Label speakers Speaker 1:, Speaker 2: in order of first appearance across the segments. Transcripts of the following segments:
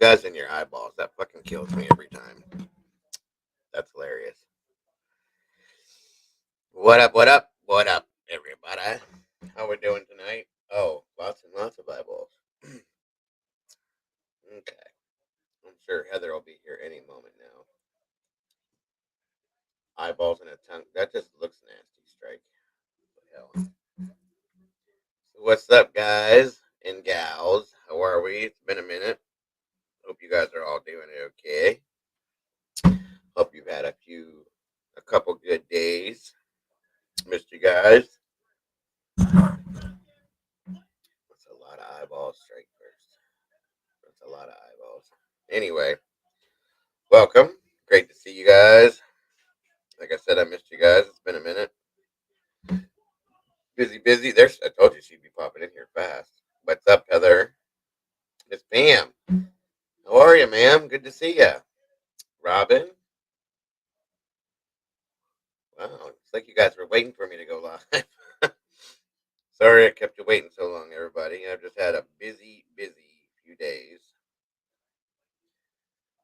Speaker 1: guys in your eyeballs. That fucking kills me every time. That's hilarious. What up, what up, what up, everybody? How we doing tonight? Oh, lots and lots of eyeballs. Okay. I'm sure Heather will be here any moment now. Eyeballs and a tongue. That just looks nasty, Strike. What the hell? So what's up, guys and gals? How are we? It's been a minute. Hope you guys are all doing okay. Hope you've had a couple good days. Missed you guys. That's a lot of eyeballs, Strike first. That's a lot of eyeballs. Anyway, welcome. Great to see you guys. Like I said, I missed you guys. It's been a minute. Busy. I told you she'd be popping in here fast. What's up, Heather? Miss Pam. How are you, ma'am? Good to see you. Robin. Wow, it's like you guys were waiting for me to go live. Sorry I kept you waiting so long, everybody. I've just had a busy few days.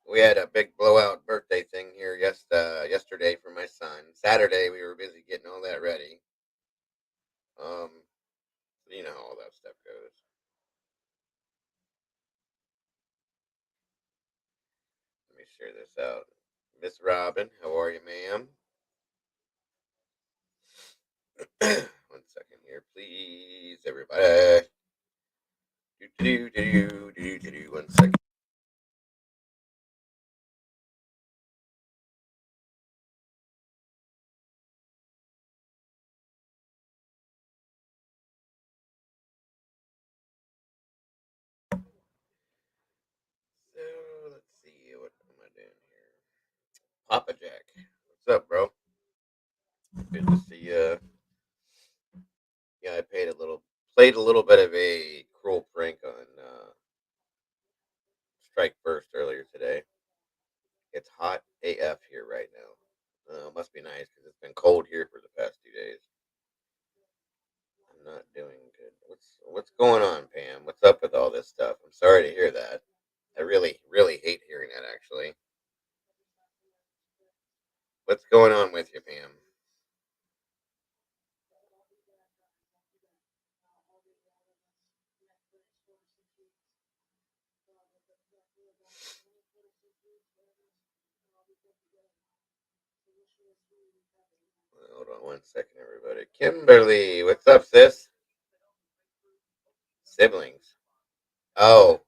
Speaker 1: We had a big blowout birthday thing here yesterday for my son. Saturday we were busy getting all that ready. You know how all that stuff goes. Let me share this out. Miss Robin, how are you, ma'am? 1 second here, please, everybody. 1 second. So let's see, what am I doing here? Papa Jack, what's up, bro? Good to see you. Yeah, I played a little bit of a cruel prank on Strike First earlier today. It's hot AF here right now. Must be nice because it's been cold here for the past 2 days. I'm not doing good. What's going on, Pam? What's up with all this stuff? I'm sorry to hear that. I really hate hearing that. Actually, what's going on with you, Pam? Hold on 1 second, everybody. Kimberly, what's up, sis? Siblings. Oh,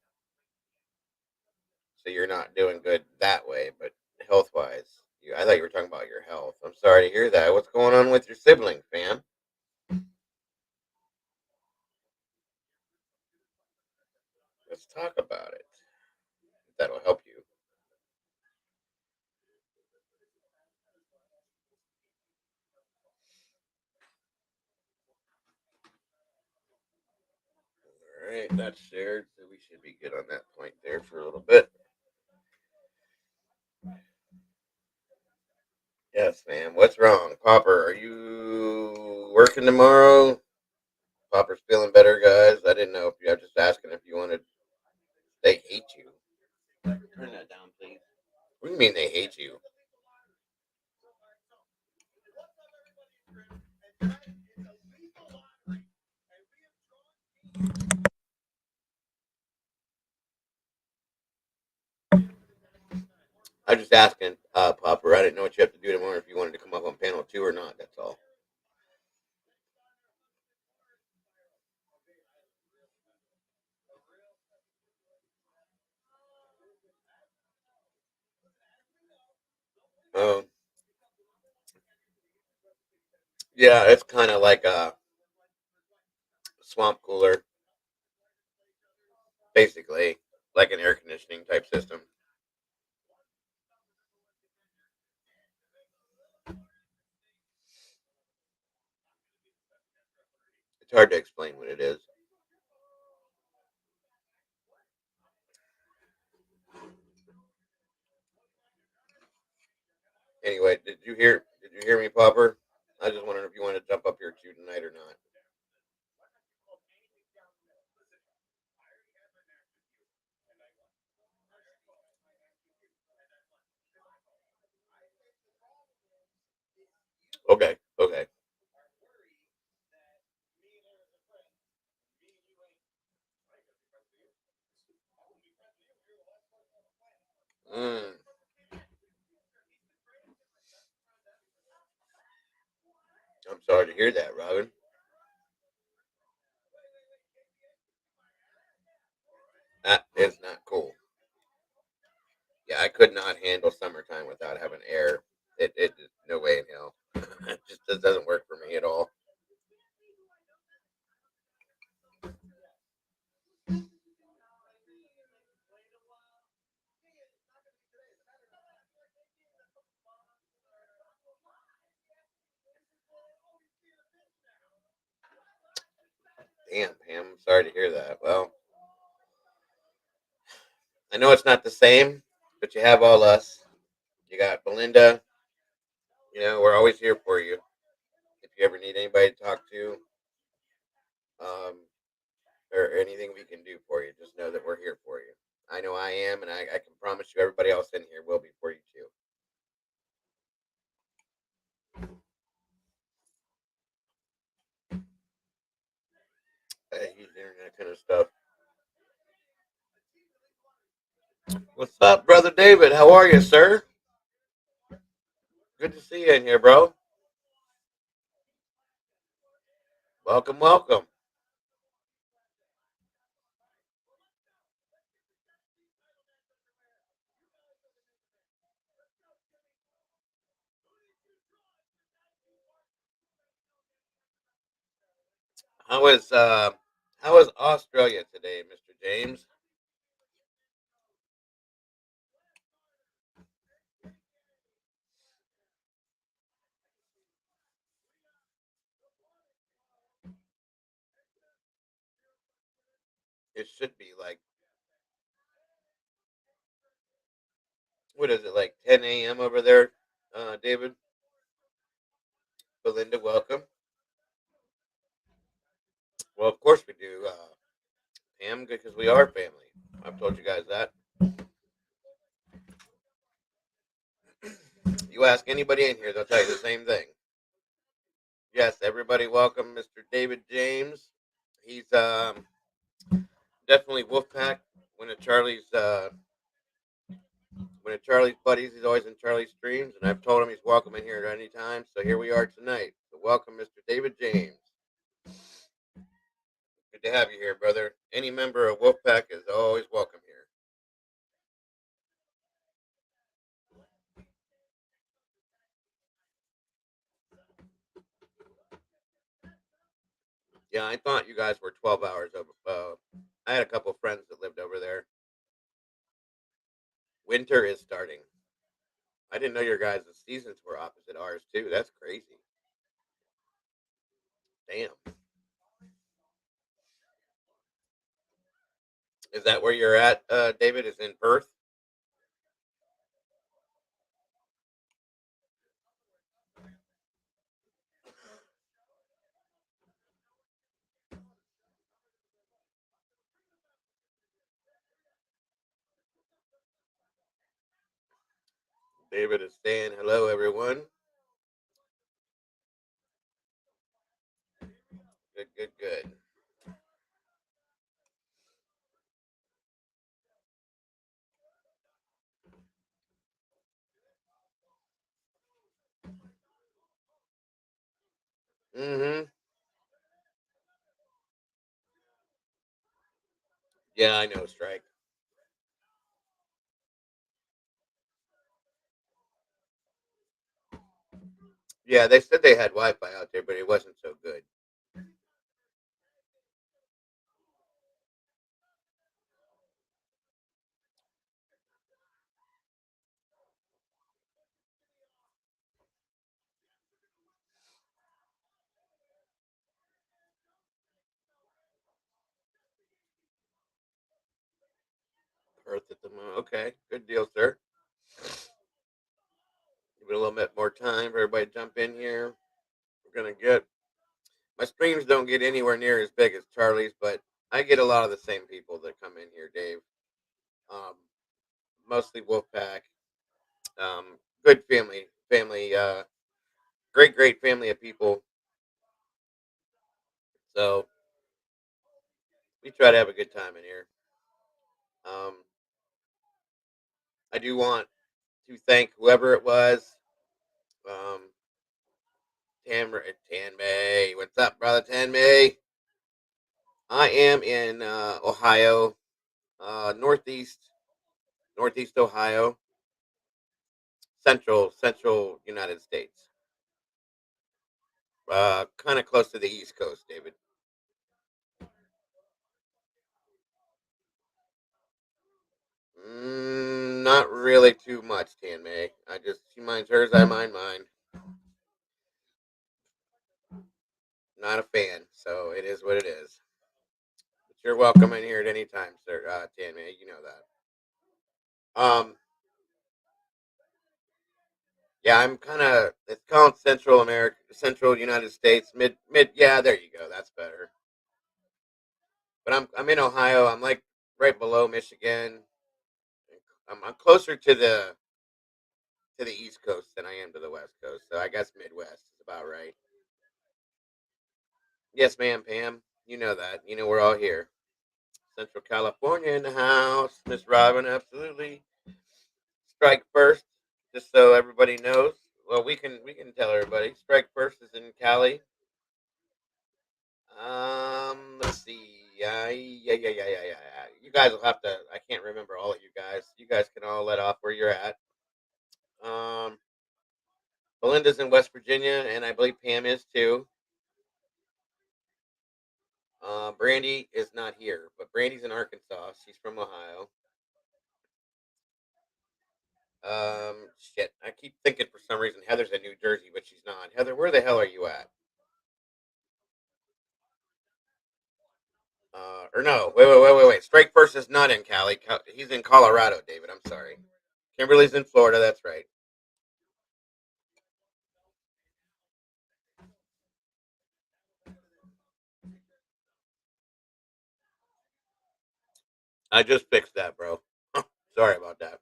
Speaker 1: so you're not doing good that way, but health wise, I thought you were talking about your health. I'm sorry to hear that. What's going on with your siblings, Pam? Let's talk about it. That'll help you. All right, that's shared, so we should be good on that point there for a little bit. Yes, ma'am. What's wrong, Popper? Are you working tomorrow? Popper's feeling better, guys. I didn't know if you. I'm just asking if you wanted. They hate you. Turn that down, please. What do you mean they hate you? I'm just asking, Popper. I didn't know what you have to do tomorrow. If you wanted to come up on panel 2 or not. That's all. Um, yeah, it's kind of like a swamp cooler, basically, like an air conditioning type system. It's hard to explain what it is. Anyway, Did you hear me, Popper? I just wondering if you want to jump up here too tonight or not. Okay. Okay. Mm, I'm sorry to hear that, Robin. That is not cool. Yeah, I could not handle summertime without having air. It no way in hell. It doesn't work for me at all. Damn, Pam. I'm sorry to hear that. Well, I know it's not the same, but you have all us. You got Belinda. You know, we're always here for you. If you ever need anybody to talk to, um, or anything we can do for you, just know that we're here for you. I know I am, and I can promise you everybody else in here will be for you too. He's hearing that kind of stuff. What's up, brother David? How are you, sir? Good to see you in here, bro. Welcome, welcome. How is uh, how is Australia today, Mr. James? It should be like, what is it, like 10 a.m. over there, David? Belinda, welcome. Well, of course we do, Pam, because we are family. I've told you guys that. You ask anybody in here, they'll tell you the same thing. Yes, everybody, welcome, Mr. David James. He's definitely Wolfpack. One of Charlie's one of Charlie's buddies. He's always in Charlie's streams, and I've told him he's welcome in here at any time. So here we are tonight. So welcome, Mr. David James. Good to have you here, brother. Any member of Wolfpack is always welcome here. Yeah, I thought you guys were 12 hours over. I had a couple friends that lived over there. Winter is starting. I didn't know your guys' seasons were opposite ours too. That's crazy. Damn. Is that where you're at, David? Is in Perth? David is saying hello, everyone. Good, good, good. Mm-hmm. Yeah, I know, Strike. Yeah, they said they had Wi-Fi out there, but it wasn't so good. Perth at the moment. Okay, good deal, sir. Give it a little bit more time for everybody to jump in here. We're gonna get my streams don't get anywhere near as big as Charlie's, but I get a lot of the same people that come in here, Dave. Um, Mostly Wolfpack. Good family. great family of people. So we try to have a good time in here. Um, I do want to thank whoever it was. Um, Tanmay, what's up, brother Tanmay? I am in Ohio, northeast Ohio, central United States. Kind of close to the East Coast, David. Not really too much, Tanmay. She minds hers, I mind mine. Not a fan, so it is what it is. But you're welcome in here at any time, sir, Tanmay. You know that. Yeah, I'm kind of. It's called Central America, Central United States, mid. Yeah, there you go. That's better. But I'm in Ohio. I'm like right below Michigan. I'm closer to the East Coast than I am to the West Coast. So I guess Midwest is about right. Yes, ma'am, Pam. You know that. You know we're all here. Central California in the house. Miss Robin, absolutely. Strike first, just so everybody knows. Well, we can tell everybody. Strike first is in Cali. Let's see. Yeah. You guys will have to. I can't remember all of you guys. You guys can all let off where you're at. Um, Belinda's in West Virginia, and I believe Pam is too. Brandy is not here, but Brandy's in Arkansas. She's from Ohio. Shit. I keep thinking for some reason Heather's in New Jersey, but she's not. Heather, where the hell are you at? Or no, wait. Strike First is not in Cali. He's in Colorado, David. I'm sorry. Kimberly's in Florida. That's right. I just fixed that, bro. Sorry about that.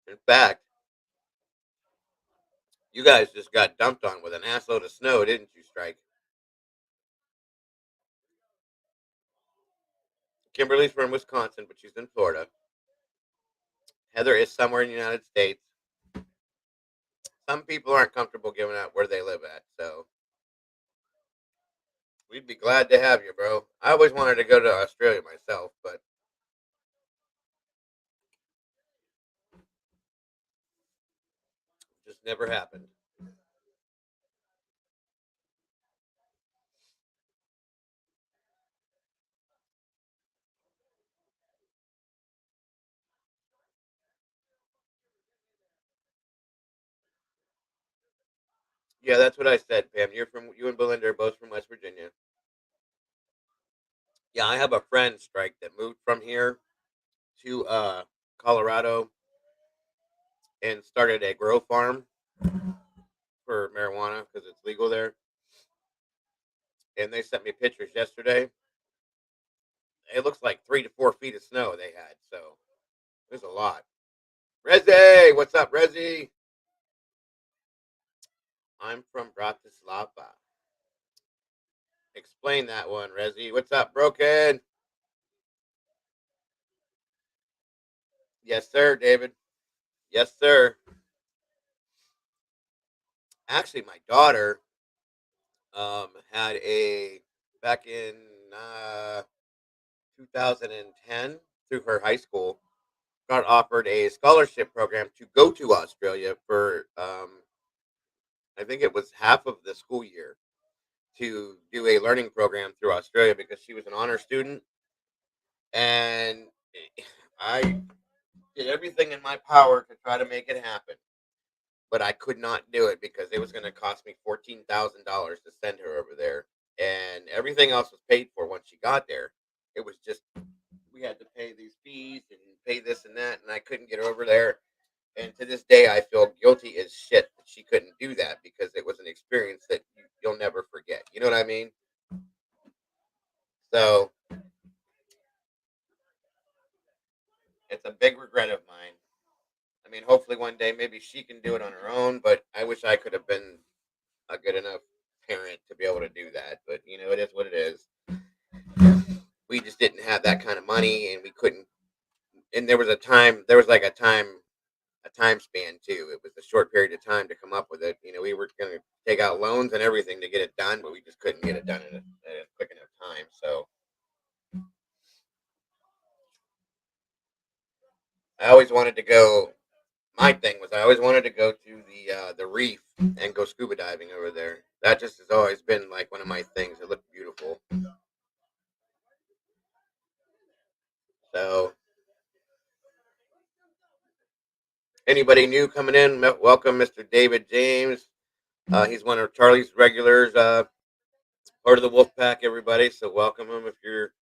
Speaker 1: In fact, you guys just got dumped on with an assload of snow, didn't you, Strike? Kimberly's from Wisconsin, but she's in Florida. Heather is somewhere in the United States. Some people aren't comfortable giving out where they live at, so we'd be glad to have you, bro. I always wanted to go to Australia myself, but just never happened. Yeah, that's what I said, Pam. You and Belinda are both from West Virginia. Yeah, I have a friend, Strike, that moved from here to Colorado and started a grow farm for marijuana because it's legal there. And they sent me pictures yesterday. It looks like 3 to 4 feet of snow they had, so there's a lot. Rezi, what's up, Rezi? I'm from Bratislava. Explain that one, Rezi. What's up, Broken? Yes, sir, David. Yes, sir. Actually, my daughter had a back in 2010 through her high school got offered a scholarship program to go to Australia for I think it was half of the school year to do a learning program through Australia because she was an honor student and I did everything in my power to try to make it happen, but I could not do it because it was going to cost me $14,000 to send her over there, and everything else was paid for once she got there. It was just we had to pay these fees and pay this and that, and I couldn't get over there. And to this day, I feel guilty as shit that she couldn't do that because it was an experience that you'll never forget. You know what I mean? So it's a big regret of mine. mean, hopefully one day maybe she can do it on her own, but I wish I could have been a good enough parent to be able to do that. But it is what it is. We just didn't have that kind of money, and we couldn't. And there was a time. There was like a time span too. It was a short period of time to come up with it. We were going to take out loans and everything to get it done, but we just couldn't get it done in a quick enough time. So I always wanted to go. My thing was I always wanted to go to the reef and go scuba diving over there. That just has always been like one of my things. It looked beautiful. So anybody new coming in, welcome, Mr. David James. He's one of Charlie's regulars, part of the Wolf Pack. Everybody, so welcome him if you're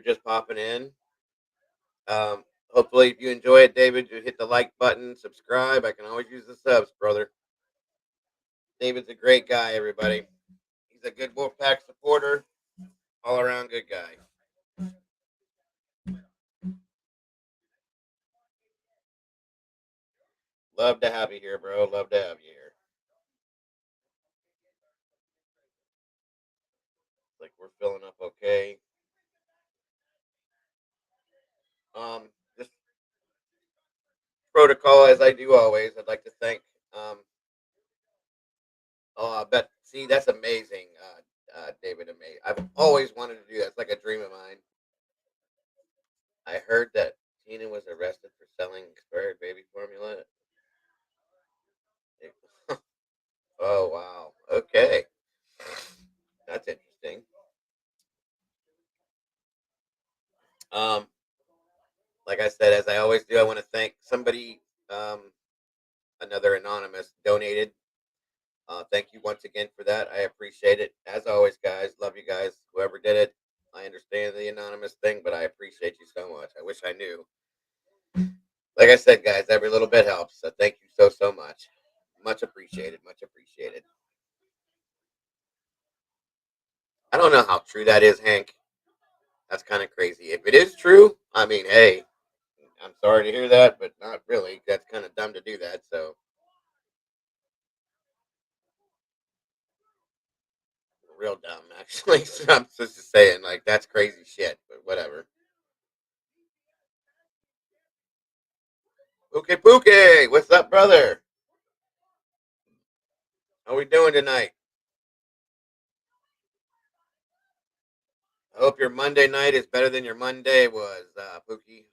Speaker 1: just popping in. Hopefully, if you enjoy it, David, you hit the like button, subscribe. I can always use the subs, brother. David's a great guy, everybody. He's a good Wolfpack supporter, all around good guy. Love to have you here, bro. Love to have you here. Like we're filling up okay. Just protocol as I do always. I'd like to thank. Oh, I bet. See, that's amazing, David. Amazing. I've always wanted to do that. It's like a dream of mine. I heard that Tina was arrested for selling expired baby formula. Oh wow. Okay. That's interesting. Um, like I said, as I always do, I want to thank somebody. Another anonymous donated. Thank you once again for that. I appreciate it. As always, guys, love you guys. Whoever did it, I understand the anonymous thing, but I appreciate you so much. I wish I knew. Like I said, guys, every little bit helps. So thank you so much. Much appreciated. Much appreciated. I don't know how true that is, Hank. That's kind of crazy. If it is true, I mean, hey, I'm sorry to hear that, but not really. That's kind of dumb to do that. So real dumb, actually. So I'm just saying, like, that's crazy shit. But whatever. Okay, Pookie, what's up, brother? How we doing tonight? I hope your Monday night is better than your Monday was, Pookie.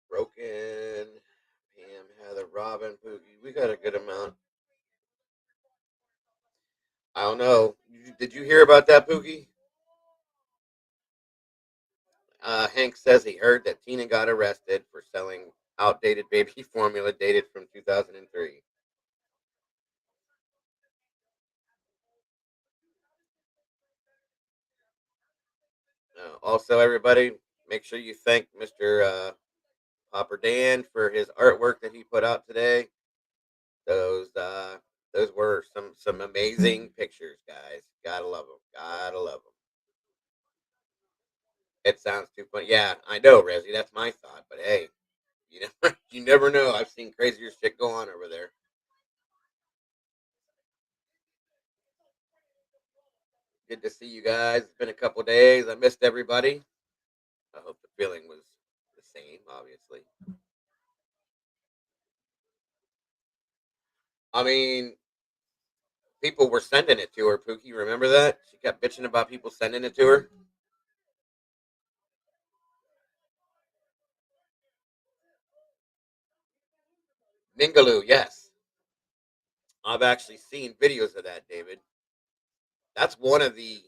Speaker 1: Broken, Pam, Heather, Robin, Pookie. We got a good amount. I don't know. Did you hear about that, Pookie? Hank says he heard that Tina got arrested for selling outdated baby formula dated from 2003. Also, everybody, make sure you thank Mr. Popper Dan for his artwork that he put out today. Those uh, those were some amazing pictures, guys. Gotta love them. Gotta love them. It sounds too funny. Yeah, I know, Rezzy. That's my thought. But hey, you never know. I've seen crazier shit go on over there. Good to see you guys. It's been a couple days. I missed everybody. I hope the feeling was the same. Obviously, I mean, people were sending it to her. Pookie, remember that? She kept bitching about people sending it to her. Ningaloo, yes. I've actually seen videos of that, David. That's one of the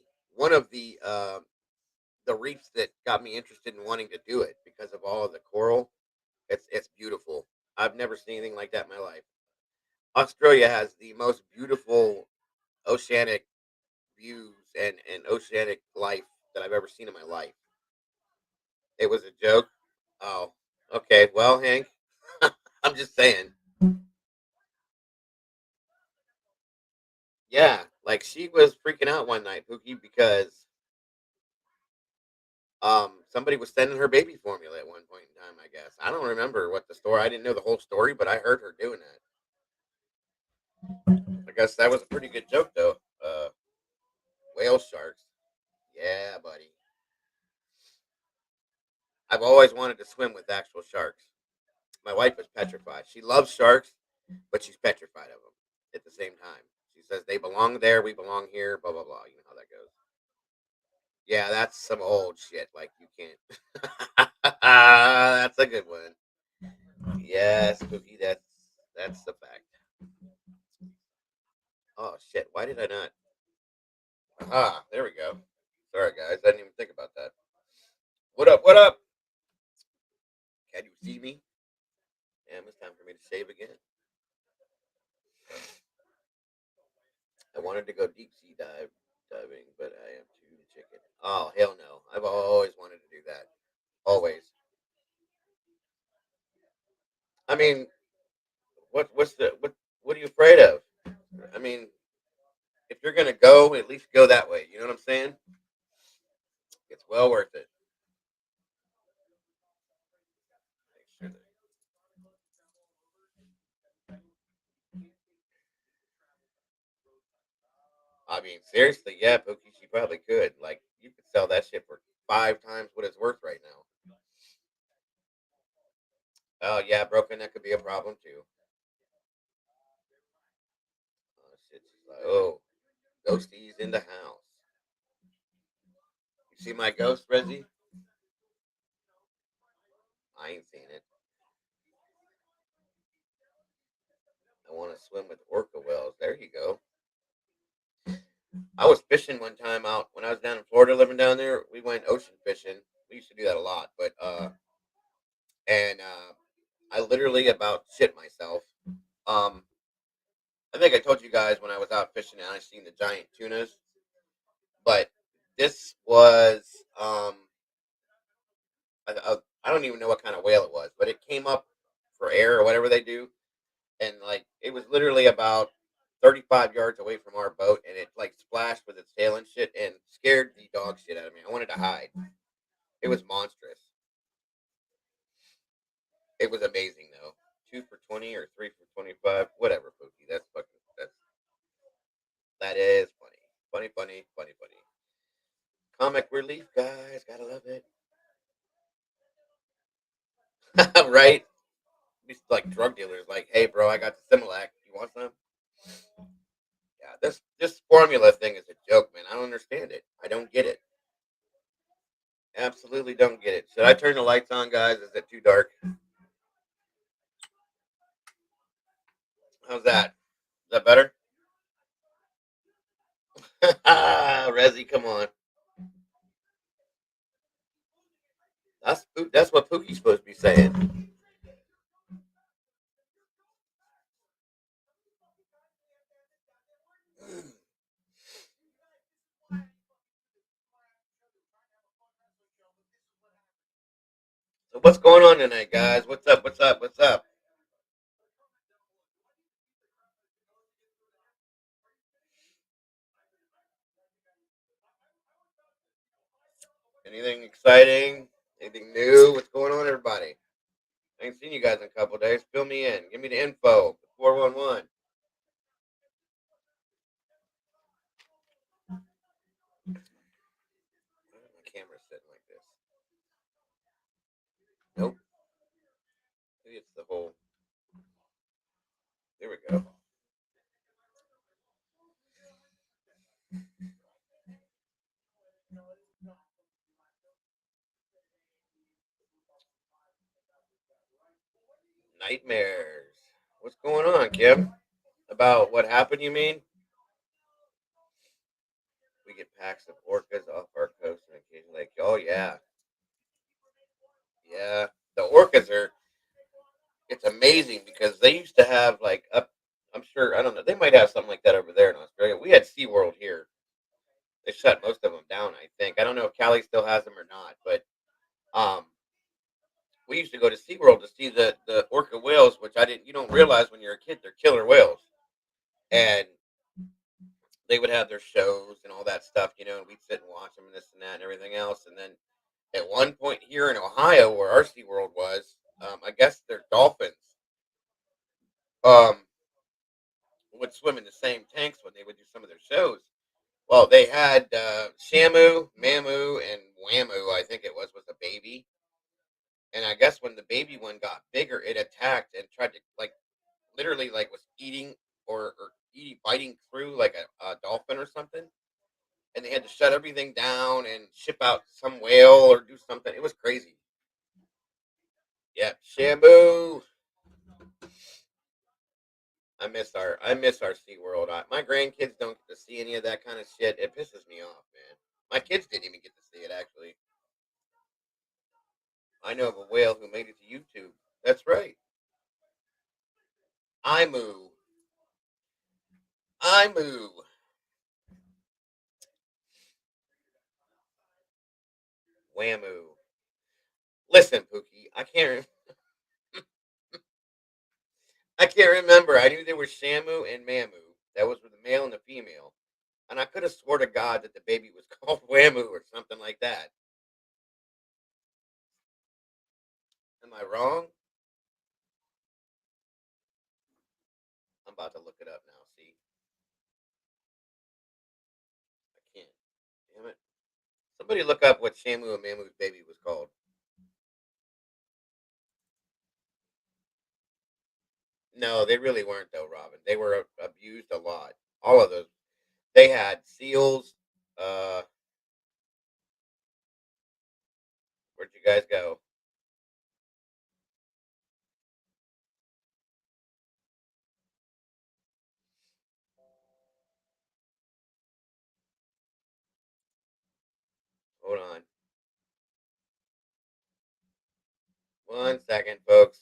Speaker 1: reefs that got me interested in wanting to do it because of all of the coral. It's beautiful. I've never seen anything like that in my life. Australia has the most beautiful oceanic views and oceanic life that I've ever seen in my life. It was a joke. Oh, okay. Well, Hank, I'm just saying. Yeah, like she was freaking out one night, Pookie, because somebody was sending her baby formula at one point in time. I guess I don't remember what the story. I didn't know the whole story, but I heard her doing that. I guess that was a pretty good joke, though. Whale sharks. Yeah, buddy. I've always wanted to swim with actual sharks. My wife is petrified. She loves sharks, but she's petrified of them at the same time. She says they belong there, we belong here, blah blah blah. You know how that goes. Yeah, that's some old shit. Like you can't. That's a good one. Yes, Cookie. That's the fact. Oh shit! Why did I not? Ah, there we go. Sorry guys, I didn't even think about that. What up? What up? Can you see me? Damn, it's time for me to shave again. I wanted to go deep sea diving, but I am too chicken. Oh hell no! I've always wanted to do that. Always. I mean, what are you afraid of? I mean, if you're gonna go, at least go that way. You know what I'm saying? It's well worth it. Make sure that- I mean, seriously, yeah, Pookie, she probably could. Like, you could sell that shit for 5 times what it's worth right now. Oh yeah, broken. That could be a problem too. Oh shit. She's like, oh, ghosties in the house. You see my ghost, Rezzy? I ain't seen it. I want to swim with orca whales. There you go. I was fishing one time out when I was down in Florida, living down there. We went ocean fishing. We used to do that a lot, but and I literally about shit myself. Um, I think I told you guys when I was out fishing and I seen the giant tunas, but this was I don't even know what kind of whale it was, but it came up for air or whatever they do, and like it was literally about 35 yards away from our boat, and it like splashed with its tail and shit, and scared the dog shit out of me. I wanted to hide. It was monstrous. It was amazing though. 2 for 20 or 3 for 25, whatever, Pookie. That is funny, funny, funny, funny, funny. Comic relief, guys. Gotta love it. Right? These like drug dealers, like, hey, bro, I got the Similac. You want some? Yeah, this formula thing is a joke, man. I don't understand it. I don't get it. Absolutely don't get it. Should I turn the lights on, guys? Is it too dark? How's that? Is that better? Rezzy, come on. That's what Pookie's supposed to be saying. So what's going on tonight, guys? What's up? What's up? What's up? Anything exciting? Anything new? What's going on, everybody? I ain't seen you guys in a couple days. Fill me in. Give me the info. 411. Why is my camera sitting like this? Nope. Maybe it's the whole. There we go. Nightmares. What's going on, Kim? About what happened, you mean? We get packs of orcas off our coast and occasionally, like, oh, yeah. Yeah. The orcas are, it's amazing because they used to have, like, up, I'm sure, I don't know, they might have something like that over there in Australia. We had SeaWorld here. They shut most of them down, I think. I don't know if Cali still has them or not, but um, we used to go to SeaWorld to see the orca whales, which you don't realize when you're a kid, they're killer whales. And they would have their shows and all that stuff, and we'd sit and watch them and this and that and everything else. And then at one point here in Ohio, where our SeaWorld was, I guess their dolphins um, would swim in the same tanks when they would do some of their shows. Well, they had Shamu, Mamu, and Whamu, I think was a baby. And I guess when the baby one got bigger, it attacked and tried to, like, literally, like, was eating or eating, biting through like a dolphin or something. And they had to shut everything down and ship out some whale or do something. It was crazy. Yeah, Shamu. I miss our SeaWorld. My grandkids don't get to see any of that kind of shit. It pisses me off, man. My kids didn't even get to see it, actually. I know of a whale who made it to YouTube. That's right. Imu. Imu. Whamu. Listen, Pookie, I can't remember. I knew there was Shamu and Mamu. That was with the male and the female. And I could have swore to God that the baby was called Whamu or something like that. Am I wrong? I'm about to look it up now. See, I can't. Damn it! Somebody look up what Shamu and Mamu's baby was called. No, they really weren't though, Robin. They were abused a lot. All of those. They had seals. Uh, where'd you guys go? Hold on. 1 second, folks.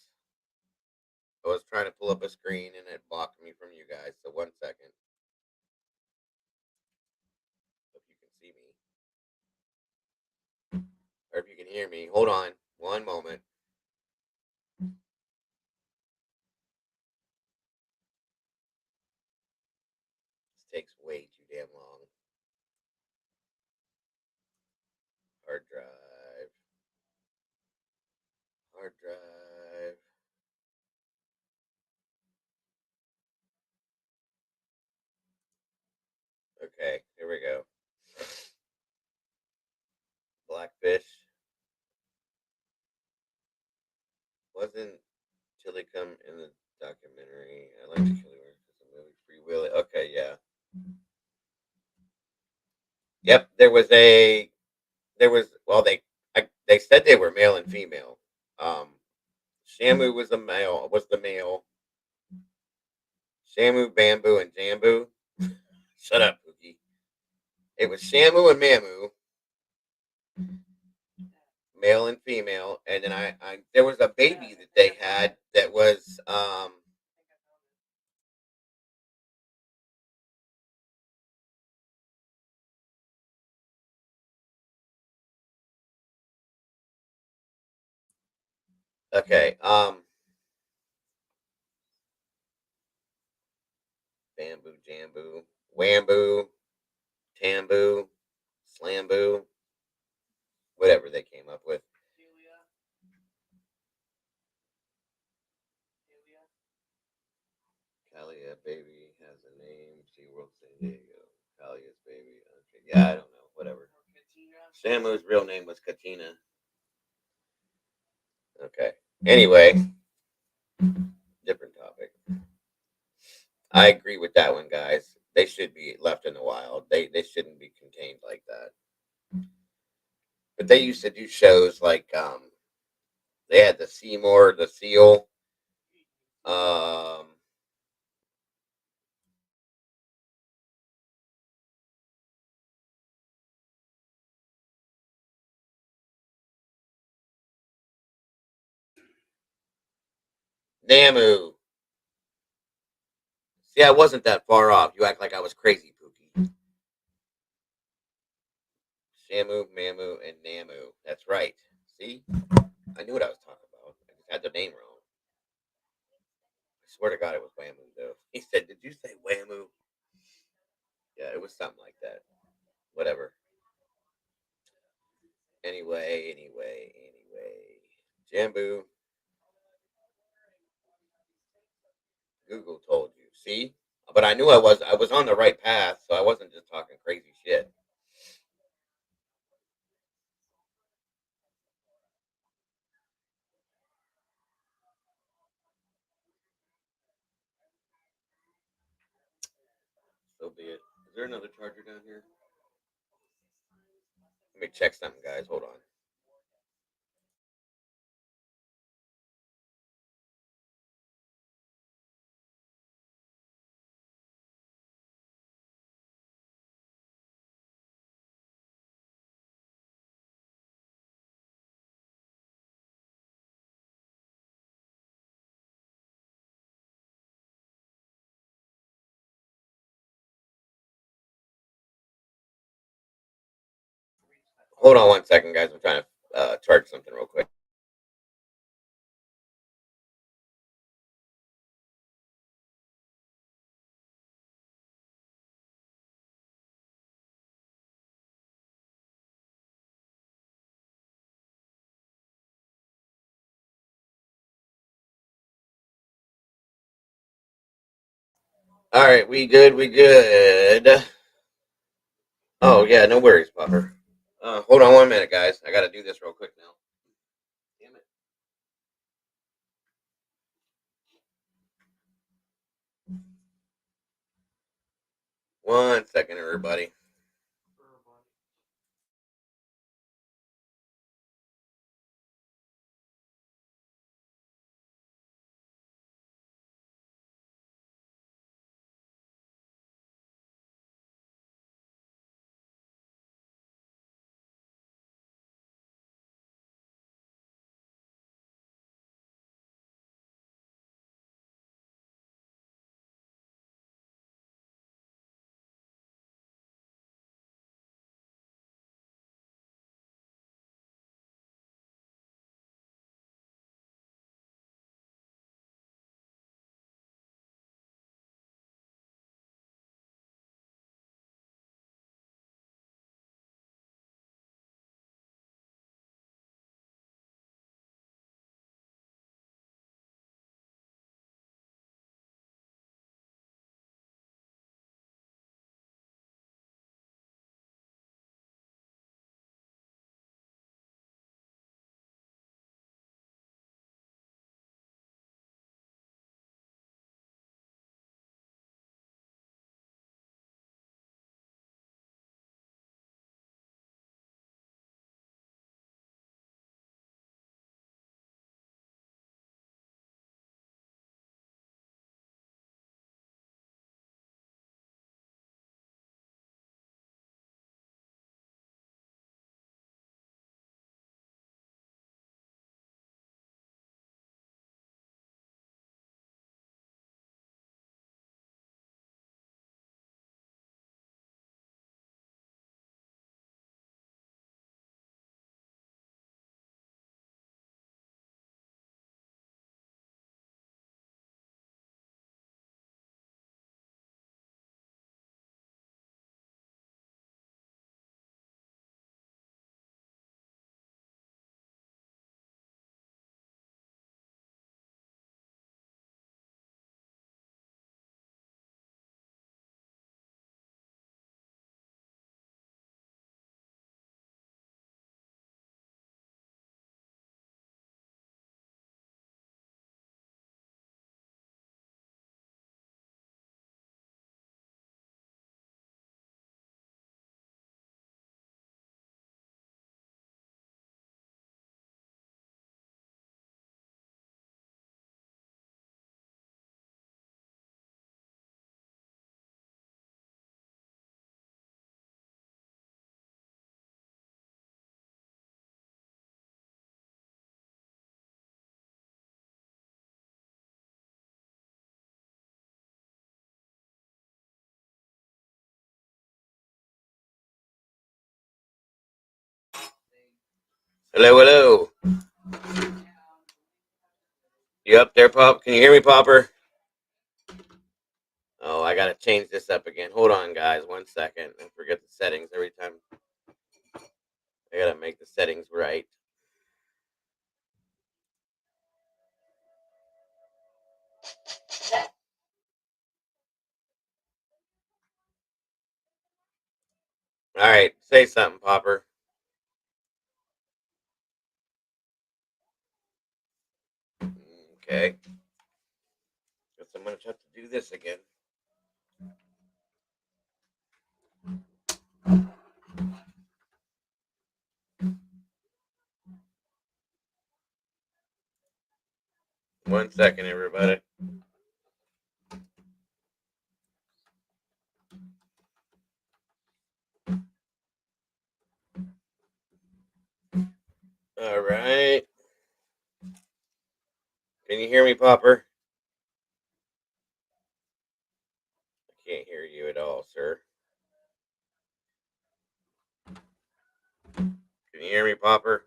Speaker 1: I was trying to pull up a screen and it blocked me from you guys. So 1 second. If you can see me or if you can hear me, hold on. One moment. This takes way too damn long. Hard drive. Hard drive. Okay, here we go. Blackfish. Wasn't Tillicum in the documentary? I like to kill her because the movie Free Willy. Okay, yeah. Yep, well, they said they were male and female. Um Shamu was the male. Shamu, Bamboo, and Jambu. Shut up, Pookie. It was Shamu and Mamu, male and female, and then I there was a baby that they had that was okay. Bamboo, Jambu, Wamboo, Tamboo, Slamboo, whatever they came up with. Kalia baby has a name. SeaWorld San Diego. Kalia's baby. Okay. Yeah, I don't know. Whatever. Shamu's real name was Katina. Okay. Anyway, different topic. I agree with that one, guys. They should be left in the wild. They shouldn't be contained like that. But they used to do shows like they had the Seymour, the Seal, um, Namu. See, I wasn't that far off. You act like I was crazy, Pookie. Shamu, Mamu, and Namu. That's right. See, I knew what I was talking was something like that. Whatever. Anyway. Jambu. Google told you. See? But I knew I was on the right path, so I wasn't just talking crazy shit. So be it. Is there another charger down here? Let me check something, guys. Hold on. Hold on 1 second, guys. I'm trying to charge something real quick. All right, we good. Oh yeah, no worries, Popper. Hold on 1 minute, guys. I got to do this real quick now. Damn it. 1 second, everybody. Hello. You up there, Pop? Can you hear me, Popper? Oh, I gotta change this up again. Hold on, guys. 1 second. I forget the settings every time. I gotta make the settings right. All right, say something, Popper. Okay. Guess I'm gonna have to do this again. One second, everybody. All right. Can you hear me, Popper? I can't hear you at all, sir. Can you hear me, Popper?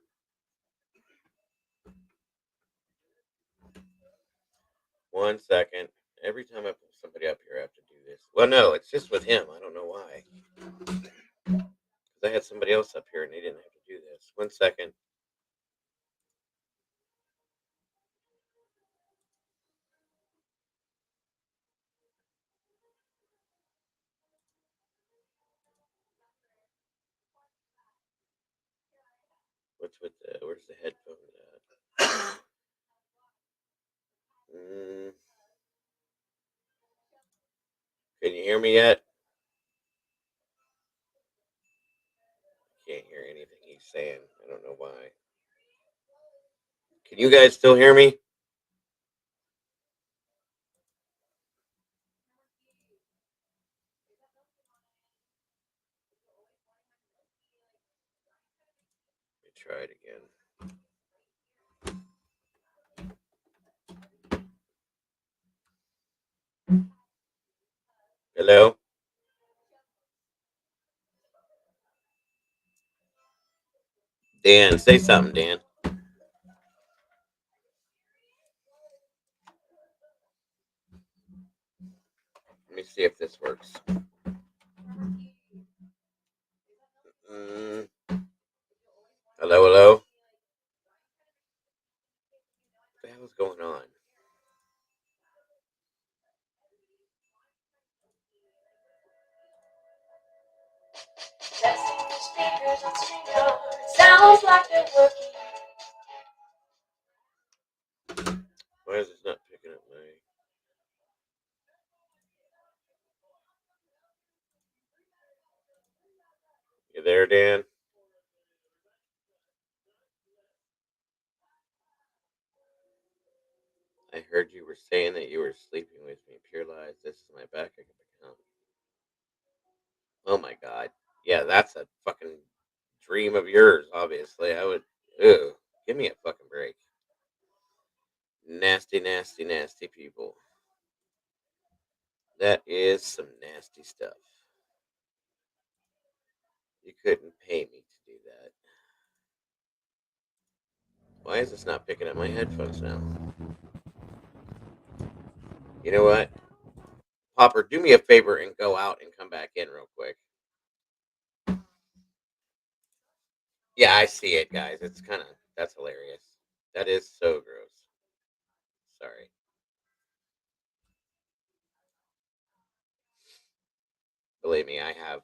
Speaker 1: One second. Every time I pull somebody up here, I have to do this. Well, no, it's just with him. I don't know why. Because I had somebody else up here and they didn't have to do this. 1 second. What's with the? Where's the headphone at? Can you hear me yet? Can't hear anything he's saying. I don't know why. Can you guys still hear me? Let me try it again. Hello? Dan, say something, Dan. Let me see if this works. Mm. Hello, hello? What the hell is going on? Testing the speakers on speaker. Sounds like they're working. Why is this not picking up my... You there, Dan? I heard you were saying that you were sleeping with me. Pure lies. This is my backup account. Oh my god. Yeah, that's a fucking dream of yours, obviously. I would... Ew. Give me a fucking break. Nasty, nasty, nasty people. That is some nasty stuff. You couldn't pay me to do that. Why is this not picking up my headphones now? You know what? Popper, do me a favor and go out and come back in real quick. Yeah, I see it, guys. It's kind of, that's hilarious. That is so gross. Sorry. Believe me, I have,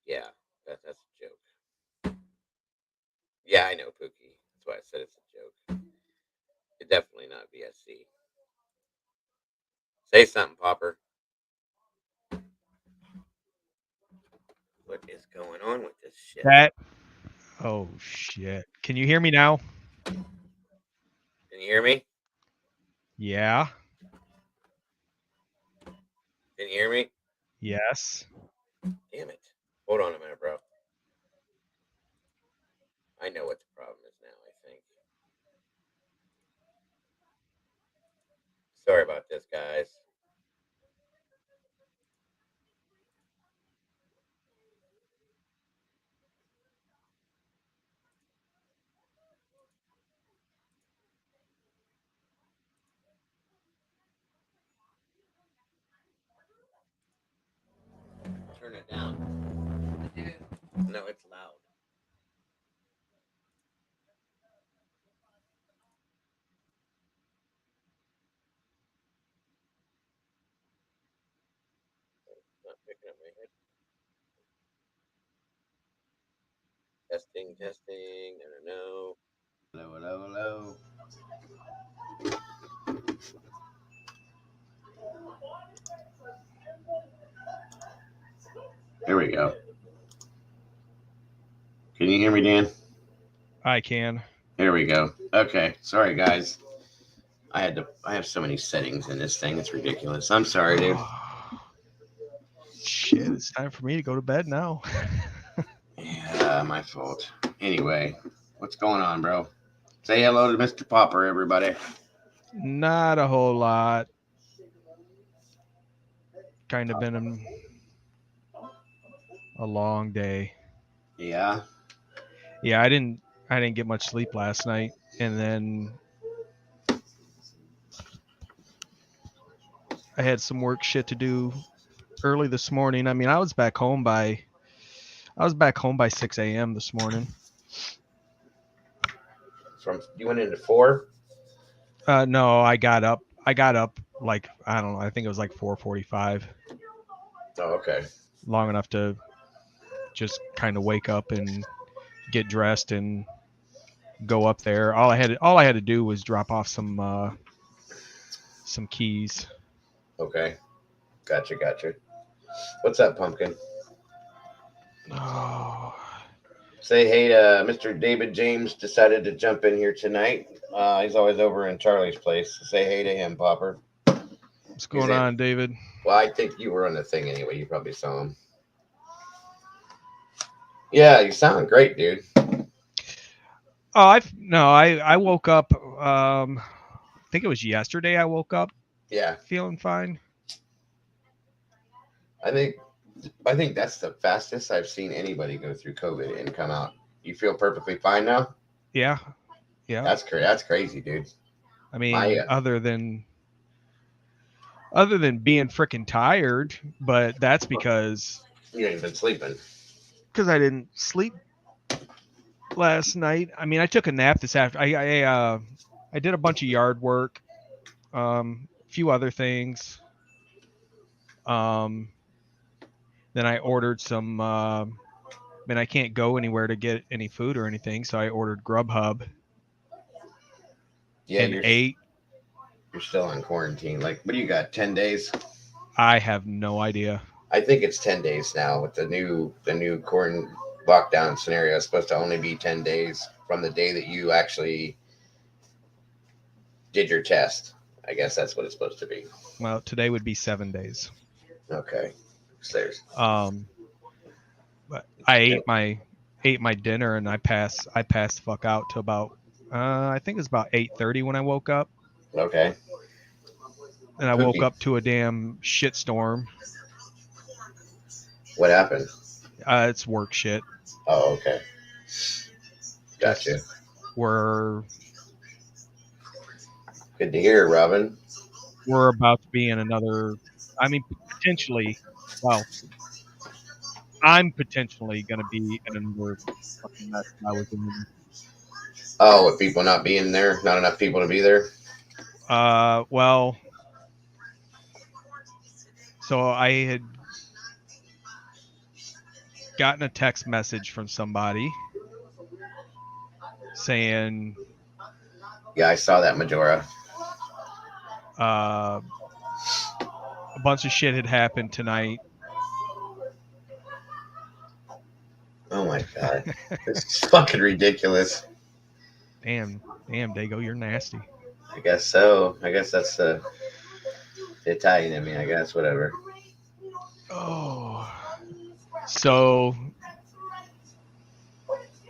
Speaker 1: yeah, that's a joke. Yeah, I know, Pookie. That's why I said it's a joke. It's definitely not VSC. Say something, Popper. What is going on with this shit?
Speaker 2: Oh shit. Can you hear me now?
Speaker 1: Can you hear me?
Speaker 2: Yeah.
Speaker 1: Can you hear me?
Speaker 2: Yes.
Speaker 1: Damn it. Hold on a minute, bro. I know what the problem is now, I think. Sorry about this, guys. no, it's loud. Not picking up my head. Testing, testing. I don't know. Hello, hello, hello. There we go. Can you hear me, Dan?
Speaker 2: I can.
Speaker 1: There we go. Okay. Sorry, guys. I have so many settings in this thing. It's ridiculous. I'm sorry, dude.
Speaker 2: Shit, it's time for me to go to bed now.
Speaker 1: Yeah, my fault. Anyway, what's going on, bro? Say hello to Mr. Popper, everybody.
Speaker 2: Not a whole lot. Kind of been a long day.
Speaker 1: Yeah.
Speaker 2: Yeah, I didn't get much sleep last night, and then I had some work shit to do early this morning. I mean, I was back home by 6 a.m. this morning.
Speaker 1: From you went into 4?
Speaker 2: No, I got up like, I don't know, I think it was like 4:45.
Speaker 1: Oh, okay.
Speaker 2: Long enough to just kind of wake up and get dressed and go up there. All I had to do was drop off some keys.
Speaker 1: Okay. Gotcha. What's up, Pumpkin?
Speaker 2: Oh,
Speaker 1: Say hey to Mr. David James. Decided to jump in here tonight. He's always over in Charlie's place. Say hey to him, Popper.
Speaker 2: what's going on, David?
Speaker 1: Well, I think you were on the thing anyway. You probably saw him. Yeah, you sound great, dude.
Speaker 2: Oh, I woke up. I think it was yesterday. I woke up.
Speaker 1: Yeah,
Speaker 2: feeling fine.
Speaker 1: I think that's the fastest I've seen anybody go through COVID and come out. You feel perfectly fine now?
Speaker 2: Yeah.
Speaker 1: That's crazy, dude.
Speaker 2: I mean, other than being freaking tired, but that's because
Speaker 1: you ain't been sleeping.
Speaker 2: Because I didn't sleep last night. I mean, I took a nap this after. I did a bunch of yard work, a few other things. Then I ordered some. I mean, I can't go anywhere to get any food or anything, so I ordered Grubhub.
Speaker 1: Yeah,
Speaker 2: and ate.
Speaker 1: You're still on quarantine. Like, what do you got? 10 days?
Speaker 2: I have no idea.
Speaker 1: I think it's 10 days now with the new quarantine lockdown scenario. It's supposed to only be 10 days from the day that you actually did your test. I guess that's what it's supposed to be.
Speaker 2: Well, today would be 7 days.
Speaker 1: Okay. There's
Speaker 2: but I ate my dinner and I passed the fuck out to about I think it was about 8:30 when I woke up.
Speaker 1: Okay.
Speaker 2: And I woke up to a damn shitstorm.
Speaker 1: What happened?
Speaker 2: It's work shit.
Speaker 1: Oh, okay. Gotcha.
Speaker 2: We're
Speaker 1: good to hear, Robin.
Speaker 2: We're about to be in another. I mean, potentially. Well, I'm potentially going to be in another fucking mess I was in.
Speaker 1: Oh, with people not being there, not enough people to be there.
Speaker 2: Well, so I had gotten a text message from somebody saying,
Speaker 1: yeah, I saw that, Majora.
Speaker 2: A bunch of shit had happened tonight.
Speaker 1: Oh my god. It's fucking ridiculous.
Speaker 2: Damn, Dago, you're nasty.
Speaker 1: I guess so. I guess that's the Italian in me, I guess, whatever.
Speaker 2: Oh. So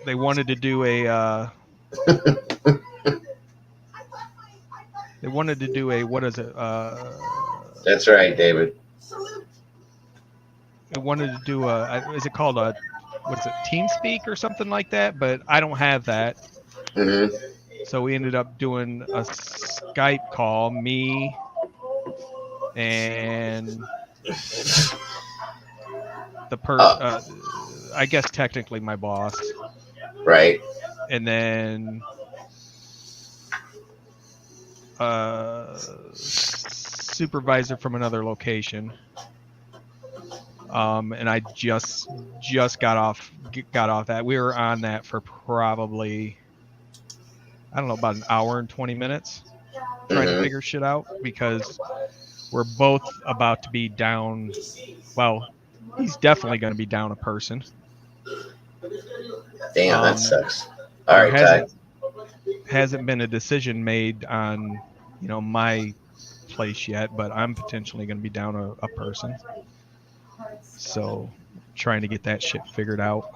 Speaker 2: they wanted to do a what is it?
Speaker 1: That's right, David.
Speaker 2: They wanted to do is it called what is it, TeamSpeak or something like that? But I don't have that.
Speaker 1: Mm-hmm.
Speaker 2: So we ended up doing a Skype call, me and the person. I guess technically my boss,
Speaker 1: Right.
Speaker 2: and then supervisor from another location. And I just got off that. We were on that for probably, I don't know, about an hour and 20 minutes trying to
Speaker 1: Mm-hmm.
Speaker 2: figure shit out, because we're both about to be down. Well, he's definitely going to be down a person.
Speaker 1: Damn, that sucks. All
Speaker 2: There
Speaker 1: right, Ty.
Speaker 2: hasn't been a decision made on, my place yet, but I'm potentially going to be down a person. So trying to get that shit figured out.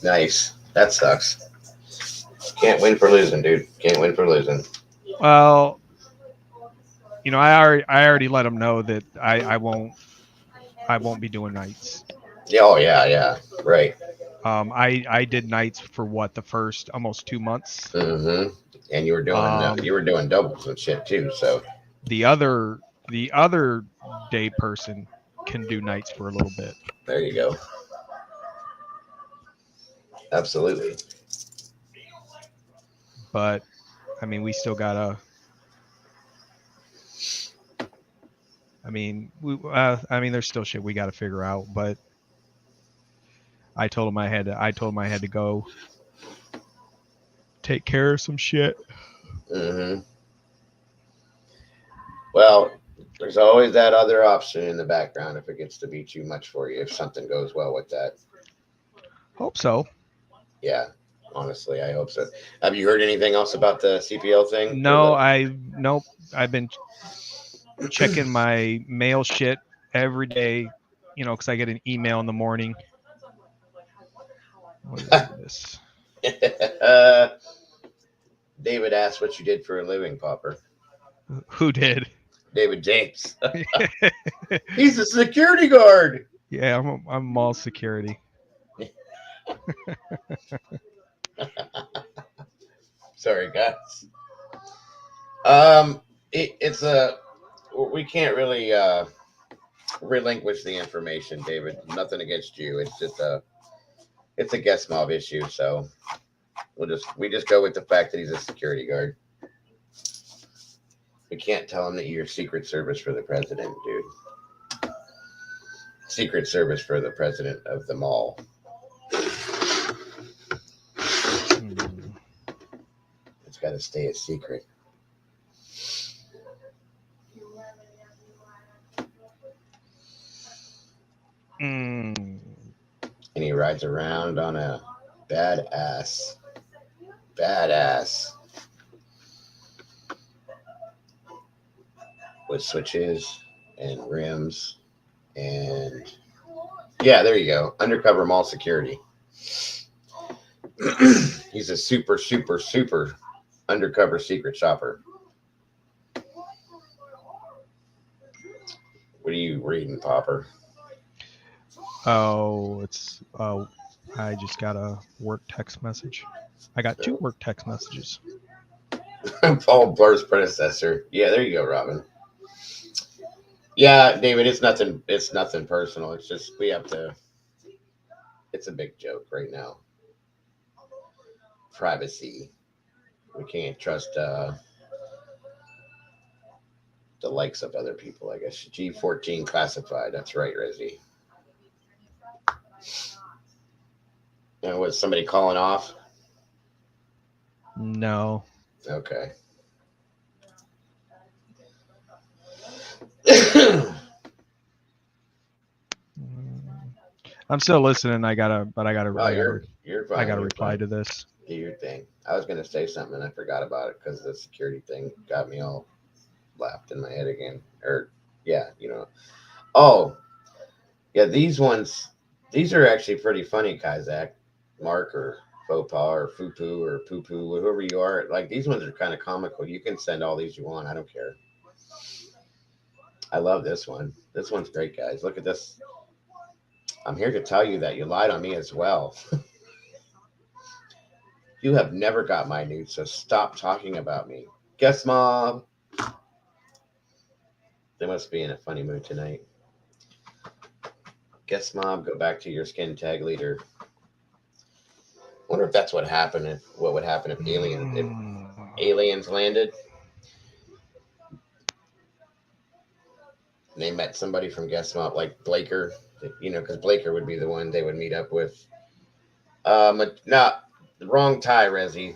Speaker 1: Nice. That sucks. Can't win for losing, dude. Can't win for losing.
Speaker 2: Well, I already let him know that I won't be doing nights.
Speaker 1: Yeah, oh yeah, yeah. Right.
Speaker 2: I did nights for what, the first almost 2 months.
Speaker 1: Mm-hmm. And you were doing doubles and shit too. So
Speaker 2: The other day person can do nights for a little bit.
Speaker 1: there you go. Absolutely.
Speaker 2: But I mean, we still gotta. I mean, there's still shit we gotta figure out. But I told him I had to go take care of some shit.
Speaker 1: Mm-hmm. Well, there's always that other option in the background if it gets to be too much for you. If something goes well with that.
Speaker 2: Hope so.
Speaker 1: Yeah. Honestly, I hope so. Have you heard anything else about the CPL thing?
Speaker 2: No, nope. I've been checking my mail shit every day, because I get an email in the morning. What is this?
Speaker 1: David asked what you did for a living, Popper.
Speaker 2: Who did?
Speaker 1: David James. He's a security guard.
Speaker 2: Yeah, I'm mall security.
Speaker 1: Sorry, guys. It's a we can't really relinquish the information, David. Nothing against you. It's just it's a guest mob issue. So we just go with the fact that he's a security guard. We can't tell him that you're Secret Service for the president, dude. Secret Service for the president of the mall. It's got to stay a secret. And he rides around on a badass with switches and rims and yeah, there you go. Undercover mall security. He's a super undercover secret shopper. What are you reading, Popper?
Speaker 2: Oh, I just got a work text message. I got 2 work text messages.
Speaker 1: Paul Blur's predecessor. Yeah, there you go, Robin. Yeah, David, it's nothing personal. It's just it's a big joke right now. Privacy. We can't trust the likes of other people, I guess. G14 classified. That's right, Rezzy. And was somebody calling off?
Speaker 2: No.
Speaker 1: Okay.
Speaker 2: I'm still listening. I gotta
Speaker 1: you're fine.
Speaker 2: I gotta reply to this.
Speaker 1: Do your thing. I was gonna say something and I forgot about it because the security thing got me all laughed in my head again. Or yeah, Oh, yeah. These are actually pretty funny, Kazak, Mark, or Faux Pas, or Fupu, or Poo Poo, whoever you are. Like these ones are kind of comical. You can send all these you want. I don't care. I love this one. This one's great, guys. Look at this. I'm here to tell you that you lied on me as well. You have never got my nudes, so stop talking about me. Guess mob. They must be in a funny mood tonight. Guess mob, go back to your skin tag leader. Wonder if that's what happened. If what would happen if aliens landed and they met somebody from guest mob like Blaker, because Blaker would be the one they would meet up with. No, the wrong Ty, Resi.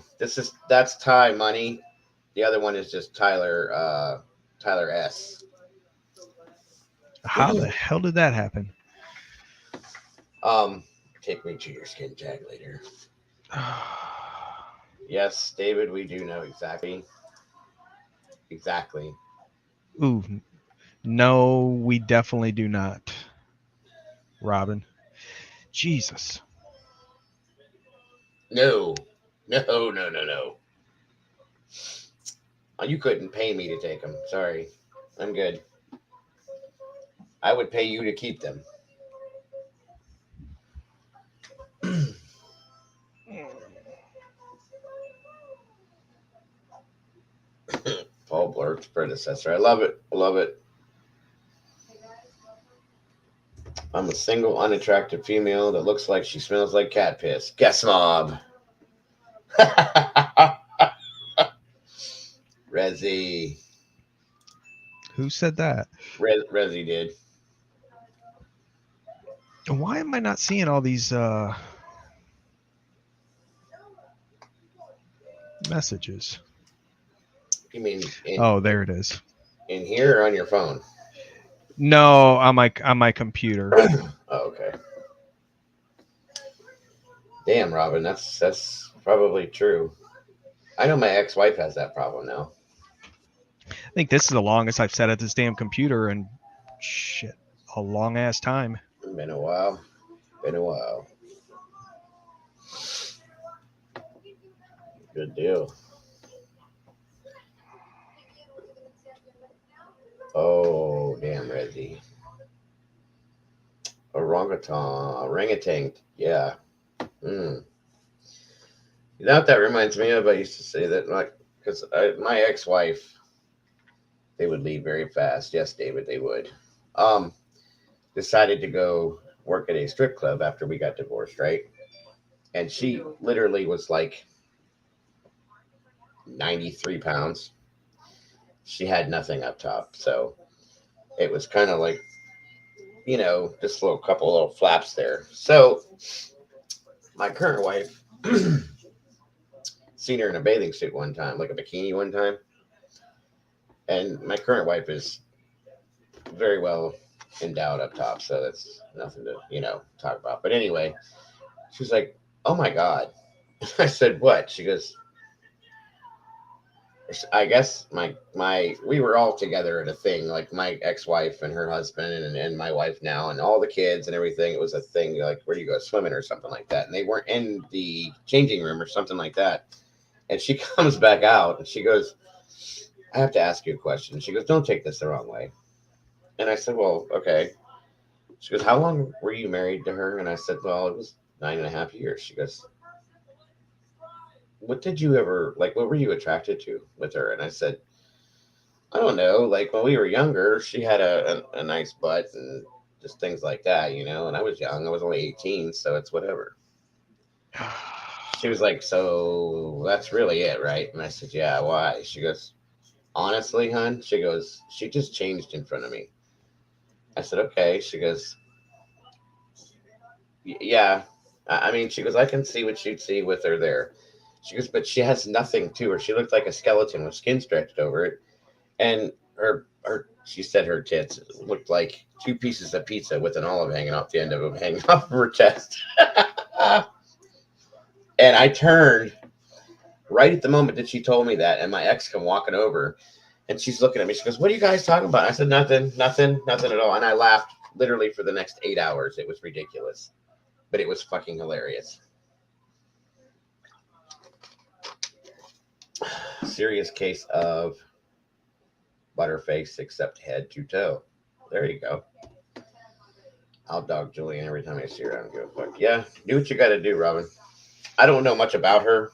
Speaker 1: That's Ty Money. The other one is just Tyler. Tyler S.
Speaker 2: How the hell did that happen?
Speaker 1: Um, take me to your skin tag later. Yes, David, we do know exactly. Exactly.
Speaker 2: Ooh, no, we definitely do not. Robin. Jesus.
Speaker 1: No. No, no, no, no. You couldn't pay me to take them. Sorry. I'm good. I would pay you to keep them. Paul Blurt's predecessor. I love it. I love it. I'm a single, unattractive female that looks like she smells like cat piss. Guess mob. Resi.
Speaker 2: Who said that?
Speaker 1: Resi did.
Speaker 2: Why am I not seeing all these messages?
Speaker 1: You mean
Speaker 2: Oh, there it is.
Speaker 1: In here or on your phone?
Speaker 2: No, on my computer.
Speaker 1: Oh, okay. Damn, Robin, that's probably true. I know my ex-wife has that problem now.
Speaker 2: I think this is the longest I've sat at this damn computer in shit, a long ass time.
Speaker 1: Been a while. Been a while. Good deal. Oh, damn, Reggie. Orangutan. Yeah. Mm. You know what that reminds me of? I used to say that, like, because my ex-wife, they would leave very fast. Yes, David, they would. Um, Decided to go work at a strip club after we got divorced, right? And she literally was like 93 pounds. She had nothing up top, so it was kind of like, just a couple little flaps there. So my current wife, seen her in a bathing suit one time, like a bikini one time, and my current wife is very well endowed up top, so that's nothing to talk about. But anyway, she was like, "Oh my god." I said, "What?" She goes, I guess my we were all together at a thing, like my ex-wife and her husband and my wife now and all the kids and everything. It was a thing, like, where do you go swimming or something like that, and they weren't in the changing room or something like that. And she comes back out and she goes, "I have to ask you a question." She goes, "Don't take this the wrong way." And I said, "Well, okay." She goes, "How long were you married to her?" And I said, "Well, it was 9.5 years." She goes, "What did you ever like? What were you attracted to with her?" And I said, "I don't know. Like, when we were younger, she had a nice butt and just things like that, And I was young. I was only 18, so it's whatever." She was like, "So that's really it, right?" And I said, "Yeah, why?" She goes, "Honestly, hun," she goes, "she just changed in front of me." I said, "Okay." She goes, "Yeah." I mean, she goes, "I can see what you'd see with her there." She goes, "But she has nothing to her. She looked like a skeleton with skin stretched over it." And she said her tits looked like two pieces of pizza with an olive hanging off the end of them, hanging off of her chest. And I turned right at the moment that she told me that, and my ex come walking over, and she's looking at me. She goes, "What are you guys talking about?" I said, "Nothing, nothing, nothing at all." And I laughed literally for the next 8 hours. It was ridiculous, but it was fucking hilarious. Serious case of butterface, except head to toe. There you go. I'll dog Julian every time I see her. I don't give a fuck. Yeah, do what you got to do, Robin. I don't know much about her.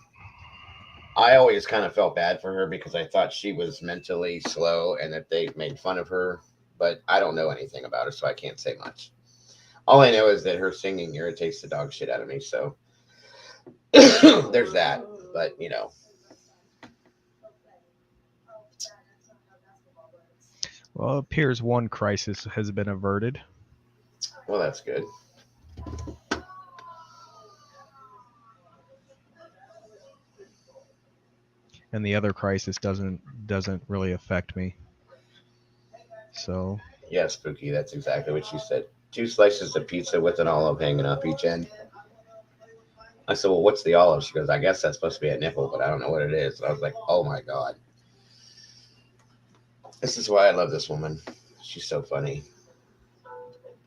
Speaker 1: I always kind of felt bad for her because I thought she was mentally slow and that they made fun of her. But I don't know anything about her, so I can't say much. All I know is that her singing irritates the dog shit out of me. So there's that. But
Speaker 2: Well, it appears one crisis has been averted.
Speaker 1: well, that's good.
Speaker 2: And the other crisis doesn't really affect me. So
Speaker 1: Yeah, spooky. That's exactly what she said. 2 slices of pizza with an olive hanging off each end. I said, well, what's the olive? She goes, I guess that's supposed to be a nipple, but I don't know what it is. And I was like, oh my God. This is why I love this woman. She's so funny.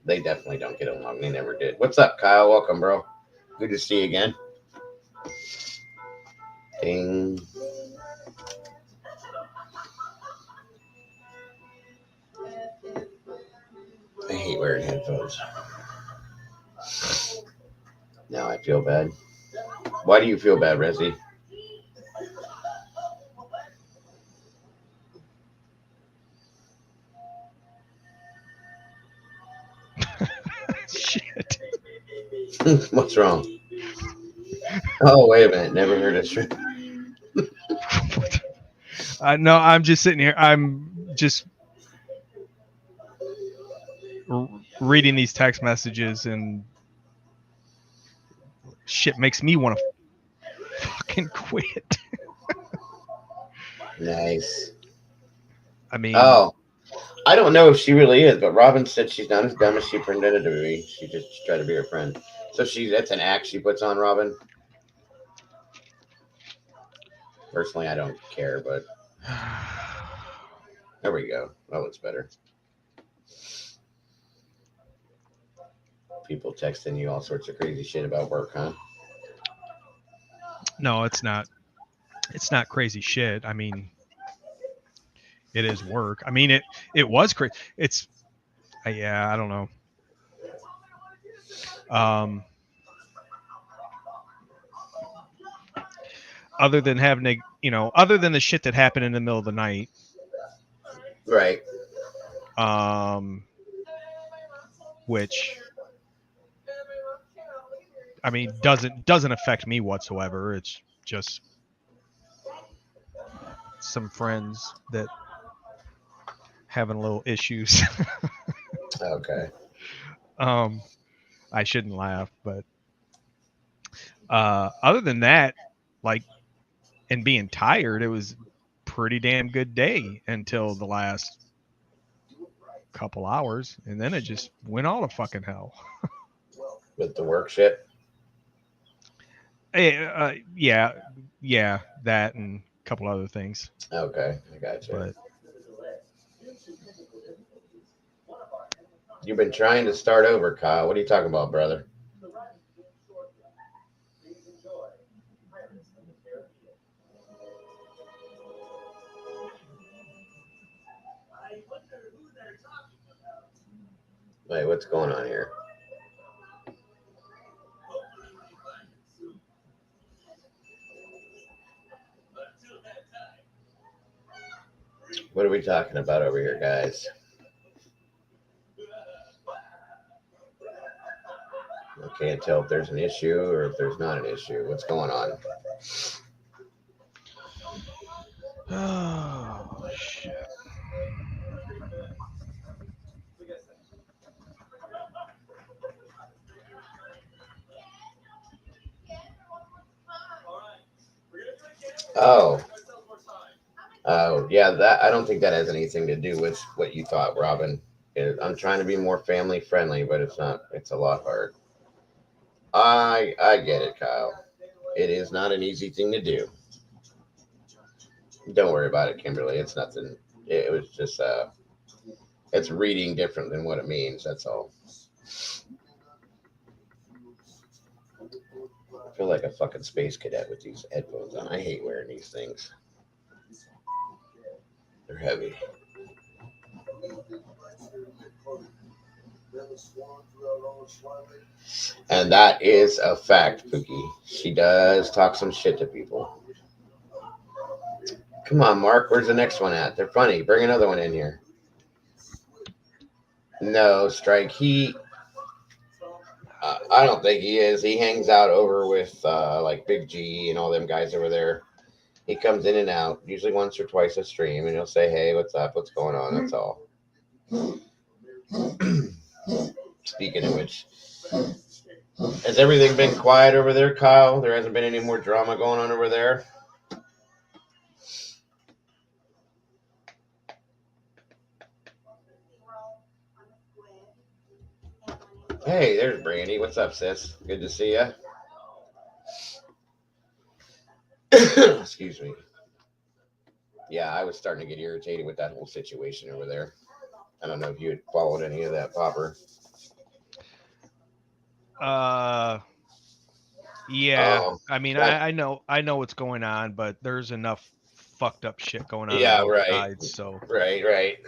Speaker 1: They definitely don't get along. They never did. What's up, Kyle? Welcome, bro. Good to see you again. Ding. I hate wearing headphones. Now I feel bad. Why do you feel bad, Rezzy?
Speaker 2: shit.
Speaker 1: What's wrong? Oh, wait a minute. Never heard of shrimp.
Speaker 2: No, I'm just sitting here. I'm just reading these text messages, and shit makes me want to fucking quit.
Speaker 1: Nice.
Speaker 2: I mean,
Speaker 1: Oh, I don't know if she really is, but Robin said she's not as dumb as she pretended to be. She just tried to be her friend. So that's an act she puts on Robin. Personally, I don't care, but there we go. That looks better. People texting you all sorts of crazy shit about work, huh?
Speaker 2: no, it's not. It's not crazy shit. I mean, it is work. I mean, it was crazy. It's yeah, I don't know. Other than having to, other than the shit that happened in the middle of the night,
Speaker 1: Right.
Speaker 2: Which I mean doesn't affect me whatsoever. It's just some friends that having a little issues.
Speaker 1: Okay.
Speaker 2: I shouldn't laugh, but other than that, like, and being tired, it was a pretty damn good day until the last couple hours, and then it just went all to fucking hell.
Speaker 1: With the work shit.
Speaker 2: Yeah, that and a couple other things.
Speaker 1: Okay, I got you.
Speaker 2: But
Speaker 1: You've been trying to start over, Kyle. What are you talking about, brother? Wait, what's going on here? What are we talking about over here, guys? I can't tell if there's an issue or if there's not an issue. What's going on?
Speaker 2: oh shit.
Speaker 1: Oh, oh, yeah. That I don't think that has anything to do with what you thought, Robin. I'm trying to be more family friendly, but it's not. It's a lot hard. I get it, Kyle. It is not an easy thing to do. Don't worry about it, Kimberly. It's nothing. It was just it's reading different than what it means. That's all. I feel like a fucking space cadet with these headphones on. I hate wearing these things. They're heavy. And that is a fact, Pookie. She does talk some shit to people. Come on, Mark. Where's the next one at? They're funny. Bring another one in here. No, Strike. I don't think he is. He hangs out over with like Big G and all them guys over there. He comes in and out, usually once or twice a stream, and he'll say, "Hey, what's up? What's going on?" That's all. Speaking of which, has everything been quiet over there, Kyle? There hasn't been any more drama going on over there? Hey, there's Brandy. What's up, sis? Good to see you. Excuse me. Yeah, I was starting to get irritated with that whole situation over there. I don't know if you had followed any of that, Popper.
Speaker 2: Yeah.
Speaker 1: Oh,
Speaker 2: I mean,
Speaker 1: that,
Speaker 2: I know what's going on, but there's enough fucked up shit going on
Speaker 1: yeah,
Speaker 2: both
Speaker 1: right,
Speaker 2: sides. So
Speaker 1: right.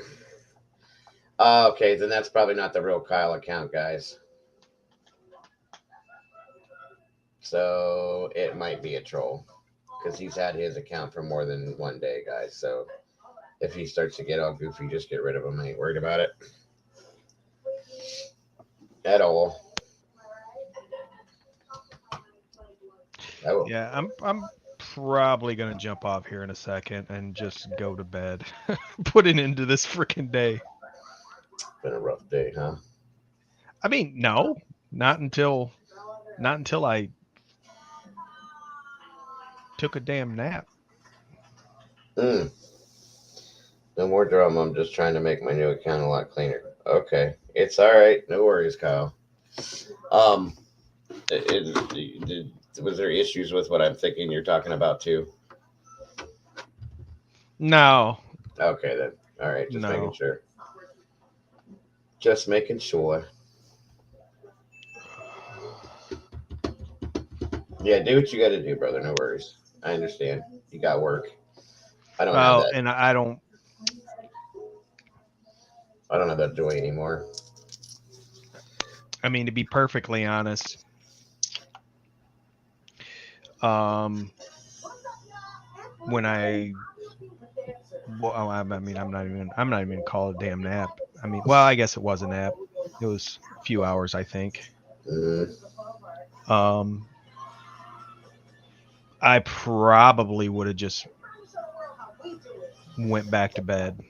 Speaker 1: Okay, then that's probably not the real Kyle account, guys. So it might be a troll because he's had his account for more than one day, guys. So if he starts to get all goofy, just get rid of him. I ain't worried about it at all. Oh,
Speaker 2: yeah, I'm probably gonna jump off here in a second and just go to bed. Put an end to this freaking day.
Speaker 1: been a rough day, huh?
Speaker 2: I mean, no, not until I took a damn nap.
Speaker 1: Mm, no more drama. I'm just trying to make my new account a lot cleaner. Okay, it's all right. No worries, Kyle. Um, was there issues with what I'm thinking you're talking about too?
Speaker 2: No,
Speaker 1: Okay, then. All right, just making
Speaker 2: no.
Speaker 1: sure. Just making sure. Yeah, do what you got to do, brother. No worries. I understand. You got work. I don't have
Speaker 2: Well,
Speaker 1: that.
Speaker 2: and I don't.
Speaker 1: I don't have that joy anymore.
Speaker 2: I mean, to be perfectly honest, um, when well, I mean, I'm not even call it a damn nap. I mean, well, I guess it was a nap. It was a few hours, I think.
Speaker 1: Mm,
Speaker 2: Um, I probably would have just went back to bed,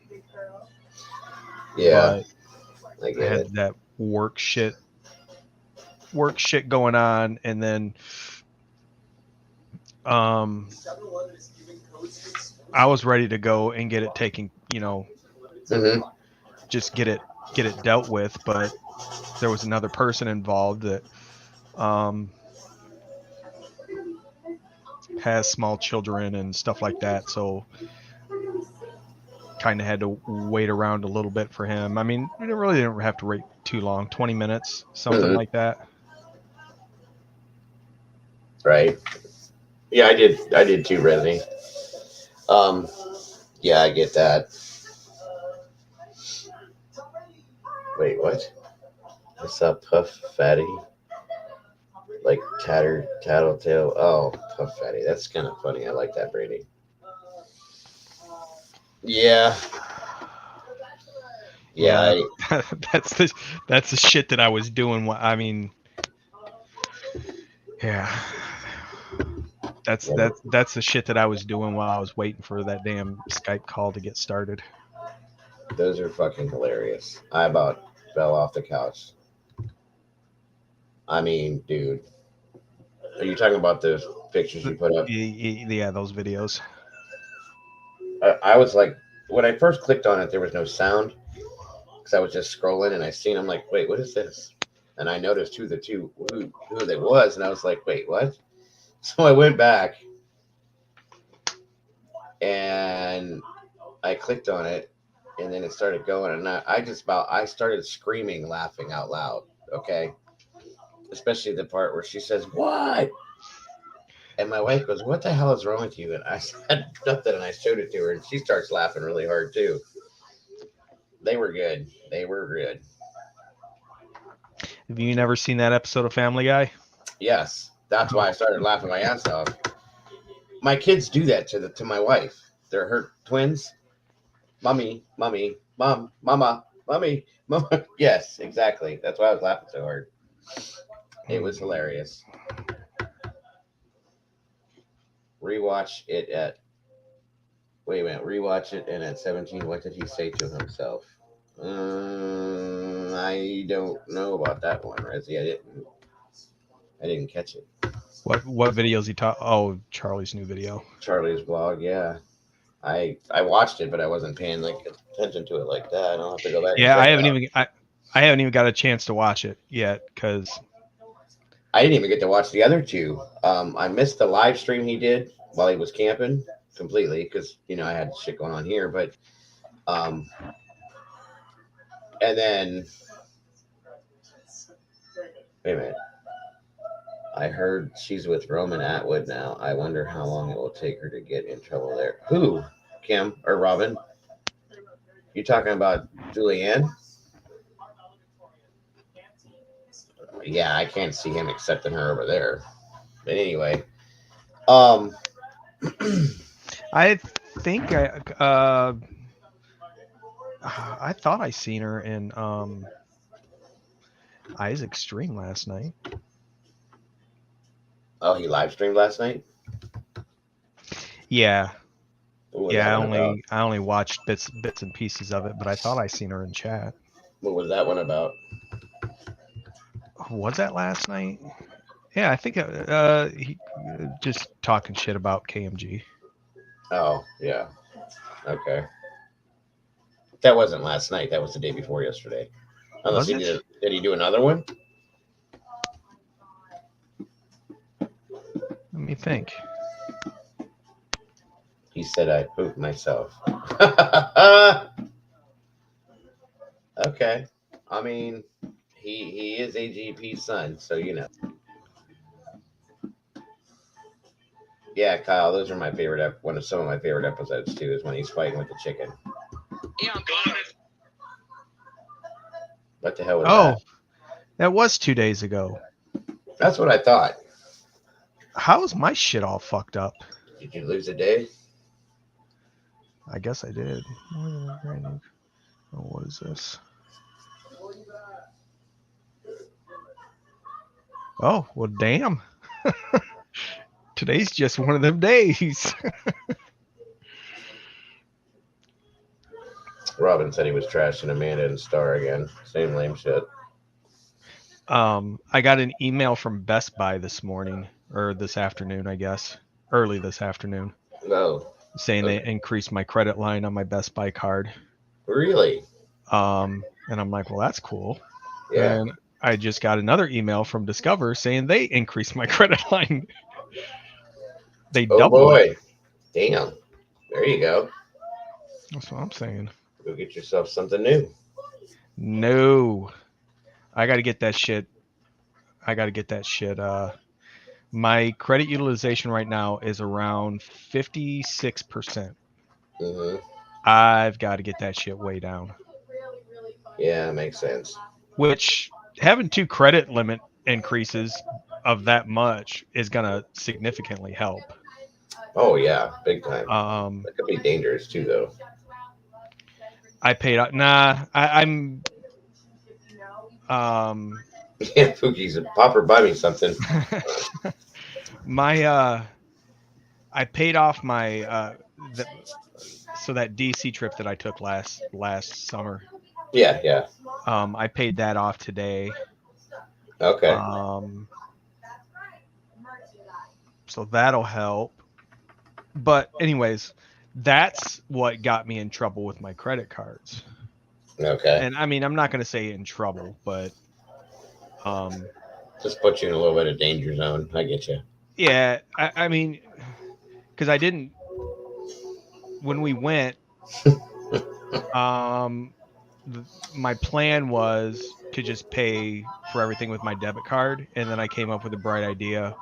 Speaker 1: yeah,
Speaker 2: but
Speaker 1: I
Speaker 2: I
Speaker 1: get
Speaker 2: had
Speaker 1: it.
Speaker 2: that work shit going on, and then um, I was ready to go and get it taken,
Speaker 1: Hmm.
Speaker 2: just get it dealt with, but there was another person involved that um has small children and stuff like that, so kind of had to wait around a little bit for him. I mean, we didn't have to wait too long, 20 minutes, something
Speaker 1: Hmm.
Speaker 2: like that.
Speaker 1: Right. Yeah, I did. I did too, Resi. Um. Yeah, I get that. Wait, what? What's up, Puff Fatty? Like tattletale. Oh, Puff Fatty. That's kind of funny. I like that, Brady. Yeah. Yeah.
Speaker 2: Yeah, that's the that's the shit that I was doing. I mean, yeah,
Speaker 1: Yeah,
Speaker 2: that's the shit that I was doing while I was waiting for that damn Skype call to get started.
Speaker 1: those are fucking hilarious. I about fell off the couch. I mean, dude. Are you talking about those pictures you put up?
Speaker 2: Yeah, those videos.
Speaker 1: I was like, when I first clicked on it, there was no sound because I was just scrolling and I seen. I'm like, wait, what is this? And I noticed who they was, and I was like, wait, what? So I went back and I clicked on it, and then it started going, and I started screaming, laughing out loud. Okay, especially the part where she says, "What?" And my wife goes, "What the hell is wrong with you?" And I said nothing, and I showed it to her, and she starts laughing really hard too. They were good. They were good.
Speaker 2: Have you never seen that episode of Family Guy?
Speaker 1: Yes, that's why
Speaker 2: Oh,
Speaker 1: I started laughing my ass off. My kids do that to my wife. They're her twins. Mom, mama, mummy, mama. Yes, exactly. That's why I was laughing so hard. It was hilarious. Rewatch it at. Wait a minute. Rewatch it, and at 17, what did he say to himself? I don't know about that one, Rezzy. I didn't catch it.
Speaker 2: What videos he taught? Oh, Charlie's new video.
Speaker 1: Charlie's vlog, yeah. I watched it, but I wasn't paying like attention to it like that. I'll have to go back and
Speaker 2: Yeah,
Speaker 1: check it out.
Speaker 2: I haven't even got a chance to watch it yet because
Speaker 1: I didn't even get to watch the other two. I missed the live stream he did while he was camping completely because I had shit going on here. But and then wait a minute. I heard she's with Roman Atwood now. I wonder how long it will take her to get in trouble there. Who? Kim or Robin? You talking about Julianne? Yeah, I can't see him accepting her over there. But anyway,
Speaker 2: I think I thought I seen her in Isaac's stream last night.
Speaker 1: oh, he live streamed last night.
Speaker 2: Yeah,
Speaker 1: What was
Speaker 2: yeah.
Speaker 1: that one about?
Speaker 2: I only watched bits and pieces of it, but I thought I seen her in chat.
Speaker 1: What was that one about?
Speaker 2: Was that last night? Yeah, I think he just talking shit about KMG.
Speaker 1: Oh, yeah. Okay. That wasn't last night. That was the day before yesterday. Unless
Speaker 2: Was it?
Speaker 1: Did he do another one?
Speaker 2: Let me think.
Speaker 1: He said I pooped myself. Okay. I mean, he is AGP's son, so Yeah, Kyle, those are my favorite. One of some of my favorite episodes too is when he's fighting with the chicken.
Speaker 3: Yeah, I'm going.
Speaker 1: What the hell was
Speaker 2: Oh, that was 2 days ago.
Speaker 1: that? That's what I thought.
Speaker 2: How's my shit all fucked up?
Speaker 1: Did you lose a day?
Speaker 2: I guess I did. Oh, what is this? Oh, well, damn. Today's just one of them days.
Speaker 1: Robin said he was trashing Amanda and Star again. Same lame shit.
Speaker 2: I got an email from Best Buy this morning, or this afternoon, I guess. Early this afternoon.
Speaker 1: Oh,
Speaker 2: saying they increased my credit line on my Best Buy card.
Speaker 1: really?
Speaker 2: And I'm like, well, that's cool.
Speaker 1: Yeah.
Speaker 2: And I just got another email from Discover saying they increased my credit line. They doubled it.
Speaker 1: Damn. There you go.
Speaker 2: That's what I'm saying.
Speaker 1: Go get yourself something new.
Speaker 2: No. I got to get that shit. My credit utilization right now is around 56%.
Speaker 1: Mm-hmm.
Speaker 2: I've got to get that shit way down.
Speaker 1: Yeah, makes sense.
Speaker 2: Which having 2 credit limit increases of that much is going to significantly help.
Speaker 1: Oh yeah, big time.
Speaker 2: That
Speaker 1: could be dangerous too, though.
Speaker 2: I paid out. I'm.
Speaker 1: Yeah, Pookie's a popper. Buy me something.
Speaker 2: I paid off my so that DC trip that I took last summer.
Speaker 1: Yeah.
Speaker 2: I paid that off today.
Speaker 1: Okay.
Speaker 2: So that'll help. But anyways, that's what got me in trouble with my credit cards.
Speaker 1: Okay.
Speaker 2: And I mean, I'm not going to say in trouble, but
Speaker 1: just put you in a little bit of danger zone. I get you.
Speaker 2: Yeah, I mean, because I didn't when we went. My plan was to just pay for everything with my debit card, and then I came up with a bright idea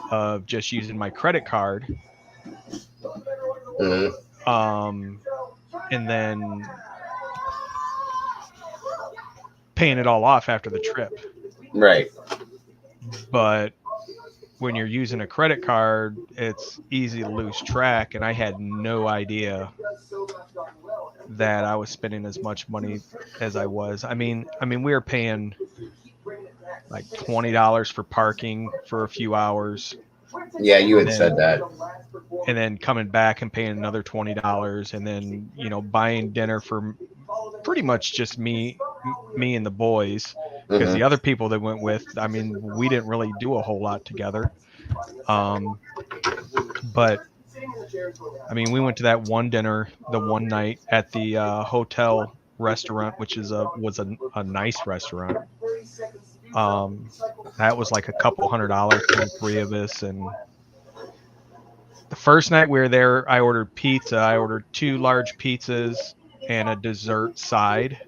Speaker 2: of just using my credit card.
Speaker 1: Mm-hmm.
Speaker 2: And then paying it all off after the trip.
Speaker 1: Right.
Speaker 2: But when you're using a credit card, it's easy to lose track, and I had no idea that I was spending as much money as I was. I mean, we were paying like $20 for parking for a few hours,
Speaker 1: Yeah, you
Speaker 2: and
Speaker 1: had said that.
Speaker 2: coming back and paying another $20, and then buying dinner for pretty much just me and the boys, because
Speaker 1: Mm-hmm.
Speaker 2: the other people that went with, I mean, we didn't really do a whole lot together. But I mean, we went to that one dinner the one night at the hotel restaurant, which was a nice restaurant. Um, that was like a couple $100 for the three of us. And the first night we were there, I ordered pizza. I ordered two large pizzas and a dessert side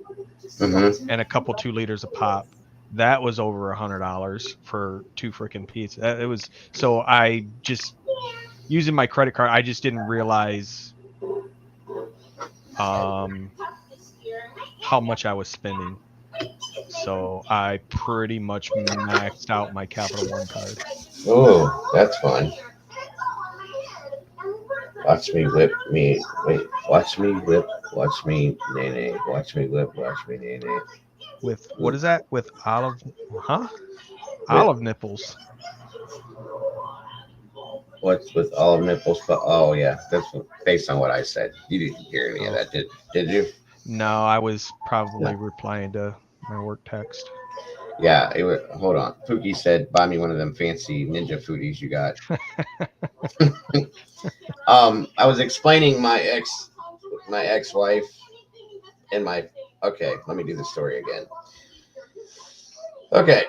Speaker 1: Mm-hmm.
Speaker 2: and a couple 2 liters of pop. That was over $100 for two freaking pizza. It was so I just using my credit card. I just didn't realize um, how much I was spending. So I pretty much maxed out my Capital One card.
Speaker 1: Oh, that's fun. Watch me whip me. Wait, watch me whip. Watch me nay nay. Watch me whip. Watch me nay nay.
Speaker 2: With what is that? With huh?
Speaker 1: With
Speaker 2: Olive nipples.
Speaker 1: what's with olive nipples? But oh yeah, that's based on what I said. You didn't hear any of
Speaker 2: Oh
Speaker 1: that, did you?
Speaker 2: no, I was
Speaker 1: No.
Speaker 2: probably replying to my work text.
Speaker 1: Yeah. Hold on. Pookie said, "Buy me one of them fancy ninja foodies you got." I was explaining my ex-wife, and my. Okay, let me do the story again. Okay,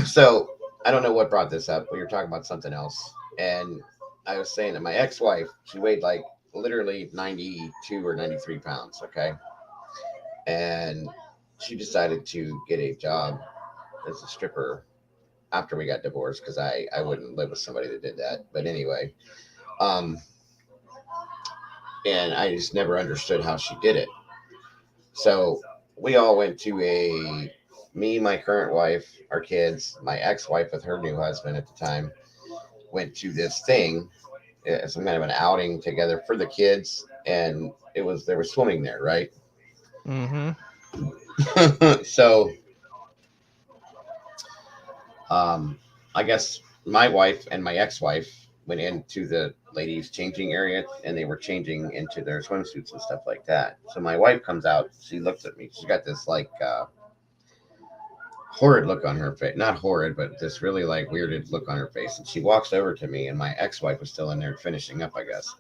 Speaker 1: so I don't know what brought this up. We were talking about something else, and I was saying that my ex-wife, she weighed like literally 92 or 93 pounds. Okay, and she decided to get a job as a stripper after we got divorced because I wouldn't live with somebody that did that. But anyway, um, and I just never understood how she did it. So we all went to me, my current wife, our kids, my ex-wife with her new husband at the time went to this thing, some kind of an outing together for the kids, and they were swimming there, right?
Speaker 2: Mm-hmm.
Speaker 1: So, um, I guess my wife and my ex-wife went into the ladies' changing area, and they were changing into their swimsuits and stuff like that. So my wife comes out, she looks at me, she's got this like horrid look on her face. Not horrid, but this really like weirded look on her face. And she walks over to me, and my ex-wife was still in there finishing up, I guess.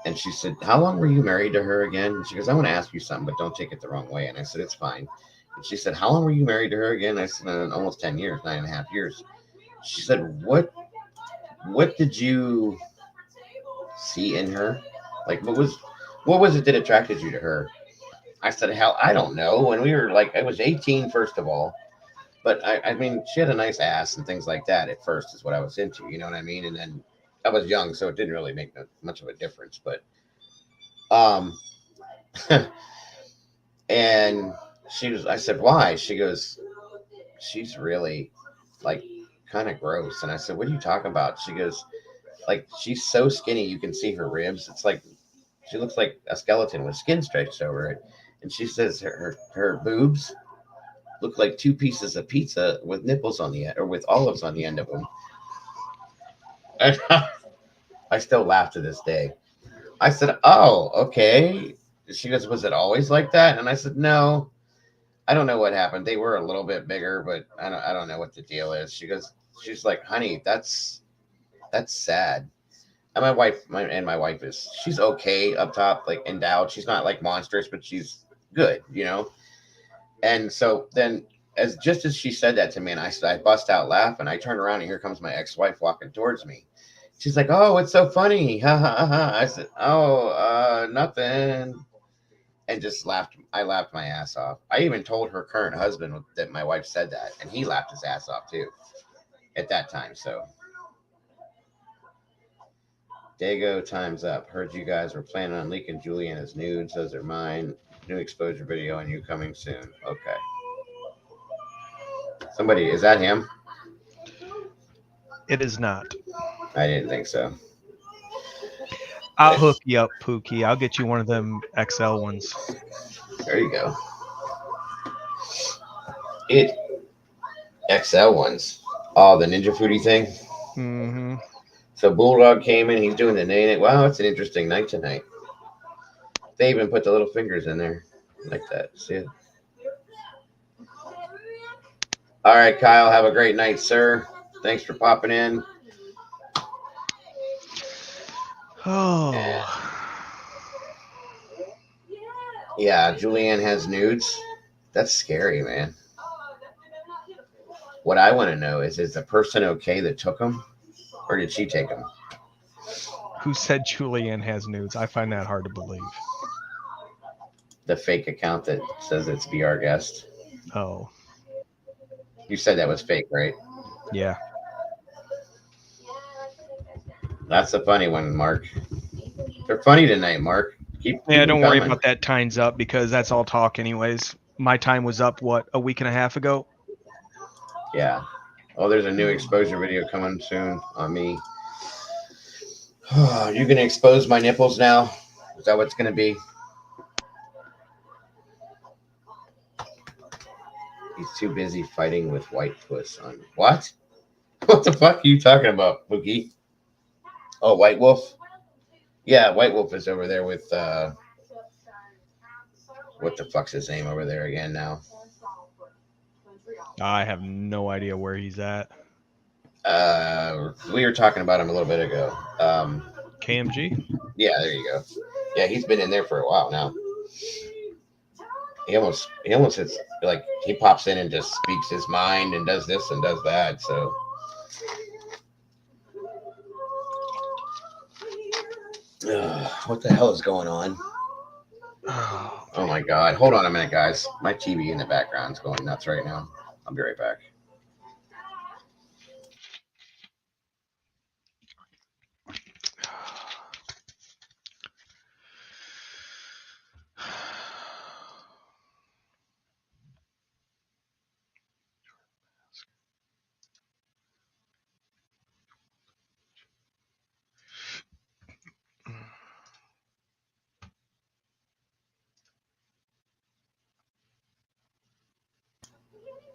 Speaker 1: And she said, "How long were you married to her again?" And she goes, "I want to ask you something, but don't take it the wrong way." And I said, "It's fine." And she said, "How long were you married to her again?" I said, "Almost 10 years, 9.5 years." She said, What did you see in her? Like, what was it that attracted you to her?" I said, "Hell, I don't know." When we were like, I was 18, first of all. But I mean, she had a nice ass and things like that at first is what I was into. You know what I mean? And then I was young, so it didn't really make much of a difference. But um, and I said, "Why?" She goes, "She's really like kind of gross." And I said, "What are you talking about?" She goes, "Like she's so skinny, you can see her ribs. It's like she looks like a skeleton with skin stretched over it." And she says her boobs look like two pieces of pizza with nipples on the end or with olives on the end of them. And I still laugh to this day. I said, "Oh, okay." She goes, "Was it always like that?" And I said, "No, I don't know what happened. They were a little bit bigger, but I don't know what the deal is." She's like, "Honey, that's sad." And my wife she's okay up top, like endowed. She's not like monstrous, but she's good, you know. And so then, as just as she said that to me, and I bust out laughing, I turn around and here comes my ex-wife walking towards me. She's like, "Oh, it's so funny." Ha ha ha. I said, "Oh, nothing." And just laughed. I laughed my ass off. I even told her current husband that my wife said that, and he laughed his ass off too at that time. So, Dago, time's up. Heard you guys were planning on leaking Juliana's nudes. Those are mine. New exposure video on you coming soon. Okay. Somebody, is that him?
Speaker 2: It is not.
Speaker 1: I didn't think so.
Speaker 2: I'll hook you up, Pookie. I'll get you one of them XL ones.
Speaker 1: There you go. It XL ones. Oh, the Ninja Foodie thing.
Speaker 2: Mm-hmm.
Speaker 1: So Bulldog came in. He's doing the nay. Wow, it's an interesting night tonight. They even put the little fingers in there like that. See it? All right, Kyle. Have a great night, sir. Thanks for popping in.
Speaker 2: Oh.
Speaker 1: Yeah, Julianne has nudes. That's scary, man. What I want to know is the person okay that took them, or did she take them?
Speaker 2: Who said Julianne has nudes? I find that hard to believe.
Speaker 1: The fake account that says it's Be Our Guest.
Speaker 2: Oh,
Speaker 1: You said that was fake, right?
Speaker 2: yeah.
Speaker 1: That's the funny one, Mark. They're funny tonight, Mark. Keep
Speaker 2: Yeah,
Speaker 1: them
Speaker 2: don't worry
Speaker 1: coming.
Speaker 2: about that time's up because that's all talk anyways. My time was up, what, a week and a half ago?
Speaker 1: Yeah. Oh, there's a new exposure video coming soon on me. You gonna expose my nipples now? Is that what it's gonna be? He's too busy fighting with White Puss on what? What the fuck are you talking about, Mookie? Oh, White Wolf? Yeah, White Wolf is over there with what the fuck's his name over there again now?
Speaker 2: I have no idea where he's at.
Speaker 1: We were talking about him a little bit ago.
Speaker 2: KMG?
Speaker 1: Yeah, there you go. Yeah, he's been in there for a while now. He almost hits, like, he pops in and just speaks his mind and does this and does that. So what the hell is going on? Oh my god. Hold on a minute, guys. My TV in the background is going nuts right now. I'll be right back.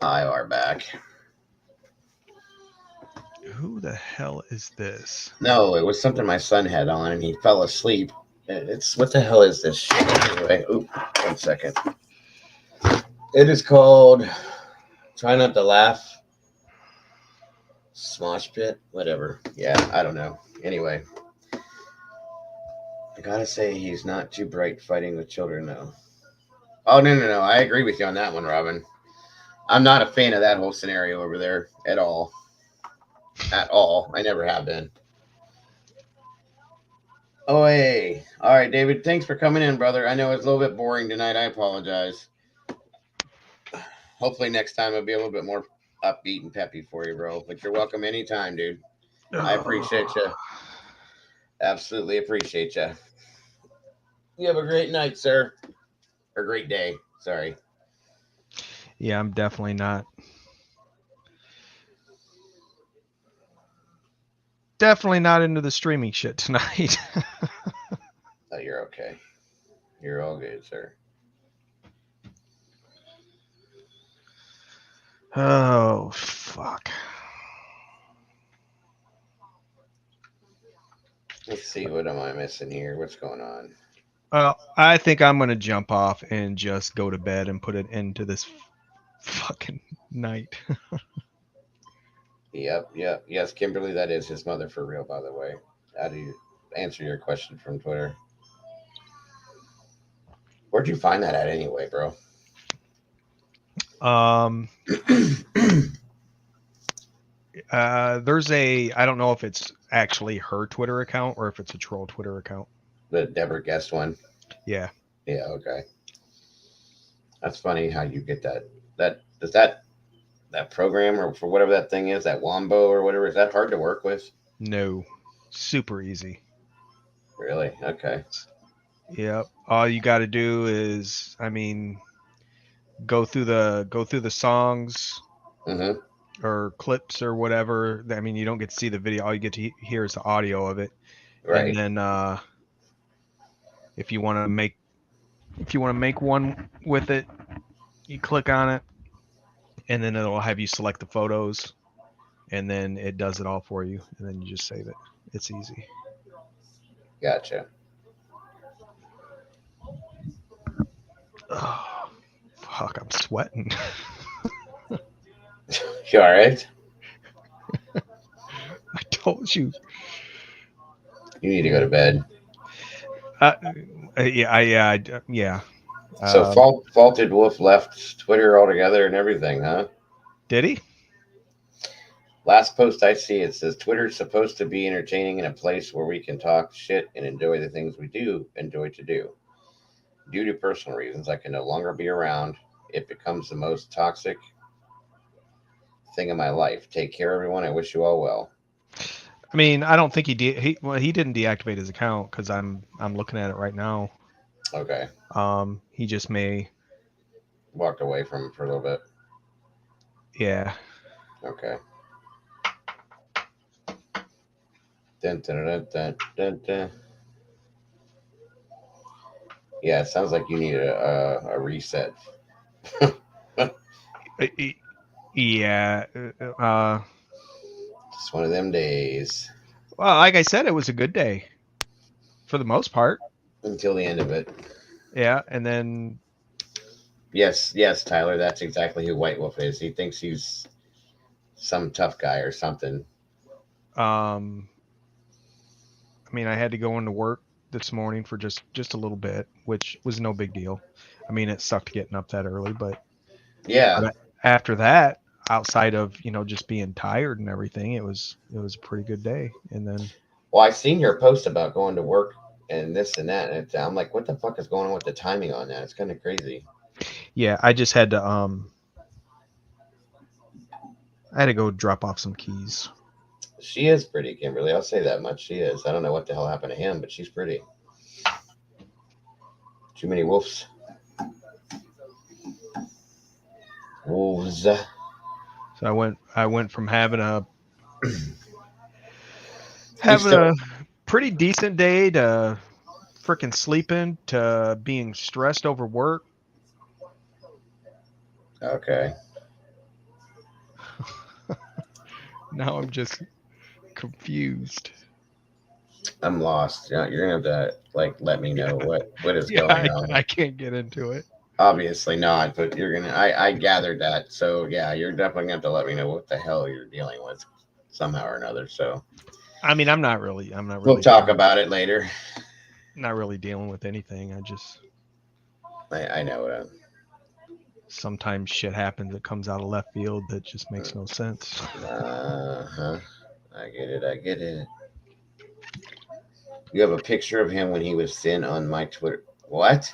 Speaker 1: I are back.
Speaker 2: Who the hell is this?
Speaker 1: No, it was something my son had on and he fell asleep. It's what the hell is this shit anyway? Oop, 1 second. It is called Try Not to Laugh. Smosh Pit? Whatever. Yeah, I don't know. Anyway. I gotta say he's not too bright fighting with children though. Oh no. I agree with you on that one, Robin. I'm not a fan of that whole scenario over there at all. At all. I never have been. Oh, hey. All right, David. Thanks for coming in, brother. I know it's a little bit boring tonight. I apologize. Hopefully next time I'll be a little bit more upbeat and peppy for you, bro. But you're welcome anytime, dude. I appreciate you. Absolutely appreciate you. You have a great night, sir. Or great day. Sorry.
Speaker 2: Yeah, I'm definitely not. Definitely not into the streaming shit tonight.
Speaker 1: Oh, you're okay. You're all good, sir.
Speaker 2: Oh, fuck.
Speaker 1: Let's see. What am I missing here? What's going on?
Speaker 2: I think I'm going to jump off and just go to bed and put it into this fucking night.
Speaker 1: Yep. Yes, Kimberly, that is his mother for real, by the way. How do you answer your question from Twitter? Where'd you find that at anyway, bro?
Speaker 2: There's I don't know if it's actually her Twitter account or if it's a troll Twitter account.
Speaker 1: The Deborah Guest one?
Speaker 2: Yeah.
Speaker 1: Yeah, okay. That's funny how you get that program or for whatever that thing is, that Wombo or whatever, is that hard to work with?
Speaker 2: No. Super easy.
Speaker 1: Really? Okay.
Speaker 2: Yep. All you got to do is, go through the songs or clips or whatever. You don't get to see the video. All you get to hear is the audio of it.
Speaker 1: Right.
Speaker 2: And then if you want to make one with it, you click on it, and then it'll have you select the photos, and then it does it all for you, and then you just save it. It's easy.
Speaker 4: Gotcha.
Speaker 2: Oh, fuck, I'm sweating.
Speaker 4: You all right?
Speaker 2: I told you.
Speaker 4: You need to go to bed.
Speaker 2: Yeah.
Speaker 4: So Faulted Wolf left Twitter altogether and everything, huh?
Speaker 2: Did he?
Speaker 4: Last post I see, it says Twitter's supposed to be entertaining and a place where we can talk shit and enjoy the things we do enjoy to do. Due to personal reasons, I can no longer be around. It becomes the most toxic thing in my life. Take care, everyone. I wish you all well.
Speaker 2: I mean, I don't think he did. He didn't deactivate his account because I'm looking at it right now.
Speaker 4: Okay.
Speaker 2: He just may.
Speaker 4: Walked away from it for a little bit.
Speaker 2: Yeah.
Speaker 4: Okay. Dun, dun, dun, dun, dun, dun. Yeah, it sounds like you need a reset.
Speaker 2: Yeah.
Speaker 4: Just one of them days.
Speaker 2: Well, like I said, it was a good day for the most part.
Speaker 4: Until the end of it.
Speaker 2: Yeah, and then.
Speaker 4: Yes, Tyler, that's exactly who White Wolf is. He thinks he's some tough guy or something.
Speaker 2: I mean, I had to go into work this morning for just a little bit, which was no big deal. I mean, it sucked getting up that early, but
Speaker 4: yeah.
Speaker 2: After that, outside of just being tired and everything, it was a pretty good day. And then,
Speaker 4: well, I seen your post about going to work and this and that, and I'm like, what the fuck is going on with the timing on that? It's kind of crazy.
Speaker 2: Yeah, I just had to I had to go drop off some keys.
Speaker 4: She is pretty, Kimberly. I'll say that much. She is. I don't know what the hell happened to him, but she's pretty. Too many wolves. Wolves.
Speaker 2: So I went from having a pretty decent day to freaking sleeping to being stressed over work.
Speaker 4: Okay.
Speaker 2: Now I'm just confused.
Speaker 4: I'm lost. You're gonna have to let me know what is going on.
Speaker 2: I can't get into it.
Speaker 4: Obviously not, but you're gonna. I gathered that. So yeah, you're definitely gonna have to let me know what the hell you're dealing with, somehow or another. So.
Speaker 2: I mean, I'm not really.
Speaker 4: We'll talk about it later.
Speaker 2: Not really dealing with anything.
Speaker 4: I know.
Speaker 2: Sometimes shit happens that comes out of left field that just makes no sense.
Speaker 4: Uh-huh. I get it. You have a picture of him when he was thin on my Twitter. What?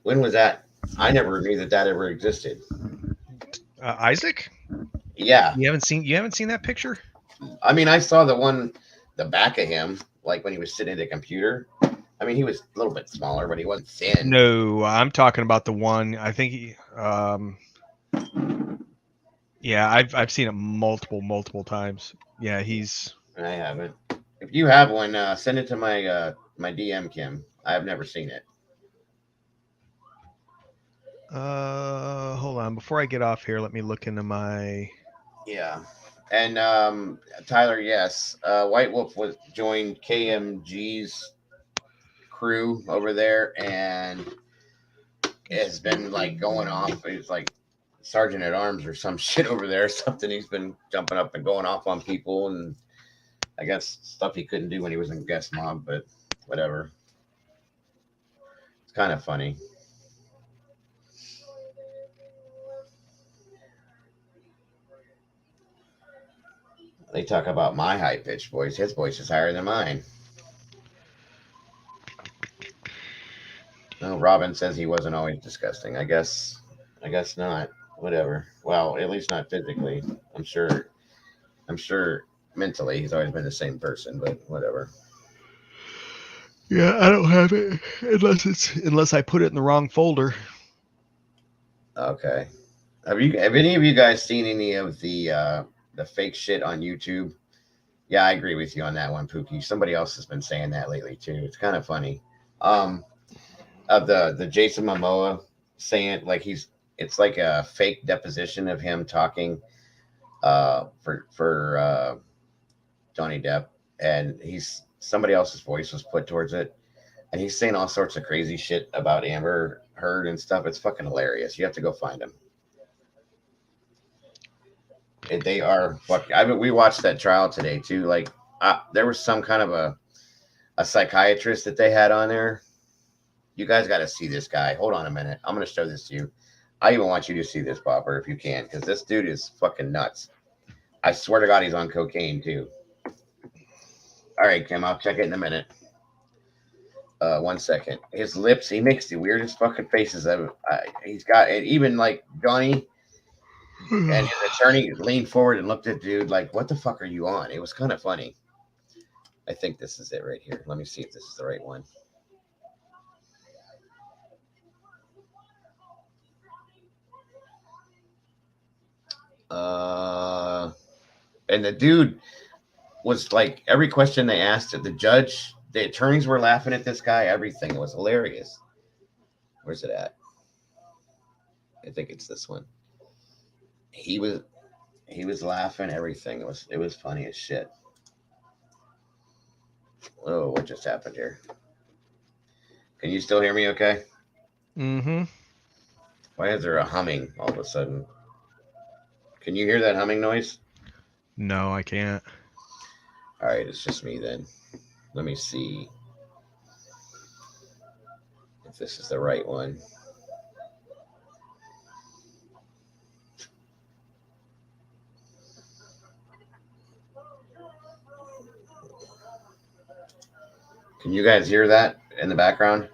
Speaker 4: When was that? I never knew that ever existed.
Speaker 2: Isaac?
Speaker 4: Yeah.
Speaker 2: You haven't seen that picture?
Speaker 4: I mean, I saw the back of him, like when he was sitting at a computer. I mean, he was a little bit smaller, but he wasn't thin.
Speaker 2: No, I'm talking about the one. I think he. Yeah, I've seen it multiple times. Yeah, he's.
Speaker 4: I haven't. If you have one, send it to my my DM, Kim. I have never seen it.
Speaker 2: Hold on. Before I get off here, let me look into my.
Speaker 4: Yeah. And Tyler, yes, White Wolf joined KMG's crew over there, and has been going off. He's like sergeant at arms or some shit over there. Something he's been jumping up and going off on people, and I guess stuff he couldn't do when he was in Guest Mob, but whatever. It's kind of funny. They talk about my high-pitched voice. His voice is higher than mine. No, Robin says he wasn't always disgusting. I guess not. Whatever. Well, at least not physically. I'm sure mentally he's always been the same person, but whatever.
Speaker 2: Yeah, I don't have it unless I put it in the wrong folder.
Speaker 4: Okay. Have any of you guys seen any of the fake shit on YouTube? Yeah, I agree with you on that one, Pookie. Somebody else has been saying that lately too. It's kind of funny. Of the Jason Momoa saying he's It's like a fake deposition of him talking for Johnny Depp, and he's somebody else's voice was put towards it, and he's saying all sorts of crazy shit about Amber Heard and stuff. It's fucking hilarious. You have to go find him. They are fucking. I mean, we watched that trial today too. Like, there was some kind of a psychiatrist that they had on there. You guys got to see this guy. Hold on a minute. I'm going to show this to you. I even want you to see this, Popper, if you can, because this dude is fucking nuts. I swear to God, he's on cocaine too. All right, Kim, I'll check it in a minute. 1 second. His lips, he makes the weirdest fucking faces ever. He's got, and even like Johnny and his attorney leaned forward and looked at the dude like, what the fuck are you on? It was kind of funny. I think this is it right here. Let me see if this is the right one. And the dude was like, every question they asked it, the judge, the attorneys were laughing at this guy, everything. It was hilarious. Where's it at? I think it's this one. He was laughing, everything. It was funny as shit. Oh, what just happened here? Can you still hear me okay?
Speaker 2: Mm-hmm.
Speaker 4: Why is there a humming all of a sudden? Can you hear that humming noise?
Speaker 2: No, I can't.
Speaker 4: All right, it's just me then. Let me see if this is the right one. Can you guys hear that in the background?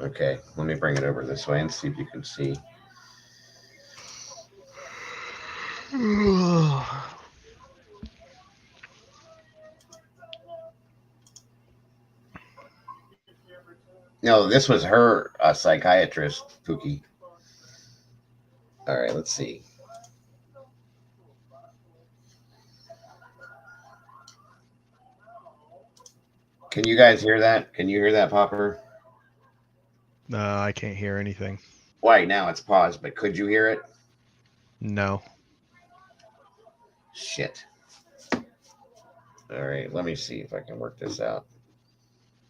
Speaker 4: Okay, let me bring it over this way and see if you can see. No, this was her psychiatrist, Pookie. All right, let's see. Can you guys hear that? Can you hear that, Popper?
Speaker 2: I can't hear anything.
Speaker 4: Right now it's paused, but could you hear it?
Speaker 2: No.
Speaker 4: Shit. All right, let me see if I can work this out.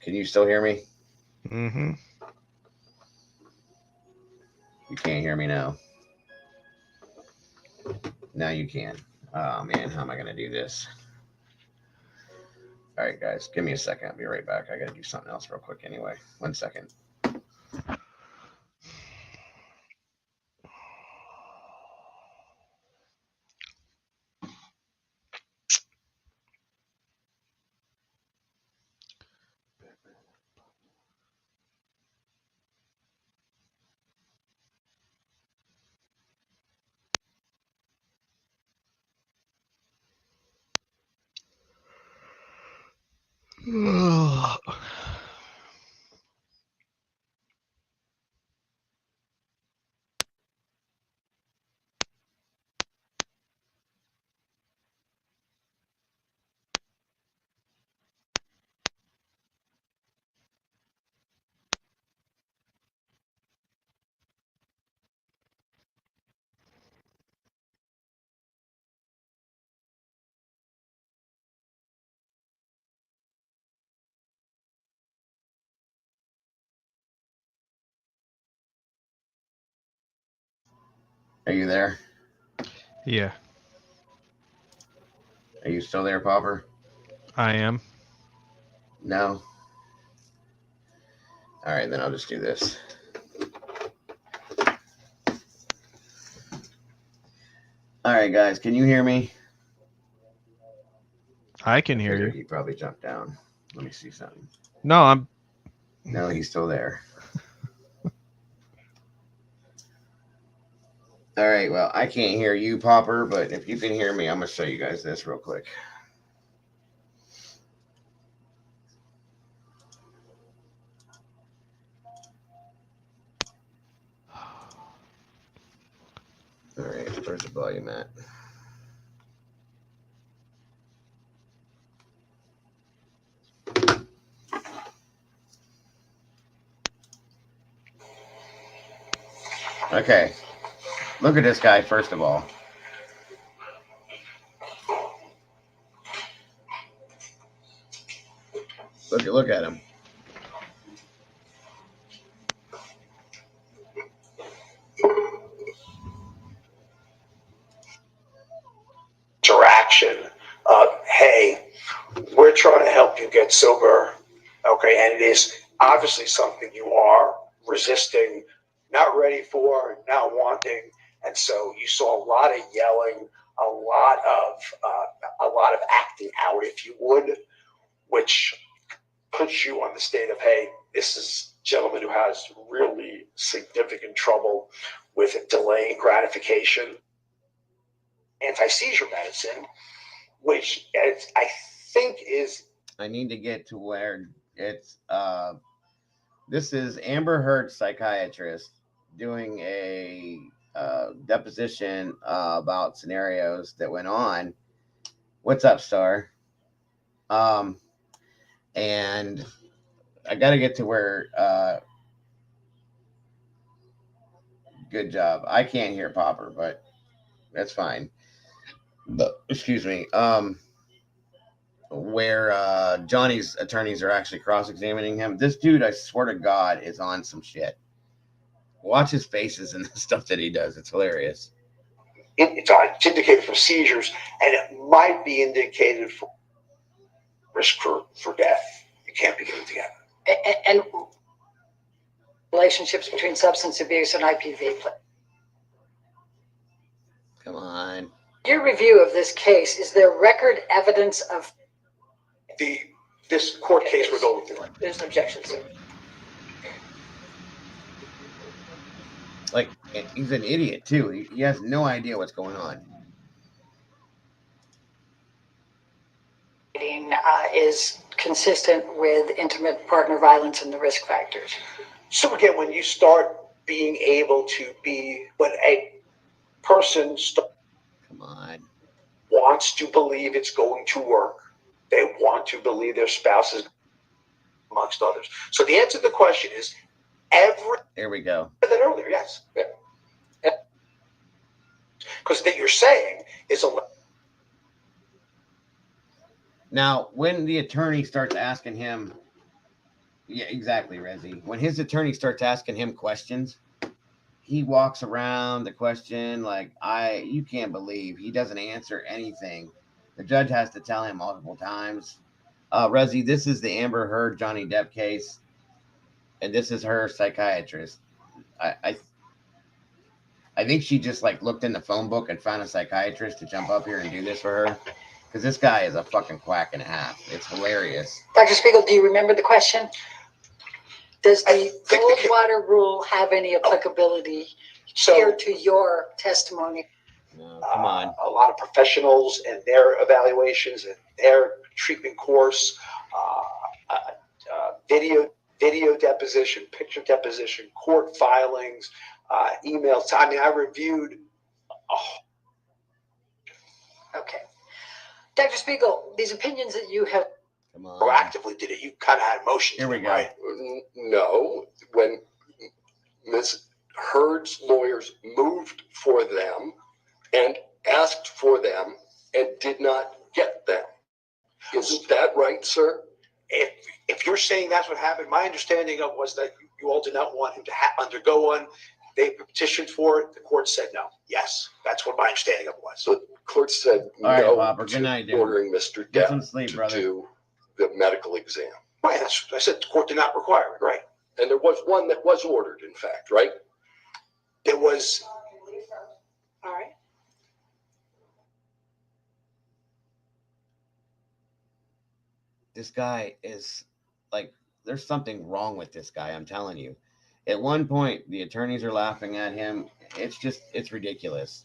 Speaker 4: Can you still hear me?
Speaker 2: Mm-hmm.
Speaker 4: You can't hear me now. Now you can. Oh, man, how am I going to do this? All right, guys, give me a second. I'll be right back. I got to do something else real quick anyway. 1 second. Are you there?
Speaker 2: Yeah,
Speaker 4: Are you still there, Popper?
Speaker 2: I am.
Speaker 4: No? All right, then I'll just do this. All right, guys, can you hear me?
Speaker 2: I can hear you.
Speaker 4: He probably jumped down. Let me see something.
Speaker 2: No, I'm.
Speaker 4: No, he's still there. All right, well, I can't hear you, Popper, but if you can hear me, I'm going to show you guys this real quick. All right, where's the volume at? Okay. Look at this guy, first of all. Look at him.
Speaker 5: Interaction of, hey, we're trying to help you get sober. Okay, and it is obviously something you are resisting, not ready for, not wanting. And so you saw a lot of yelling, a lot of acting out, if you would, which puts you on the state of, hey, this is a gentleman who has really significant trouble with delaying gratification. Anti-seizure medicine, which I think is.
Speaker 4: I need to get to where it's. This is Amber Heard, psychiatrist, doing a deposition about scenarios that went on. What's up, Star? And I got to get to where. Good job. I can't hear Popper, but that's fine. Excuse me. Where Johnny's attorneys are actually cross-examining him. This dude, I swear to God, is on some shit. Watch his faces and the stuff that he does. It's hilarious.
Speaker 5: It's indicated for seizures, and it might be indicated for risk for death. You can't be given together.
Speaker 6: And relationships between substance abuse and IPV.
Speaker 4: Come on.
Speaker 6: Your review of this case, is there record evidence of
Speaker 5: this court case we're going through?
Speaker 6: There's an objection, sir.
Speaker 4: Like, he's an idiot, too. He has no idea what's going on.
Speaker 6: Is consistent with intimate partner violence and the risk factors.
Speaker 5: So again, when you start being able to be, when a person
Speaker 4: Come on.
Speaker 5: wants to believe it's going to work, they want to believe their spouse is, amongst others. So the answer to the question is
Speaker 4: There we go.
Speaker 5: that earlier, yes. Because that you're saying is a.
Speaker 4: Now, when the attorney starts asking him, yeah, exactly, Rezzy. When his attorney starts asking him questions, he walks around the question like, you can't believe he doesn't answer anything. The judge has to tell him multiple times. Rezzy, this is the Amber Heard Johnny Depp case, and this is her psychiatrist. I think she just like looked in the phone book and found a psychiatrist to jump up here and do this for her. Because this guy is a fucking quack and a half. It's hilarious.
Speaker 6: Dr. Spiegel, do you remember the question? Does the Goldwater rule have any applicability here to your testimony?
Speaker 4: No, come on.
Speaker 5: A lot of professionals and their evaluations and their treatment course, video deposition, picture deposition, court filings, emails. I mean, I reviewed.
Speaker 6: Okay. Dr. Spiegel, these opinions that you have
Speaker 5: Proactively did it. You kind of had emotions.
Speaker 4: Here we go.
Speaker 5: Right? No, when Ms. Heard's lawyers moved for them and asked for them and did not get them. Is that right, sir? If you're saying that's what happened, my understanding of was that you all did not want him to undergo one. They petitioned for it. The court said no. Yes, that's what my understanding of it was. So the court said
Speaker 4: All right,
Speaker 5: no
Speaker 4: Popper, good night, dude.
Speaker 5: ordering Mr.
Speaker 4: Get
Speaker 5: Depp
Speaker 4: some sleep, brother.
Speaker 5: to do the medical exam. Right, I said the court did not require it, right? And there was one that was ordered, in fact, right? There was.
Speaker 6: all right.
Speaker 4: This guy is like, there's something wrong with this guy. I'm telling you. At one point, the attorneys are laughing at him. It's ridiculous.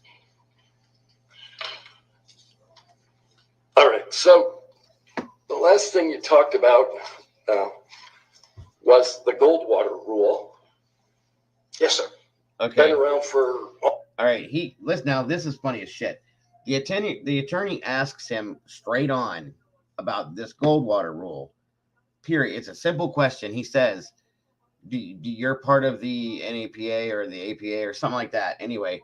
Speaker 5: All right. So the last thing you talked about was the Goldwater rule. Yes, sir.
Speaker 4: Okay.
Speaker 5: Been around for.
Speaker 4: All right. Listen now. This is funny as shit. The attorney asks him straight on about this Goldwater rule. Period. It's a simple question. He says, you're part of the NAPA or the APA or something like that. Anyway,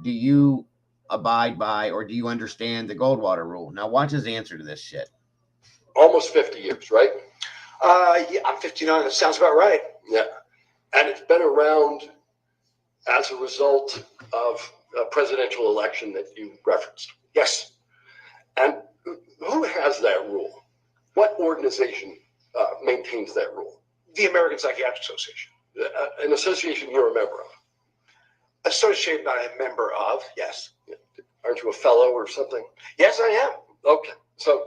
Speaker 4: do you abide by or do you understand the Goldwater rule? Now watch his answer to this shit.
Speaker 7: Almost 50 years, right?
Speaker 5: Yeah, I'm 59. That sounds about right.
Speaker 7: Yeah. And it's been around as a result of a presidential election that you referenced.
Speaker 5: Yes.
Speaker 7: And who has that rule? What organization maintains that rule?
Speaker 5: The American Psychiatric Association.
Speaker 7: An association you're a member of.
Speaker 5: Association I'm a member of, yes.
Speaker 7: Aren't you a fellow or something?
Speaker 5: Yes, I am.
Speaker 7: Okay. So,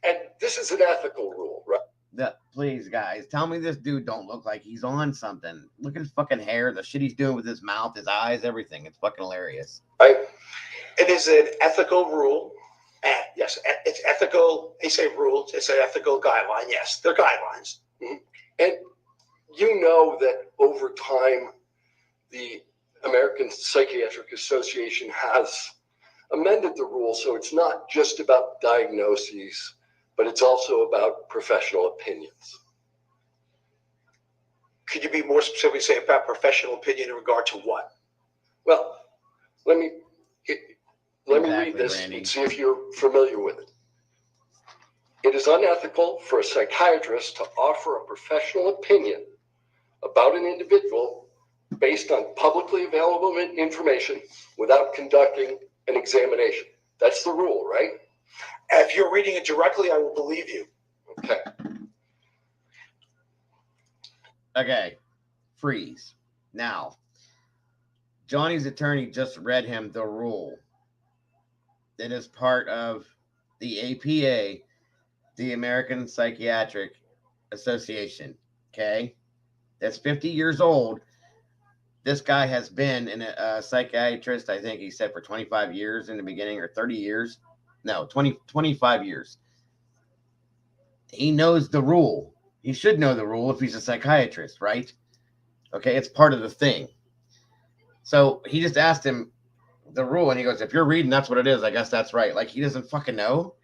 Speaker 7: and this is an ethical rule, right?
Speaker 4: Please, guys, tell me this dude don't look like he's on something. Look at his fucking hair, the shit he's doing with his mouth, his eyes, everything. It's fucking hilarious.
Speaker 7: Right?
Speaker 5: It is an ethical rule. Yes, it's ethical. They say rules. It's an ethical guideline. Yes, they're guidelines.
Speaker 7: Mm-hmm. And you know that over time, the American Psychiatric Association has amended the rule, so it's not just about diagnoses, but it's also about professional opinions.
Speaker 5: Could you be more specifically say about professional opinion in regard to what?
Speaker 7: Well, let me
Speaker 4: Exactly,
Speaker 7: read this,
Speaker 4: Randy.
Speaker 7: and see if you're familiar with it. It is unethical for a psychiatrist to offer a professional opinion about an individual based on publicly available information without conducting an examination. That's the rule, right?
Speaker 5: If you're reading it directly, I will believe you.
Speaker 7: Okay.
Speaker 4: Okay, freeze. Now, Johnny's attorney just read him the rule that is part of the APA, the American Psychiatric Association. Okay, that's 50 years old. This guy has been a psychiatrist, I think he said, for 25 years in the beginning, or 30 years. No, 25 years. He knows the rule. He should know the rule if he's a psychiatrist, right? Okay, it's part of the thing. So he just asked him the rule, and he goes, if you're reading, that's what it is. I guess that's right. Like, he doesn't fucking know.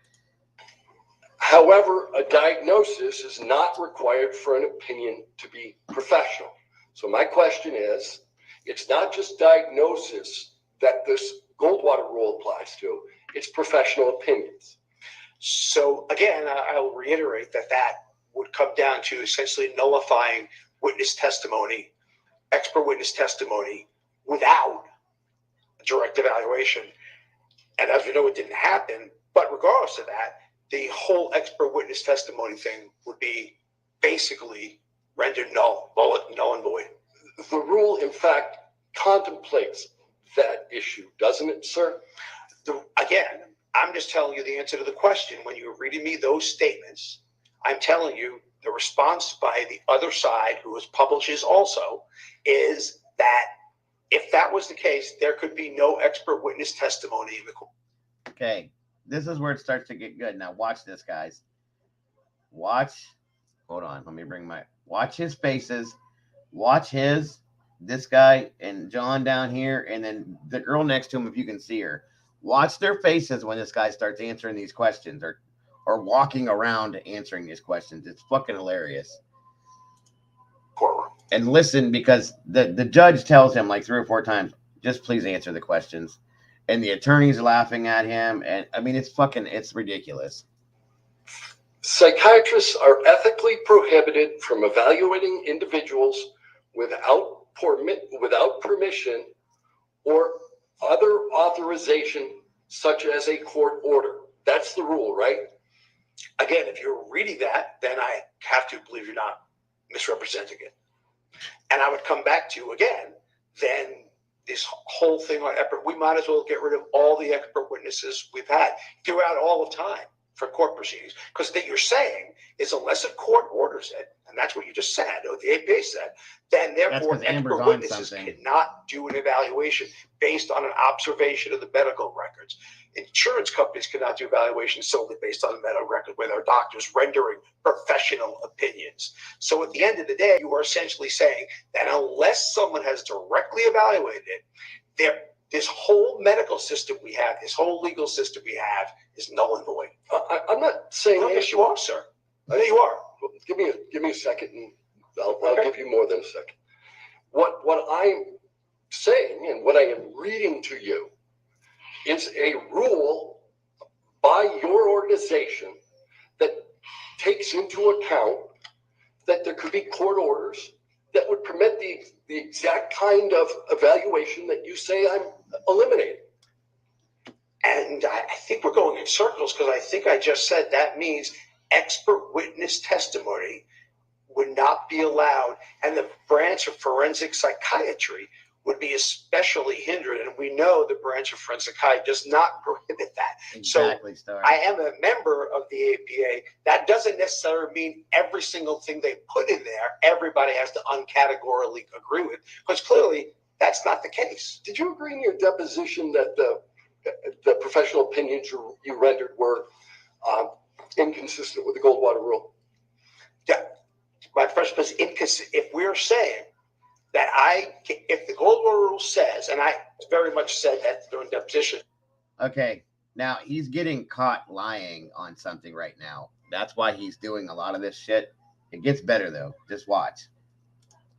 Speaker 7: However, a diagnosis is not required for an opinion to be professional. So my question is, it's not just diagnosis that this Goldwater rule applies to, it's professional opinions.
Speaker 5: So again, I will reiterate that would come down to essentially nullifying witness testimony, expert witness testimony, without a direct evaluation. And as we know, it didn't happen. But regardless of that, the whole expert witness testimony thing would be basically rendered null and void.
Speaker 7: The rule, in fact, contemplates that issue, doesn't it, sir?
Speaker 5: Again, I'm just telling you the answer to the question. When you're reading me those statements, I'm telling you the response by the other side, who publishes also, is that if that was the case, there could be no expert witness testimony in the court.
Speaker 4: Okay, this is where it starts to get good. Now watch this, guys. Watch. Hold on. Let me bring watch his faces. Watch this guy and John down here, and then the girl next to him, if you can see her. Watch their faces when this guy starts answering these questions or walking around answering these questions. It's fucking hilarious.
Speaker 5: Courtroom.
Speaker 4: And listen, because the judge tells him like 3 or 4 times, just please answer the questions. And the attorney's laughing at him. And I mean, it's ridiculous.
Speaker 7: Psychiatrists are ethically prohibited from evaluating individuals without permission or other authorization, such as a court order. That's the rule, right?
Speaker 5: Again, if you're reading that, then I have to believe you're not misrepresenting it. And I would come back to, again, then this whole thing on expert, we might as well get rid of all the expert witnesses we've had throughout all of time for court proceedings. Because what you're saying is unless a court orders it, and that's what you just said, or the APA said, then therefore expert witnesses cannot do an evaluation based on an observation of the medical records. Insurance companies cannot do evaluations solely based on the medical record with our doctors rendering professional opinions. So at the end of the day, you are essentially saying that unless someone has directly evaluated it, this whole medical system we have, this whole legal system we have is null and void.
Speaker 7: I'm not saying
Speaker 5: yes, you are, sir. I think you are.
Speaker 7: Give me a second, and I'll give give you more than a second. What I'm saying and what I am reading to you is a rule by your organization that takes into account that there could be court orders that would permit the exact kind of evaluation that you say I'm eliminating.
Speaker 5: And I think we're going in circles because I think I just said that means expert witness testimony would not be allowed, and the branch of forensic psychiatry would be especially hindered. And we know the branch of forensic psychiatry does not prohibit that.
Speaker 4: Exactly, Star.
Speaker 5: I am a member of the APA. That doesn't necessarily mean every single thing they put in there, everybody has to uncategorically agree with, because clearly that's not the case.
Speaker 7: Did you agree in your deposition that the professional opinions you rendered were inconsistent with the Goldwater rule?
Speaker 5: Yeah. My first was inconsistent. If we're saying that if the Goldwater rule says, and I very much said that during deposition.
Speaker 4: Okay, now he's getting caught lying on something right now. That's why he's doing a lot of this shit. It gets better though. Just watch.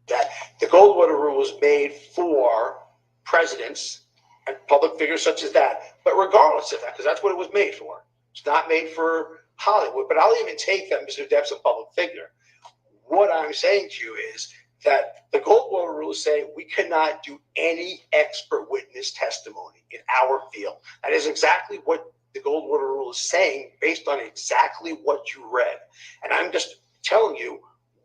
Speaker 5: That the Goldwater rule was made for presidents and public figures such as that. But regardless of that, because that's what it was made for. It's not made for Hollywood. But I'll even take that Mr. Depp's a public figure. What I'm saying to you is that the Goldwater rule is saying we cannot do any expert witness testimony in our field. That is exactly what the Goldwater rule is saying based on exactly what you read. And I'm just telling you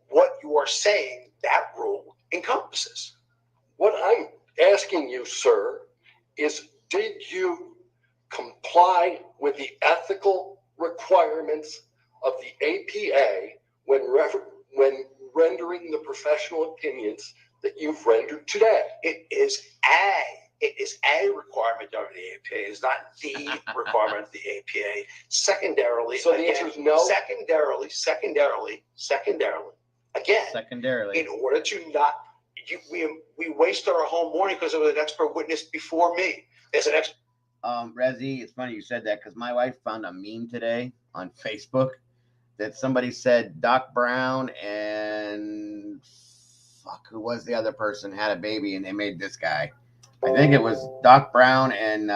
Speaker 5: what you are saying that rule encompasses.
Speaker 7: What I'm asking you, sir, is did you comply with the ethical requirements of the APA when rendering the professional opinions that you've rendered today?
Speaker 5: It is a requirement of the APA. It is not the requirement of the APA. Secondarily,
Speaker 7: so the answer is no.
Speaker 5: Secondarily, in order to not, we wasted our whole morning because there was an expert witness before me. There's an expert.
Speaker 4: Rezi, it's funny you said that because my wife found a meme today on Facebook that somebody said Doc Brown and who was the other person had a baby and they made this guy. I think it was Doc Brown and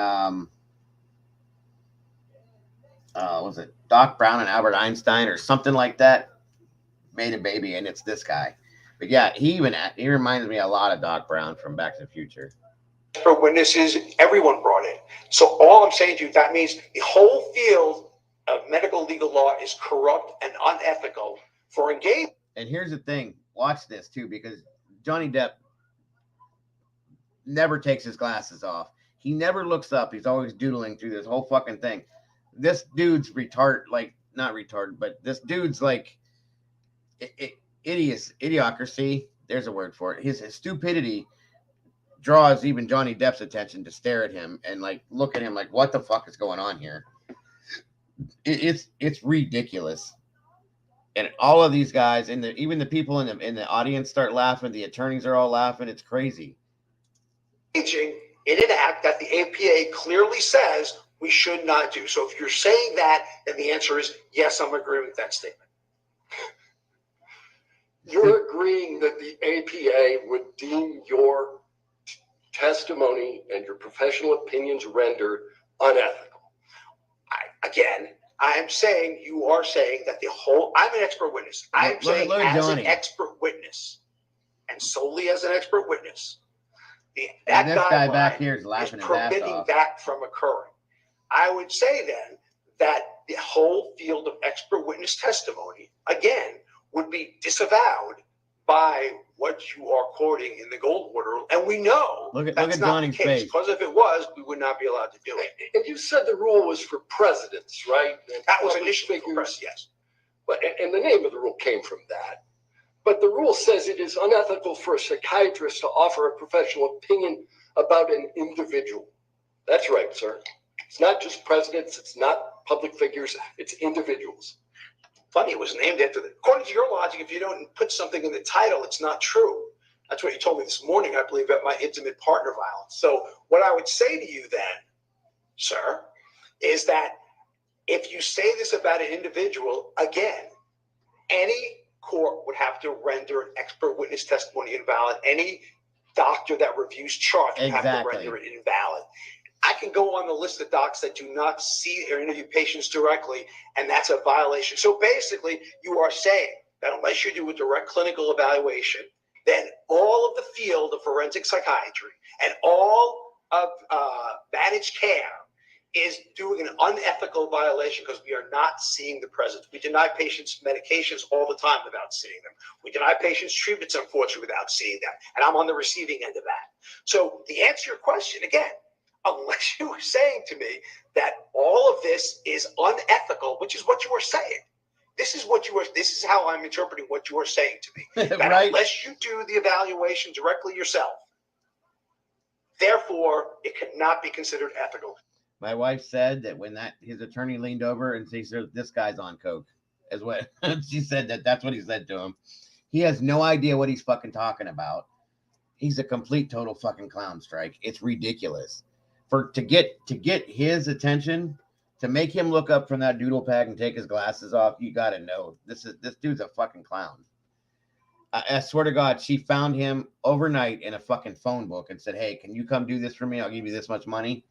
Speaker 4: was it Doc Brown and Albert Einstein or something like that made a baby and it's this guy. But yeah, he reminds me a lot of Doc Brown from Back to the Future.
Speaker 5: For witnesses, everyone brought in. So all I'm saying to you, that means the whole field of medical legal law is corrupt and unethical for engaging.
Speaker 4: And here's the thing, watch this too, because Johnny Depp never takes his glasses off. He never looks up. He's always doodling through this whole fucking thing. This dude's not retarded, but this dude's like idiocracy. There's a word for it. His stupidity draws even Johnny Depp's attention to stare at him and like look at him like, what the fuck is going on here? It's ridiculous. And all of these guys and even the people in the audience start laughing. The attorneys are all laughing. It's crazy.
Speaker 5: In an act that the APA clearly says we should not do. So if you're saying that, then the answer is yes, I'm agreeing with that statement.
Speaker 7: You're agreeing that the APA would deem your testimony and your professional opinions rendered unethical.
Speaker 5: I'm saying you are saying that I'm an expert witness. I'm saying as an expert witness and solely as an expert witness, that
Speaker 4: guy back here is laughing his ass
Speaker 5: preventing
Speaker 4: off.
Speaker 5: that from occurring. I would say then that the whole field of expert witness testimony, again, would be disavowed by what you are quoting in the Goldwater, and we know
Speaker 4: look at
Speaker 5: that's not
Speaker 4: Johnny's
Speaker 5: the case.
Speaker 4: face.
Speaker 5: Because if it was, we would not be allowed to do it.
Speaker 7: And you said the rule was for presidents, right? And
Speaker 5: that was initially for presidents, yes.
Speaker 7: But and the name of the rule came from that. But the rule says it is unethical for a psychiatrist to offer a professional opinion about an individual. That's right, sir. It's not just presidents. It's not public figures. It's individuals.
Speaker 5: Funny, it was named after according to your logic, if you don't put something in the title, it's not true. That's what you told me this morning, I believe, about my intimate partner violence. So what I would say to you then, sir, is that if you say this about an individual, again, any court would have to render an expert witness testimony invalid. Any doctor that reviews charts would have to render it invalid. I can go on the list of docs that do not see or interview patients directly, and that's a violation. So basically, you are saying that unless you do a direct clinical evaluation, then all of the field of forensic psychiatry and all of managed care is doing an unethical violation because we are not seeing the presence. We deny patients medications all the time without seeing them. We deny patients treatments, unfortunately, without seeing them. And I'm on the receiving end of that. So the answer to your question, again, unless you were saying to me that all of this is unethical, which is what you were saying. This is how I'm interpreting what you are saying to me. That
Speaker 4: Right.
Speaker 5: Unless you do the evaluation directly yourself, therefore it cannot be considered ethical.
Speaker 4: My wife said that when his attorney leaned over and said, "This guy's on coke," is what she said. That's what he said to him. He has no idea what he's fucking talking about. He's a complete total fucking clown, Strike. It's ridiculous. To get his attention, to make him look up from that doodle pad and take his glasses off, you gotta know this dude's a fucking clown. I swear to God, she found him overnight in a fucking phone book and said, "Hey, can you come do this for me? I'll give you this much money."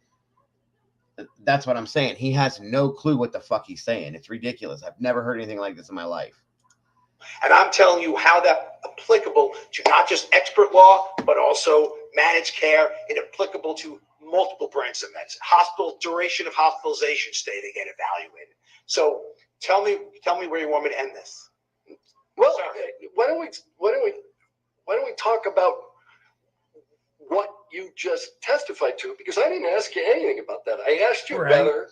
Speaker 4: That's what I'm saying. He has no clue what the fuck he's saying. It's ridiculous. I've never heard anything like this in my life.
Speaker 5: And I'm telling you how that's applicable to not just expert law, but also managed care. It's applicable to multiple branches of medicine. Hospital duration of hospitalization stay to get evaluated. So tell me where you want me to end this.
Speaker 7: Well, why don't we talk about what you just testified to? Because I didn't ask you anything about that. I asked you whether,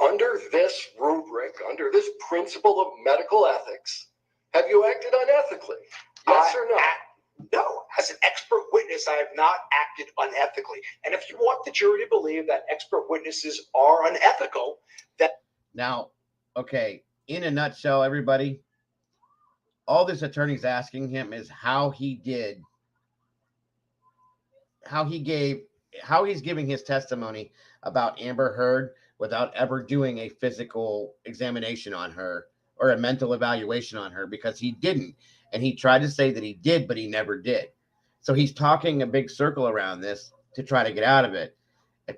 Speaker 7: under this rubric, under this principle of medical ethics, have you acted unethically? Yes or no?
Speaker 5: No. As an expert witness, I have not acted unethically. And if you want the jury to believe that expert witnesses are unethical,
Speaker 4: Now, okay, in a nutshell, everybody, all this attorney's asking him is how he's giving his testimony about Amber Heard without ever doing a physical examination on her or a mental evaluation on her, because he didn't. And he tried to say that he did, but he never did. So he's talking a big circle around this to try to get out of it,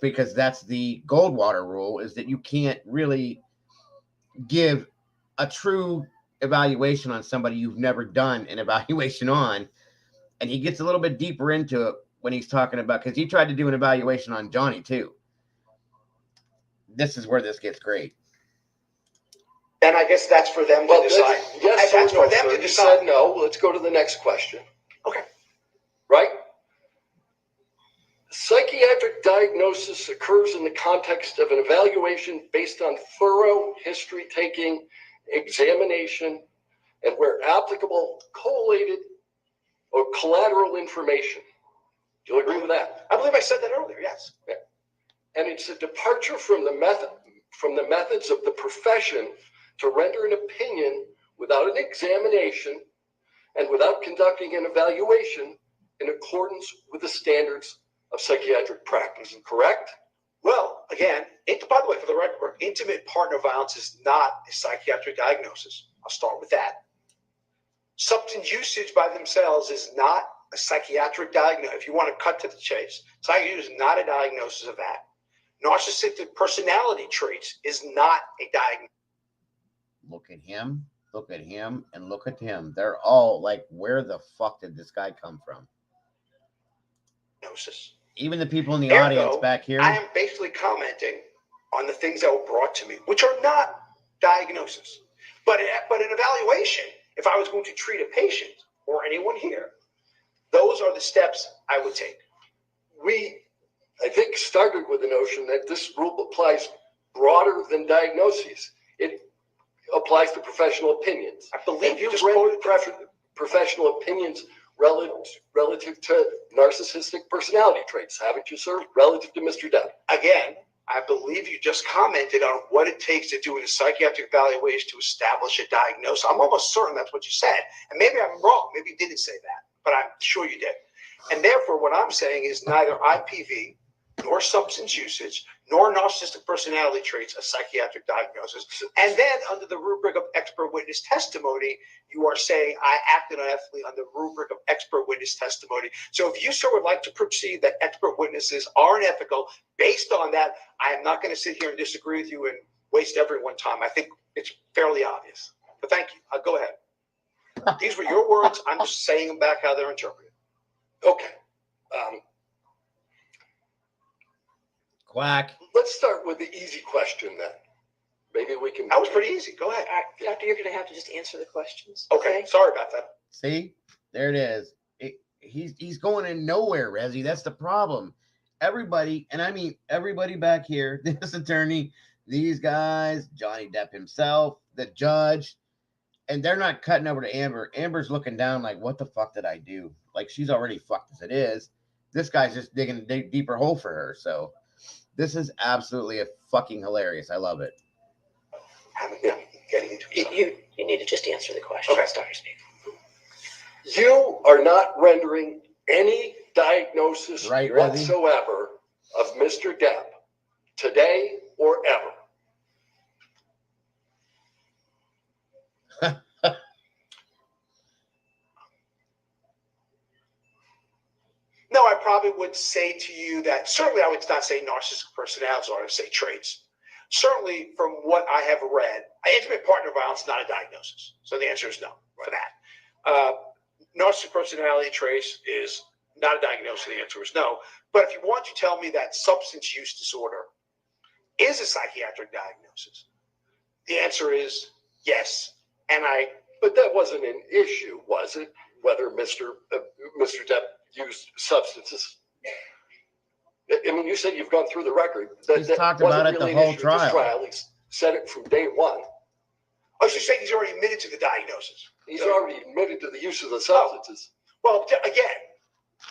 Speaker 4: because that's the Goldwater rule, is that you can't really give a true evaluation on somebody you've never done an evaluation on. And he gets a little bit deeper into it when he's talking about, because he tried to do an evaluation on Johnny too. This is where this gets great.
Speaker 5: then I guess that's for them to decide.
Speaker 7: Yes,
Speaker 5: That's
Speaker 7: or no,
Speaker 5: for them
Speaker 7: sir.
Speaker 5: to
Speaker 7: You
Speaker 5: decide.
Speaker 7: said no. Let's go to the next question.
Speaker 5: Okay.
Speaker 7: Right? Psychiatric diagnosis occurs in the context of an evaluation based on thorough history-taking examination and, where applicable, collated or collateral information. Do you agree with that?
Speaker 5: I believe I said that earlier, yes.
Speaker 7: Yeah. And it's a departure from the methods of the profession to render an opinion without an examination and without conducting an evaluation in accordance with the standards of psychiatric practice, correct?
Speaker 5: Well, again, by the way, for the record, intimate partner violence is not a psychiatric diagnosis. I'll start with that. Substance usage by themselves is not a psychiatric diagnosis. If you want to cut to the chase, psychiatric is not a diagnosis of that. Narcissistic personality traits is not a diagnosis.
Speaker 4: Look at him, and look at him. They're all like, where the fuck did this guy come from? Even the people in the audience back here.
Speaker 5: I am basically commenting on the things that were brought to me, which are not diagnoses. But an evaluation, if I was going to treat a patient or anyone here, those are the steps I would take.
Speaker 7: I think, started with the notion that this rule applies broader than diagnoses. It applies to professional opinions.
Speaker 5: I believe you
Speaker 7: just
Speaker 5: just
Speaker 7: read
Speaker 5: quoted
Speaker 7: professional opinions relative to narcissistic personality traits, haven't you, sir? Relative to Mr. Depp.
Speaker 5: Again, I believe you just commented on what it takes to do a psychiatric evaluation to establish a diagnosis. I'm almost certain that's what you said. And maybe I'm wrong. Maybe you didn't say that, but I'm sure you did. And therefore, what I'm saying is neither IPV nor substance usage, nor narcissistic personality traits a psychiatric diagnosis. And then under the rubric of expert witness testimony, you are saying I acted unethically under the rubric of expert witness testimony. So if you, sir, would like to proceed that expert witnesses are unethical, based on that, I am not going to sit here and disagree with you and waste everyone's time. I think it's fairly obvious. But thank you. Go ahead. These were your words. I'm just saying them back how they're interpreted.
Speaker 7: Okay.
Speaker 4: Quack.
Speaker 7: Let's start with the easy question then. Maybe we can.
Speaker 5: That was pretty easy. Go ahead.
Speaker 8: Doctor, you're going to have to just answer the questions.
Speaker 5: Okay. Sorry about that.
Speaker 4: See, there it is. He's going in nowhere, Rezzy. That's the problem. Everybody, and I mean everybody back here, this attorney, these guys, Johnny Depp himself, the judge, and they're not cutting over to Amber. Amber's looking down like, what the fuck did I do? Like, she's already fucked as it is. This guy's just digging a deeper hole for her. So this is absolutely a fucking hilarious. I love it.
Speaker 5: Yeah, getting into it.
Speaker 8: You need to just answer the questions,
Speaker 5: Okay.
Speaker 8: Dr. Speak.
Speaker 7: You are not rendering any diagnosis
Speaker 4: Right, Rezzy?
Speaker 7: whatsoever of Mr. Depp today or ever.
Speaker 5: No, I probably would say to you that certainly I would not say narcissistic personality, or I would say traits. Certainly, from what I have read, intimate partner violence is not a diagnosis. So the answer is no for that. Narcissistic personality traits is not a diagnosis. The answer is no. But if you want to tell me that substance use disorder is a psychiatric diagnosis, the answer is yes.
Speaker 7: But that wasn't an issue, was it? Whether Mr. Depp used substances. I mean, you said you've gone through the record.
Speaker 4: He's talked about it the whole trial.
Speaker 7: He's said it from day one.
Speaker 5: Oh, so you're saying he's already admitted to the diagnosis?
Speaker 7: He's already admitted to the use of the substances.
Speaker 5: Well, again,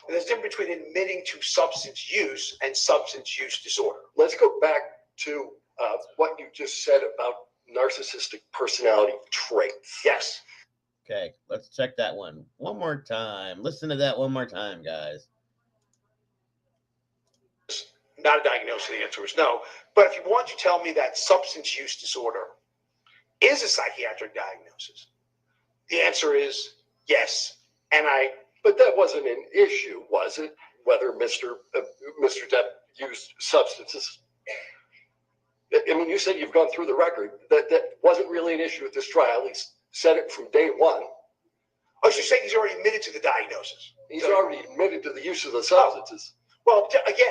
Speaker 5: there's a difference between admitting to substance use and substance use disorder.
Speaker 7: Let's go back to what you just said about narcissistic personality traits.
Speaker 5: Yes.
Speaker 4: Okay, let's check that one more time. Listen to that one more time, guys.
Speaker 5: Not a diagnosis. The answer is no. But if you want to tell me that substance use disorder is a psychiatric diagnosis, the answer is yes.
Speaker 7: But that wasn't an issue, was it? Whether Mr. Depp used substances. I mean, you said you've gone through the record. That wasn't really an issue at this trial. He's said it from day one.
Speaker 5: Oh, so you're saying he's already admitted to the diagnosis?
Speaker 7: He's already admitted to the use of the substances.
Speaker 5: Well, again,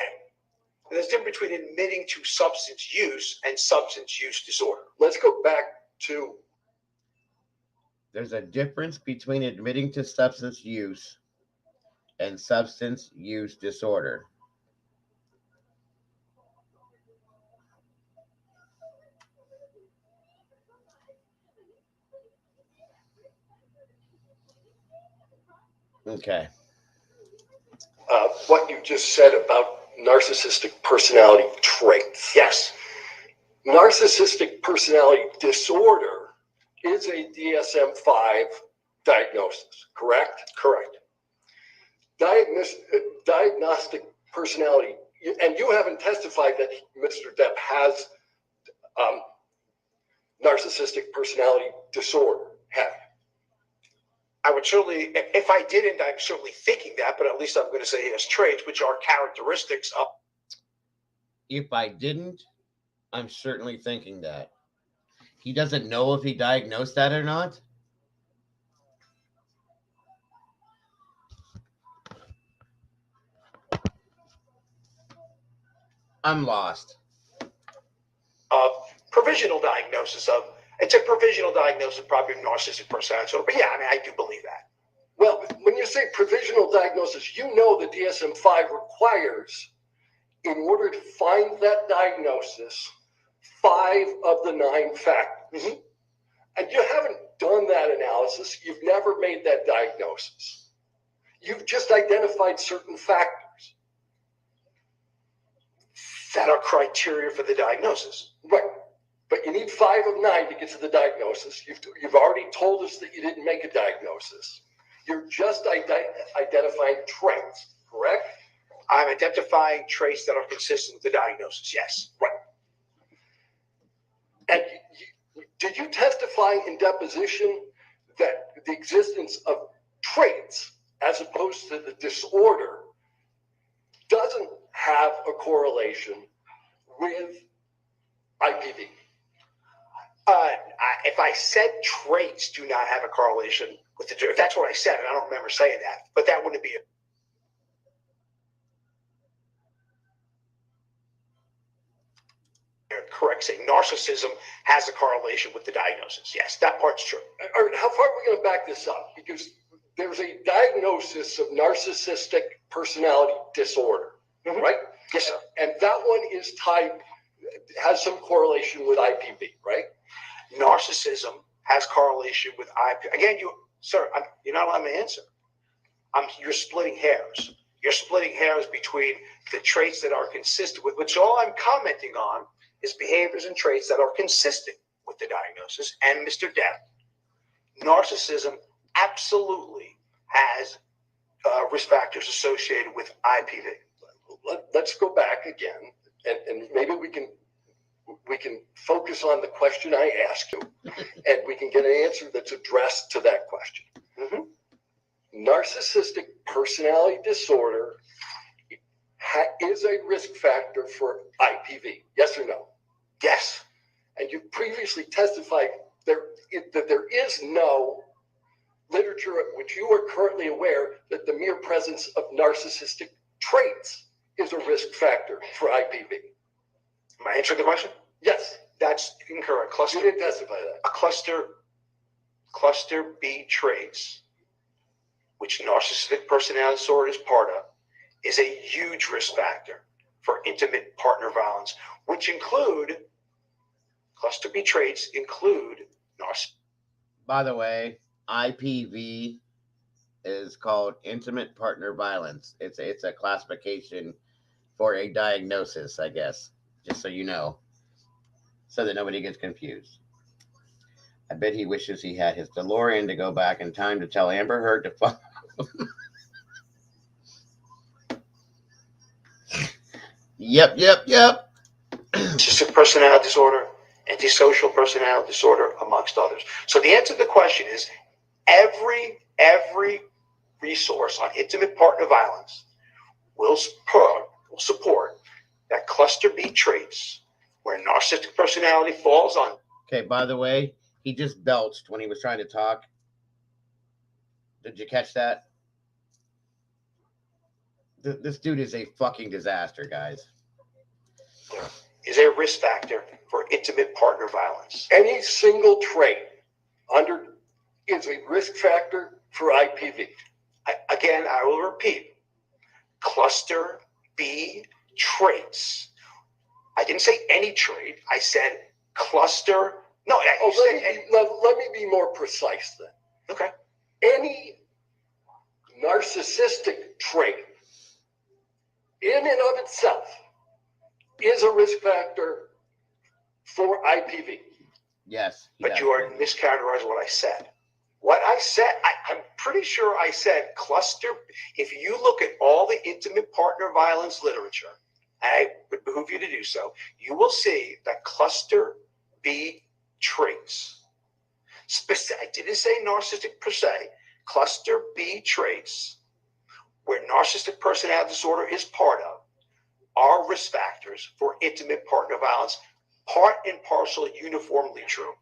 Speaker 5: there's a difference between admitting to substance use and substance use disorder.
Speaker 7: Let's go back to.
Speaker 4: There's a difference between admitting to substance use and substance use disorder. Okay.
Speaker 7: What you just said about narcissistic personality traits.
Speaker 5: Yes.
Speaker 7: Narcissistic personality disorder is a DSM-5 diagnosis, correct?
Speaker 5: Correct.
Speaker 7: Diagnostic personality, and you haven't testified that Mr. Depp has narcissistic personality disorder, have you?
Speaker 5: I would certainly, if I didn't, I'm certainly thinking that, but at least I'm going to say he has traits, which are characteristics of.
Speaker 4: If I didn't, I'm certainly thinking that. He doesn't know if he diagnosed that or not. I'm lost.
Speaker 5: Provisional diagnosis of, it's a provisional diagnosis probably of narcissistic personality disorder, but yeah, I mean, I do believe that.
Speaker 7: Well, when you say provisional diagnosis, you know the DSM-5 requires, in order to find that diagnosis, 5 of the 9 factors.
Speaker 5: Mm-hmm.
Speaker 7: And you haven't done that analysis. You've never made that diagnosis. You've just identified certain factors.
Speaker 5: That are criteria for the diagnosis.
Speaker 7: Right. But you need 5 of 9 to get to the diagnosis. You've already told us that you didn't make a diagnosis. You're just identifying traits, correct?
Speaker 5: I'm identifying traits that are consistent with the diagnosis. Yes.
Speaker 7: Right. And did you testify in deposition that the existence of traits as opposed to the disorder doesn't have a correlation with IPV?
Speaker 5: If I said traits do not have a correlation with the, if that's what I said, and I don't remember saying that, but that wouldn't be correct. Saying narcissism has a correlation with the diagnosis. Yes, that part's true.
Speaker 7: All right, how far are we going to back this up? Because there's a diagnosis of narcissistic personality disorder, right?
Speaker 5: Yes, sir.
Speaker 7: And that one is has some correlation with IPV, right?
Speaker 5: Narcissism has correlation with IP. Again, you're not allowing me to answer. You're splitting hairs. You're splitting hairs between the traits that are consistent with, which all I'm commenting on is behaviors and traits that are consistent with the diagnosis. And Mr. Depp, narcissism absolutely has risk factors associated with IPV.
Speaker 7: Let's go back again, and maybe we can focus on the question I asked you, and we can get an answer that's addressed to that question. Narcissistic personality disorder is a risk factor for IPV. Yes or no?
Speaker 5: Yes.
Speaker 7: And you previously testified that there is no literature of which you are currently aware that the mere presence of narcissistic traits is a risk factor for IPV.
Speaker 5: Am I answering the question?
Speaker 7: Yes.
Speaker 5: That's incorrect.
Speaker 7: You didn't testify that.
Speaker 5: A cluster B traits, which narcissistic personality disorder is part of, is a huge risk factor for intimate partner violence, which include cluster B traits include narcissism.
Speaker 4: By the way, IPV is called intimate partner violence. It's a classification for a diagnosis, I guess, just so you know, so that nobody gets confused. I bet he wishes he had his DeLorean to go back in time to tell Amber Heard to follow. Yep.
Speaker 5: Narcissistic personality disorder, antisocial personality disorder, amongst others. So the answer to the question is every resource on intimate partner violence will support that cluster B traits where narcissistic personality falls on.
Speaker 4: Okay, by the way, he just belched when he was trying to talk. Did you catch that? This dude is a fucking disaster, guys.
Speaker 5: Is a risk factor for intimate partner violence.
Speaker 7: Any single trait is a risk factor for IPV.
Speaker 5: I will repeat, cluster B traits. I didn't say any trait. I said cluster. No,
Speaker 7: let me be more precise then.
Speaker 5: Okay.
Speaker 7: Any narcissistic trait in and of itself is a risk factor for IPV.
Speaker 4: Yes.
Speaker 5: But you are mischaracterizing what I said. What I said, I'm pretty sure I said cluster. If you look at all the intimate partner violence literature, I would behoove you to do so, you will see that cluster B traits, I didn't say narcissistic per se, cluster B traits, where narcissistic personality disorder is part of, are risk factors for intimate partner violence, part and parcel, uniformly true.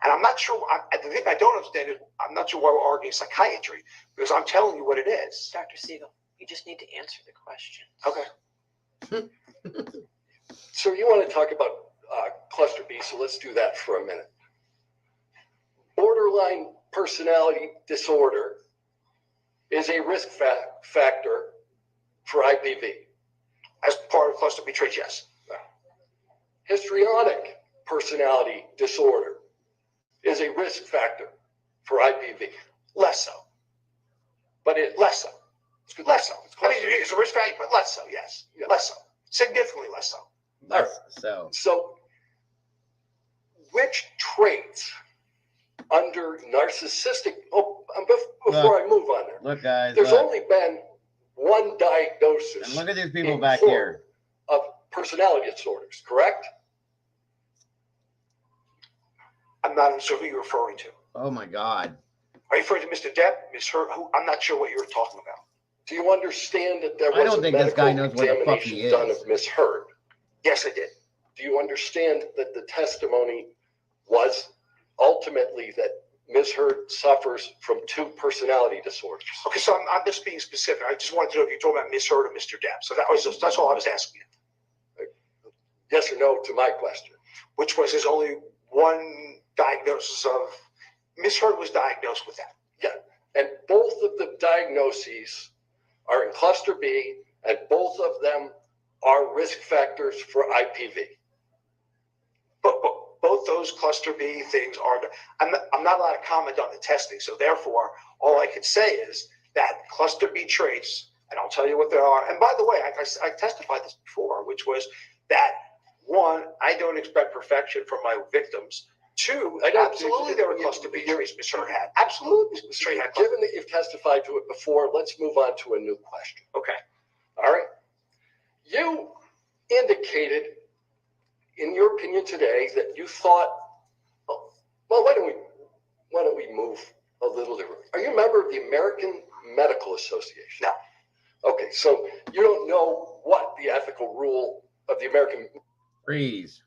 Speaker 5: And I'm not sure, the thing I don't understand is, I'm not sure why we're arguing psychiatry, because I'm telling you what it is.
Speaker 8: Dr. Siegel, you just need to answer the question.
Speaker 5: Okay.
Speaker 7: So you want to talk about cluster B, so let's do that for a minute. Borderline personality disorder is a risk factor for IPV.
Speaker 5: As part of cluster B traits, yes.
Speaker 7: Histrionic personality disorder is a risk factor for IPV.
Speaker 5: Less so.
Speaker 7: But it
Speaker 5: Less so. Less so. I mean, it's a risk factor, but less so, yes.
Speaker 7: Yeah.
Speaker 5: Less so. Significantly less so.
Speaker 4: So
Speaker 7: which traits under narcissistic, before I move on there,
Speaker 4: look, guys.
Speaker 7: there's
Speaker 4: look.
Speaker 7: only been one diagnosis.
Speaker 4: And look at these people
Speaker 7: in
Speaker 4: back
Speaker 7: court
Speaker 4: here.
Speaker 7: of personality disorders, correct?
Speaker 5: I'm not sure who you're referring to.
Speaker 4: Oh my God.
Speaker 5: Are you referring to Mr. Depp, Ms. Hurt? Who? I'm not sure what you're talking about.
Speaker 7: Do you understand that there
Speaker 4: I
Speaker 7: was
Speaker 4: don't
Speaker 7: a
Speaker 4: think this
Speaker 7: medical
Speaker 4: guy knows what the fuck
Speaker 7: examination
Speaker 4: he
Speaker 7: done
Speaker 4: is.
Speaker 7: of Miss Hurd?
Speaker 5: Yes, I did.
Speaker 7: Do you understand that the testimony was ultimately that Ms. Hurd suffers from 2 personality disorders?
Speaker 5: Okay, so I'm just being specific. I just wanted to know if you're talking about Ms. Hurd or Mr. Depp. So that's all I was asking you.
Speaker 7: Yes or no to my question?
Speaker 5: Which was there's only one diagnosis of Ms. Hurd was diagnosed with that.
Speaker 7: Yeah, and both of the diagnoses are in cluster B, and both of them are risk factors for IPV.
Speaker 5: But both those cluster B things are. I'm not allowed to comment on the testing, so therefore, all I can say is that cluster B traits, and I'll tell you what they are. And by the way, I testified this before, which was that 1, I don't expect perfection from my victims. 2, absolutely there were cluster B traits Ms. Hurd had. Absolutely, Ms. Hurd had.
Speaker 7: Given that you've testified to it before, let's move on to a new question.
Speaker 5: Okay.
Speaker 7: All right. You indicated in your opinion today that you thought, well, why don't we move a little different? Are you a member of the American Medical Association?
Speaker 5: No.
Speaker 7: Okay, so you don't know what the ethical rule of the American.
Speaker 4: Freeze.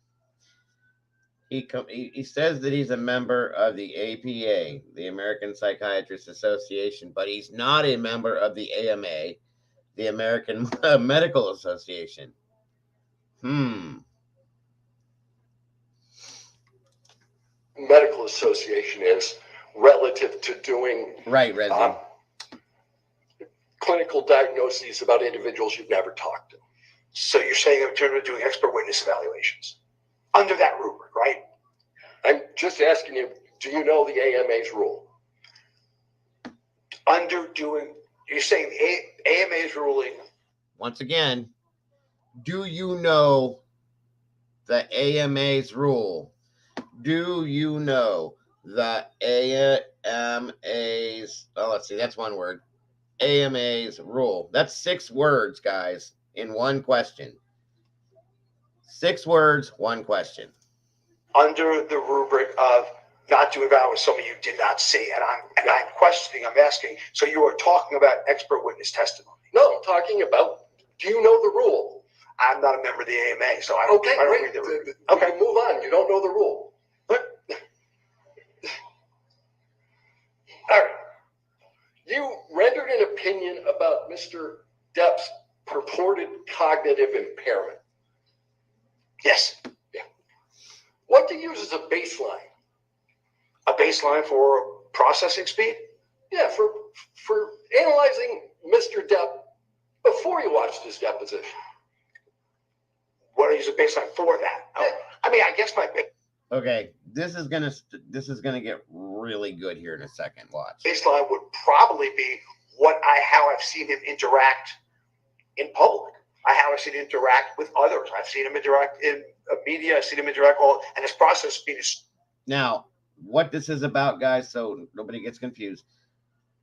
Speaker 4: He says that he's a member of the APA, the American Psychiatric Association, but he's not a member of the AMA, the American Medical Association.
Speaker 7: Medical Association is relative to doing
Speaker 4: Right, Rezi.
Speaker 7: clinical diagnoses about individuals you've never talked to.
Speaker 5: So you're saying in terms of doing expert witness evaluations under that rubric, right?
Speaker 7: I'm just asking you, do you know the AMA's rule?
Speaker 5: You're saying the AMA's ruling.
Speaker 4: Once again, do you know the AMA's rule? Do you know the AMA's, let's see, that's one word. AMA's rule. That's 6 words, guys, in one question. 6 words, one question.
Speaker 5: Under the rubric of not doing that with somebody you did not see, and I'm questioning, I'm asking. So you are talking about expert witness testimony?
Speaker 7: No, I'm talking about. Do you know the rule?
Speaker 5: I'm not a member of the AMA, so I don't read the rubric.
Speaker 7: Okay, move on. You don't know the rule. All right. You rendered an opinion about Mr. Depp's purported cognitive impairment.
Speaker 5: Yes.
Speaker 7: Yeah. What do you use as a baseline?
Speaker 5: A baseline for processing speed?
Speaker 7: Yeah, for analyzing Mr. Depp before you watched his deposition.
Speaker 5: What do I use a baseline for that?
Speaker 7: Yeah.
Speaker 5: I mean, I guess my
Speaker 4: Okay, this is gonna get really good here in a second. Watch.
Speaker 5: baseline would probably be how I've seen him interact in public. How I've seen him interact with others. I've seen him interact in media. I've seen him interact and his process speed is.
Speaker 4: Now, what this is about, guys, so nobody gets confused.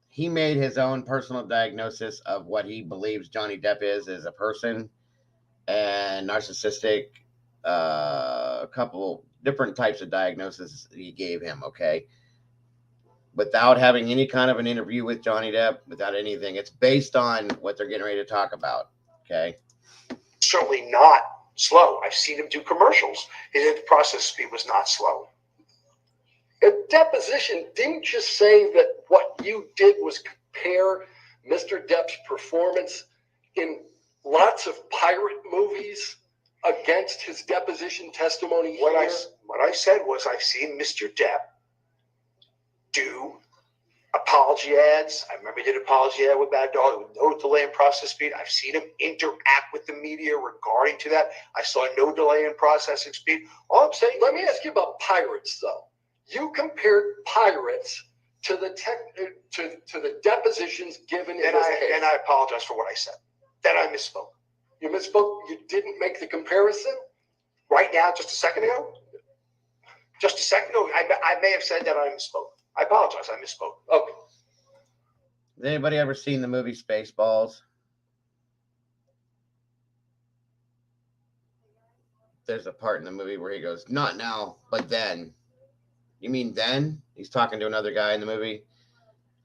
Speaker 4: He made his own personal diagnosis of what he believes Johnny Depp is as a person and narcissistic, a couple different types of diagnoses he gave him, okay? Without having any kind of an interview with Johnny Depp, without anything. It's based on what they're getting ready to talk about, okay?
Speaker 5: Certainly not slow. I've seen him do commercials. His process speed was not slow.
Speaker 7: At deposition, didn't you say that what you did was compare Mr. Depp's performance in lots of pirate movies against his deposition testimony here?
Speaker 5: What I said was I've seen Mr. Depp do apology ads. I remember he did an apology ad with Bad Dog with no delay in process speed. I've seen him interact with the media regarding to that. I saw no delay in processing speed. All I'm saying.
Speaker 7: Let me ask you about pirates, though. You compared pirates to the to the depositions given in this case.
Speaker 5: And I apologize for what I said. Then I misspoke.
Speaker 7: You misspoke? You didn't make the comparison?
Speaker 5: Right now, just a second ago? Just a second ago, I may have said that I misspoke. I apologize, I misspoke.
Speaker 7: Okay.
Speaker 4: Has anybody ever seen the movie Spaceballs? there's a part in the movie where he goes, "Not now, but then." You mean then? He's talking to another guy in the movie.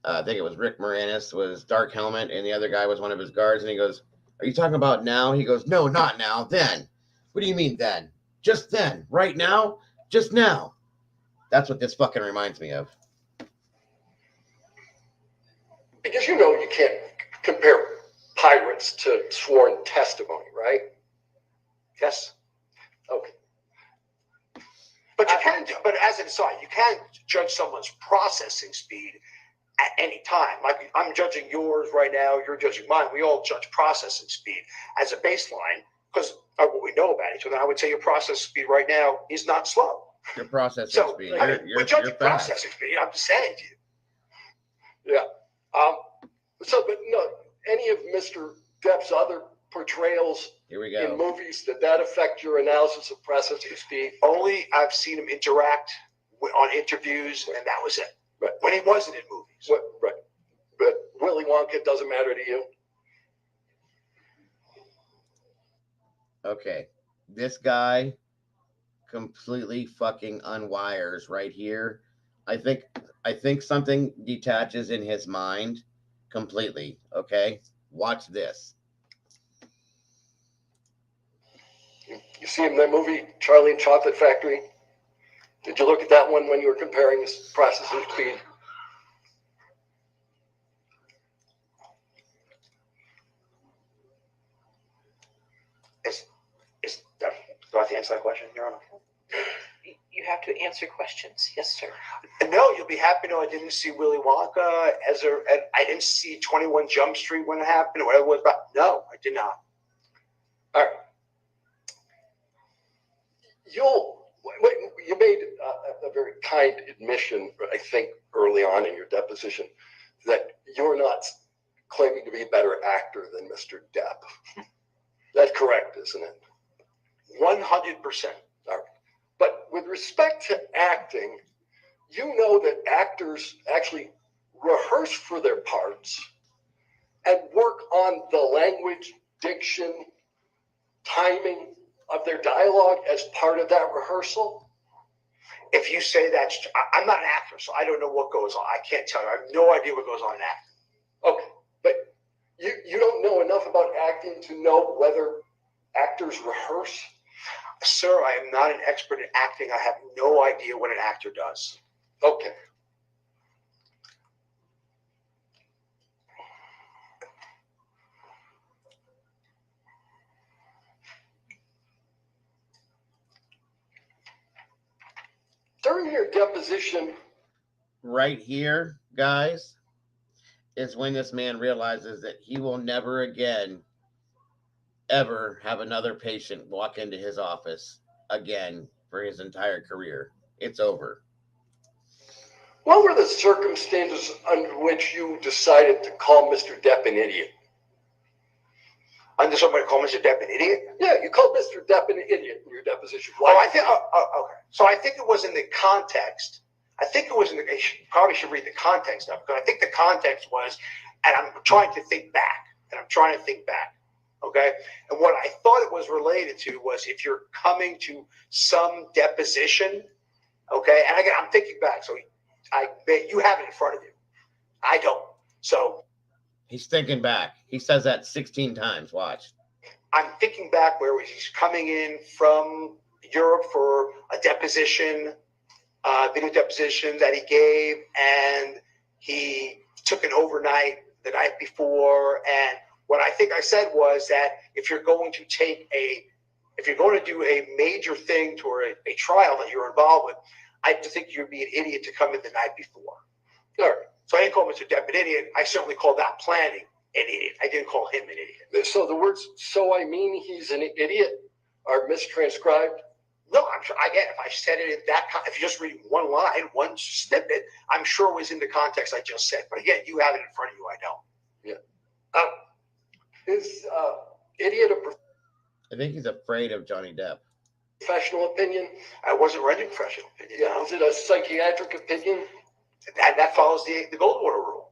Speaker 4: I think it was Rick Moranis was Dark Helmet, and the other guy was one of his guards. And he goes, "Are you talking about now?" He goes, "No, not now. Then." What do you mean then? Just then, right now, just now. That's what this fucking reminds me of.
Speaker 7: Because you know you can't compare pirates to sworn testimony, right?
Speaker 5: Yes.
Speaker 7: Okay.
Speaker 5: But you can do, but as an aside, you can judge someone's processing speed at any time. Like I'm judging yours right now, you're judging mine. We all judge processing speed as a baseline because of what we know about each other. I would say your processing speed right now is not slow.
Speaker 4: Your processing
Speaker 5: So
Speaker 4: speed.
Speaker 5: we're judging processing speed. I'm just saying to you.
Speaker 7: Yeah. But no, any of Mr. Depp's other portrayals
Speaker 4: Here we
Speaker 7: in
Speaker 4: go.
Speaker 7: movies, did that affect your analysis of processing speed?
Speaker 5: Only I've seen him interact on interviews, and that was it.
Speaker 7: Right.
Speaker 5: When he wasn't in movies.
Speaker 7: Right. But Willy Wonka doesn't matter to you?
Speaker 4: Okay. This guy completely fucking unwires right here. I think something detaches in his mind completely. Okay. Watch this.
Speaker 7: You see him in that movie, Charlie and Chocolate Factory? Did you look at that one when you were comparing his processing speed?
Speaker 5: Do I have to answer that question, Your Honor?
Speaker 8: You have to answer questions. Yes, sir.
Speaker 5: No, you'll be happy to know I didn't see Willy Wonka I didn't see 21 Jump Street when it happened or whatever it was about. No, I did not.
Speaker 7: All right. You made a very kind admission, I think, early on in your deposition, that you're not claiming to be a better actor than Mr. Depp. That's correct, isn't it?
Speaker 5: 100%.
Speaker 7: All right. But with respect to acting, you know that actors actually rehearse for their parts and work on the language, diction, timing of their dialogue as part of that rehearsal?
Speaker 5: If you say that, I'm not an actor, so I don't know what goes on. I can't tell you. I have no idea what goes on in acting.
Speaker 7: Okay, but you don't know enough about acting to know whether actors rehearse?
Speaker 5: Sir, I am not an expert in acting. I have no idea what an actor does.
Speaker 7: Okay. During your deposition,
Speaker 4: Right here, guys, is when this man realizes that he will never again ever have another patient walk into his office again for his entire career. It's over.
Speaker 7: what were the circumstances under which you decided to call Mr. Depp an idiot?
Speaker 5: Under somebody call Mr. Depp an idiot?
Speaker 7: Yeah, you called Mr. Depp an idiot in your deposition.
Speaker 5: Okay. So I think it was in the context. You probably should read the context of it, because I think the context was, and I'm trying to think back. Okay. And what I thought it was related to was if you're coming to some deposition, okay. And again, I'm thinking back. So I bet you have it in front of you. I don't. So
Speaker 4: He's thinking back. He says that 16 times. Watch.
Speaker 5: I'm thinking back where he's coming in from Europe for a deposition, video deposition that he gave, and he took an overnight the night before. And what I think I said was that if you're going to do a major thing to a trial that you're involved with, I think you'd be an idiot to come in the night before.
Speaker 7: All right.
Speaker 5: So I didn't call Mr. Depp an idiot. I certainly called that planning an idiot. I didn't call him an idiot.
Speaker 7: So the words, so I mean he's an idiot, are mistranscribed?
Speaker 5: No, I'm sure. Again, if I said it in that, if you just read one line, one snippet, I'm sure it was in the context I just said. But again, you have it in front of you. I don't.
Speaker 7: Yeah. Is idiot a
Speaker 4: I think he's afraid of Johnny Depp.
Speaker 7: professional opinion?
Speaker 5: I wasn't rendering professional opinion.
Speaker 7: Yeah. Is it a psychiatric opinion?
Speaker 5: That follows the Goldwater rule.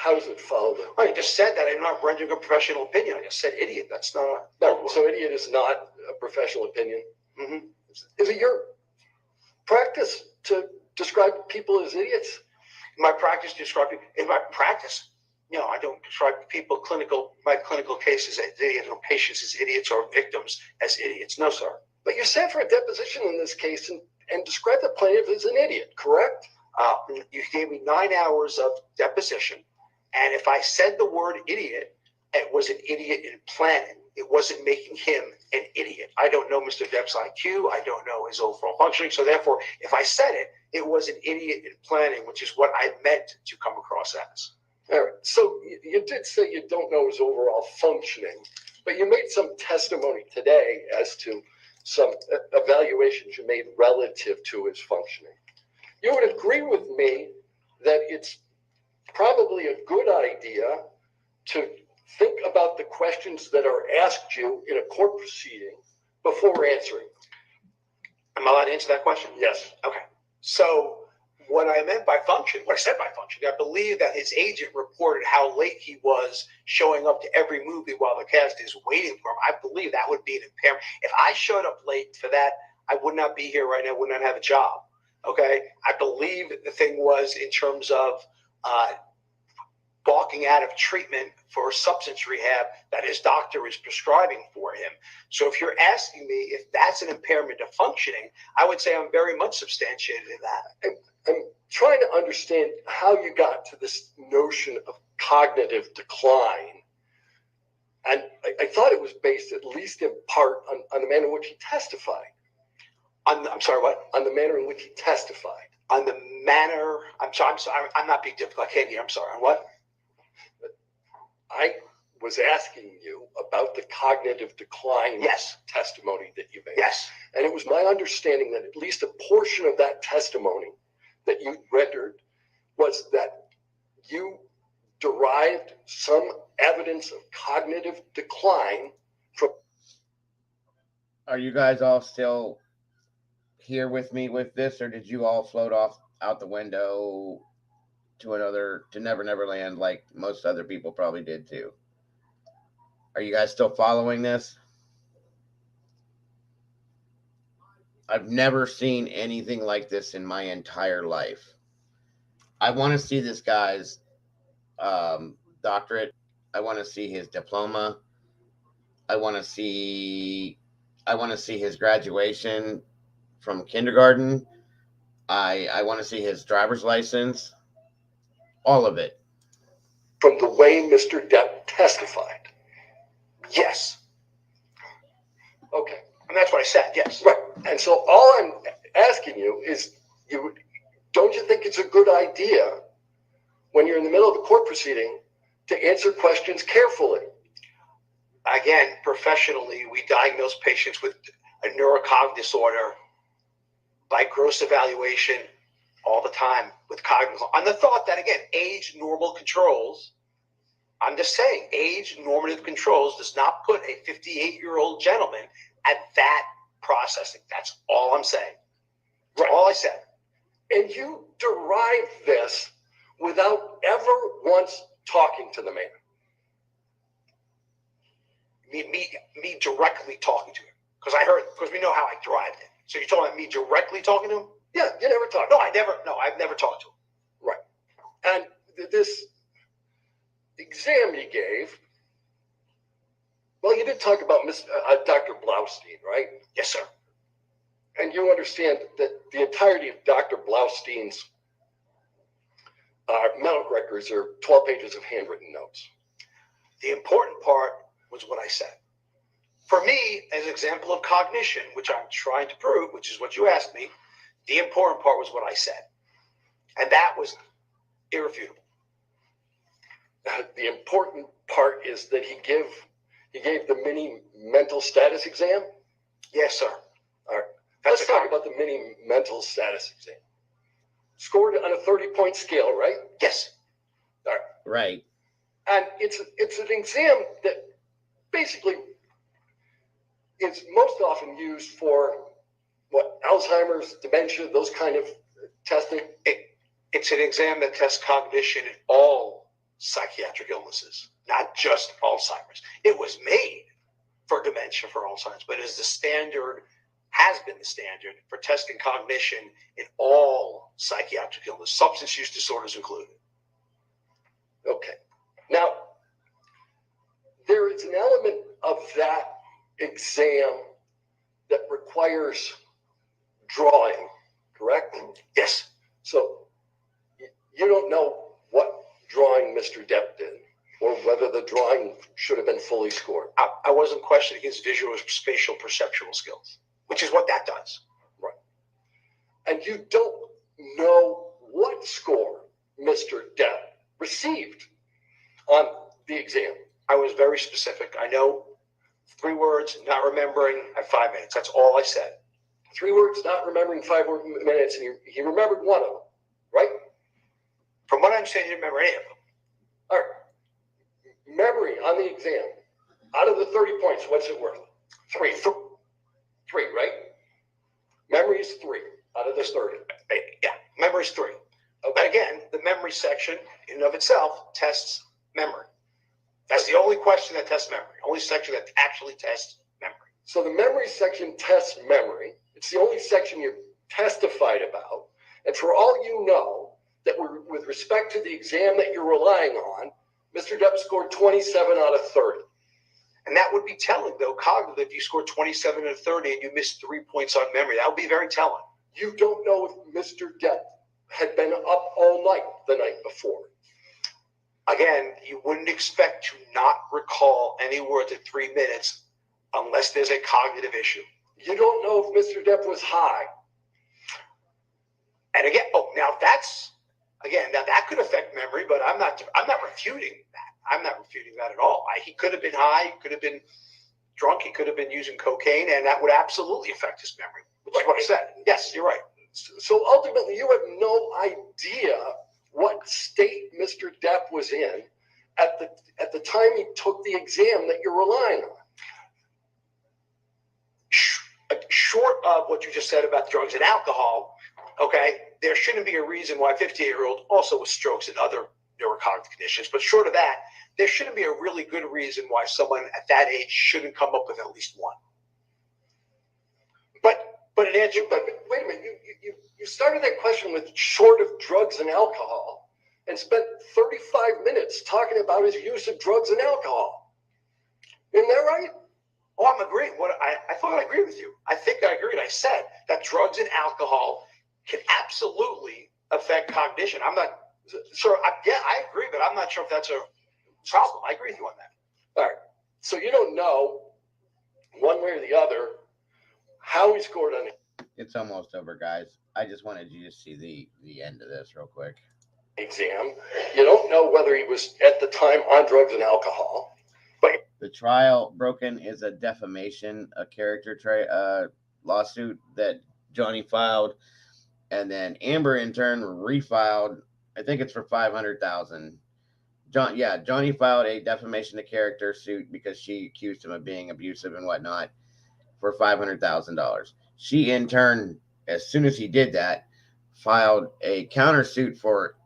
Speaker 7: how does it follow that?
Speaker 5: I just said that I'm not rendering a professional opinion. I just said idiot. That's not.
Speaker 7: No, so idiot is not a professional opinion.
Speaker 5: Mm-hmm.
Speaker 7: Is it your practice to describe people as idiots?
Speaker 5: My practice describing in my practice, I don't describe my clinical cases as idiots or patients as idiots or victims as idiots. No, sir.
Speaker 7: But you sat for a deposition in this case and described the plaintiff as an idiot, correct?
Speaker 5: You gave me 9 hours of deposition, and if I said the word idiot, it was an idiot in planning. It wasn't making him an idiot. I don't know Mr. Depp's IQ. I don't know his overall functioning. So therefore, if I said it, it was an idiot in planning, which is what I meant to come across as.
Speaker 7: All right. So you did say you don't know his overall functioning, but you made some testimony today as to some evaluations you made relative to his functioning. You would agree with me that it's probably a good idea to think about the questions that are asked you in a court proceeding before answering.
Speaker 5: Am I allowed to answer that question?
Speaker 7: Yes.
Speaker 5: Okay. So what I said by function, I believe that his agent reported how late he was showing up to every movie while the cast is waiting for him. I believe that would be an impairment. If I showed up late for that, I would not be here right now, would not have a job. Okay. I believe the thing was in terms of walking out of treatment for substance rehab that his doctor is prescribing for him. So if you're asking me if that's an impairment of functioning, I would say I'm very much substantiated in that.
Speaker 7: I'm trying to understand how you got to this notion of cognitive decline. And I thought it was based at least in part on the manner in which he testified.
Speaker 5: I'm sorry, what?
Speaker 7: On the manner in which he testified.
Speaker 5: On the manner, I'm sorry, I'm not being difficult. I can't hear. I'm sorry. On what?
Speaker 7: I was asking you about the cognitive decline testimony that you made.
Speaker 5: Yes.
Speaker 7: And it was my understanding that at least a portion of that testimony that you rendered was that you derived some evidence of cognitive decline from.
Speaker 4: Are you guys all still here with me with this, or did you all float off out the window to Never Never Land like most other people probably did too? Are you guys still following this? I've never seen anything like this in my entire life. I want to see this guy's doctorate. I want to see his diploma. I want to see his graduation from kindergarten. I want to see his driver's license. All of it.
Speaker 7: From the way Mr. Depp testified.
Speaker 5: Yes.
Speaker 7: Okay.
Speaker 5: And that's what I said, yes.
Speaker 7: Right. And so all I'm asking you is, don't you think it's a good idea when you're in the middle of a court proceeding to answer questions carefully?
Speaker 5: Again, professionally, we diagnose patients with a neurocognitive disorder by gross evaluation all the time with cognitive. On the thought that, again, age normal controls. I'm just saying, age normative controls does not put a 58-year-old gentleman at that processing. That's all I'm saying. That's all I said.
Speaker 7: And you derived this without ever once talking to the man.
Speaker 5: Me directly talking to him. Because we know how I derived it. So you're talking about me directly talking to him?
Speaker 7: Yeah, you never talked.
Speaker 5: I've never talked to him.
Speaker 7: Right. And this exam you gave, well, you did talk about Dr. Blaustein, right?
Speaker 5: Yes, sir.
Speaker 7: And you understand that the entirety of Dr. Blaustein's medical records are 12 pages of handwritten notes.
Speaker 5: The important part was what I said. For me, as an example of cognition, which I'm trying to prove, which is what you asked me, the important part was what I said. And that was irrefutable.
Speaker 7: The important part is that he gave the mini mental status exam?
Speaker 5: Yes, sir.
Speaker 7: All right. Let's talk about the mini mental status exam. Scored on a 30-point scale, right?
Speaker 5: Yes.
Speaker 7: All right.
Speaker 4: Right.
Speaker 7: And it's an exam that basically is most often used for Alzheimer's, dementia, those kind of testing.
Speaker 5: It's an exam that tests cognition in all psychiatric illnesses, not just Alzheimer's. It was made for dementia, for Alzheimer's, but is the standard, has been the standard for testing cognition in all psychiatric illness, substance use disorders included.
Speaker 7: Okay. Now, there is an element of that exam that requires drawing, correct?
Speaker 5: Yes.
Speaker 7: So you don't know what drawing Mr. Depp did, or whether the drawing should have been fully scored.
Speaker 5: I wasn't questioning his visual or spatial perceptual skills, which is what that does.
Speaker 7: Right. And you don't know what score Mr. Depp received on the exam.
Speaker 5: I was very specific. I know 3 words, not remembering, I have 5 minutes. That's all I said.
Speaker 7: 3 words, not remembering 5 minutes, and he remembered one of them, right?
Speaker 5: From what I understand, he didn't remember any of them.
Speaker 7: All right. Memory on the exam, out of the 30 points, what's it worth? 3, right? Memory is 3 out of the 30.
Speaker 5: Yeah, memory's 3. But again, the memory section in and of itself tests memory. That's the only question that tests memory. Only section that actually tests memory.
Speaker 7: So the memory section tests memory. It's the only section you testified about. And for all you know, that with respect to the exam that you're relying on, Mr. Depp scored 27 out of 30.
Speaker 5: And that would be telling, though, cognitively, if you scored 27 out of 30 and you missed 3 points on memory. That would be very telling.
Speaker 7: You don't know if Mr. Depp had been up all night the night before.
Speaker 5: Again, you wouldn't expect to not recall any words at 3 minutes unless there's a cognitive issue.
Speaker 7: You don't know if Mr. Depp was high.
Speaker 5: And again, now that could affect memory, but I'm not refuting that. I'm not refuting that at all. He could have been high, he could have been drunk, he could have been using cocaine, and that would absolutely affect his memory, which is what I said. Yes, you're right.
Speaker 7: So ultimately, you have no idea what state Mr. Depp was in at the time he took the exam that you're relying on.
Speaker 5: Short of what you just said about drugs and alcohol, okay, there shouldn't be a reason why a 58-year-old also with strokes and other neurocognitive conditions, but short of that, there shouldn't be a really good reason why someone at that age shouldn't come up with at least one. But an answer.
Speaker 7: But wait a minute, you started that question with short of drugs and alcohol, and spent 35 minutes talking about his use of drugs and alcohol. Isn't that right?
Speaker 5: Oh, I'm agreeing. I thought I agreed with you. I think I agreed. I said that drugs and alcohol can absolutely affect cognition. I'm not sure. I agree, but I'm not sure if that's a problem. I agree with you on that.
Speaker 7: All right. So you don't know one way or the other how he scored on it.
Speaker 4: It's almost over, guys. I just wanted you to see the end of this real quick.
Speaker 7: Exam. You don't know whether he was at the time on drugs and alcohol. But
Speaker 4: The trial broken is a defamation, a character lawsuit that Johnny filed, and then Amber in turn refiled. I think it's for $500,000. Johnny filed a defamation of character suit because she accused him of being abusive and whatnot for $500,000. She in turn, as soon as he did that, filed a countersuit for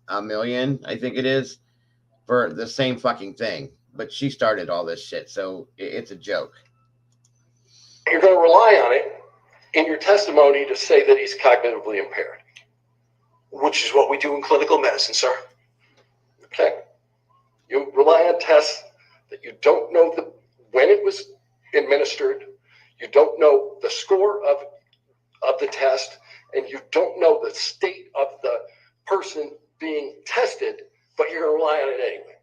Speaker 4: $1 million, I think it is, for the same fucking thing. But she started all this shit, so it's a joke.
Speaker 7: you're going to rely on it in your testimony to say that he's cognitively impaired.
Speaker 5: Which is what we do in clinical medicine, sir.
Speaker 7: Okay. You rely on tests that you don't know when it was administered, you don't know the score of the test, and you don't know the state of the person being tested, but you're going to rely on it anyway.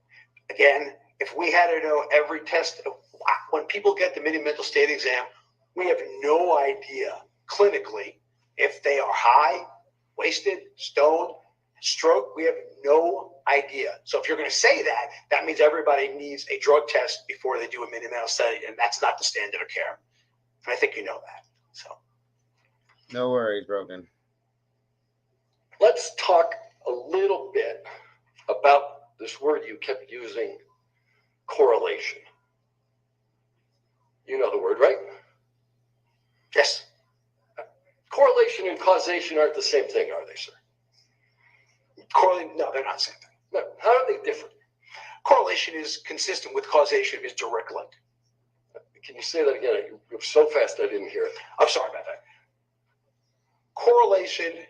Speaker 5: Again, if we had to know every test, when people get the mini-mental state exam, we have no idea clinically if they are high, wasted, stoned, stroke. We have no idea. So if you're going to say that, that means everybody needs a drug test before they do a mini-mental study, and that's not the standard of care. And I think you know that. So,
Speaker 4: No worries, Broken.
Speaker 7: Let's talk a little bit about this word you kept using, correlation. You know the word, right?
Speaker 5: yes,
Speaker 7: Correlation and causation aren't the same thing, are they, sir?
Speaker 5: correlate. No, they're not the same thing.
Speaker 7: Now, how are they different?
Speaker 5: Correlation is consistent with causation, is direct link.
Speaker 7: Can you say that again? It was so fast I didn't hear it.
Speaker 5: I'm sorry about that. Correlation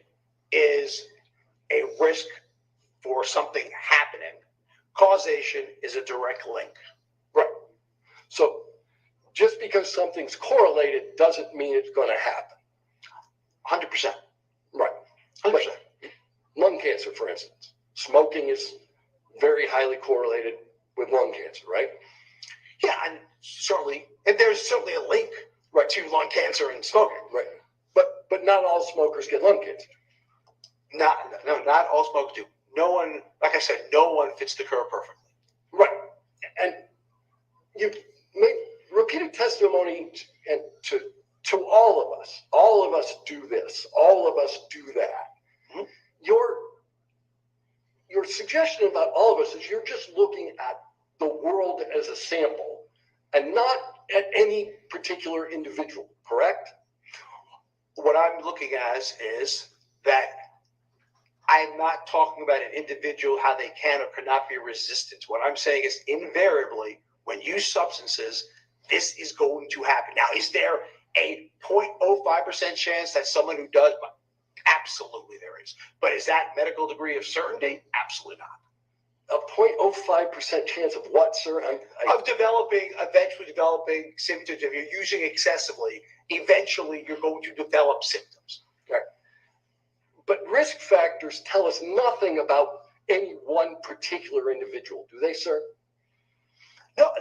Speaker 5: is a risk for something happening. Causation is a direct link.
Speaker 7: Right. So just because something's correlated doesn't mean it's going to happen.
Speaker 5: 100%.
Speaker 7: Right.
Speaker 5: 100%.
Speaker 7: Like lung cancer, for instance. Smoking is very highly correlated with lung cancer, right?
Speaker 5: Yeah, and certainly, and there's certainly a link, right, to lung cancer and smoking.
Speaker 7: Right. But not all smokers get lung cancer.
Speaker 5: Not all smokers do. No one, like I said, no one fits the curve perfectly.
Speaker 7: Right. And you make repeated testimony and to all of us. All of us do this. All of us do that.
Speaker 5: Mm-hmm.
Speaker 7: Your suggestion about all of us is you're just looking at the world as a sample and not at any particular individual, correct?
Speaker 5: What I'm looking at is that I'm not talking about an individual, how they can or cannot be resistant. What I'm saying is invariably, when you use substances, this is going to happen. Now, is there a 0.05% chance that someone who does? Absolutely there is. But is that medical degree of certainty? Absolutely not.
Speaker 7: A 0.05% chance of what, sir?
Speaker 5: Eventually developing symptoms. If you're using excessively, eventually you're going to develop symptoms.
Speaker 7: Right. But risk factors tell us nothing about any one particular individual, do they, sir?
Speaker 5: No.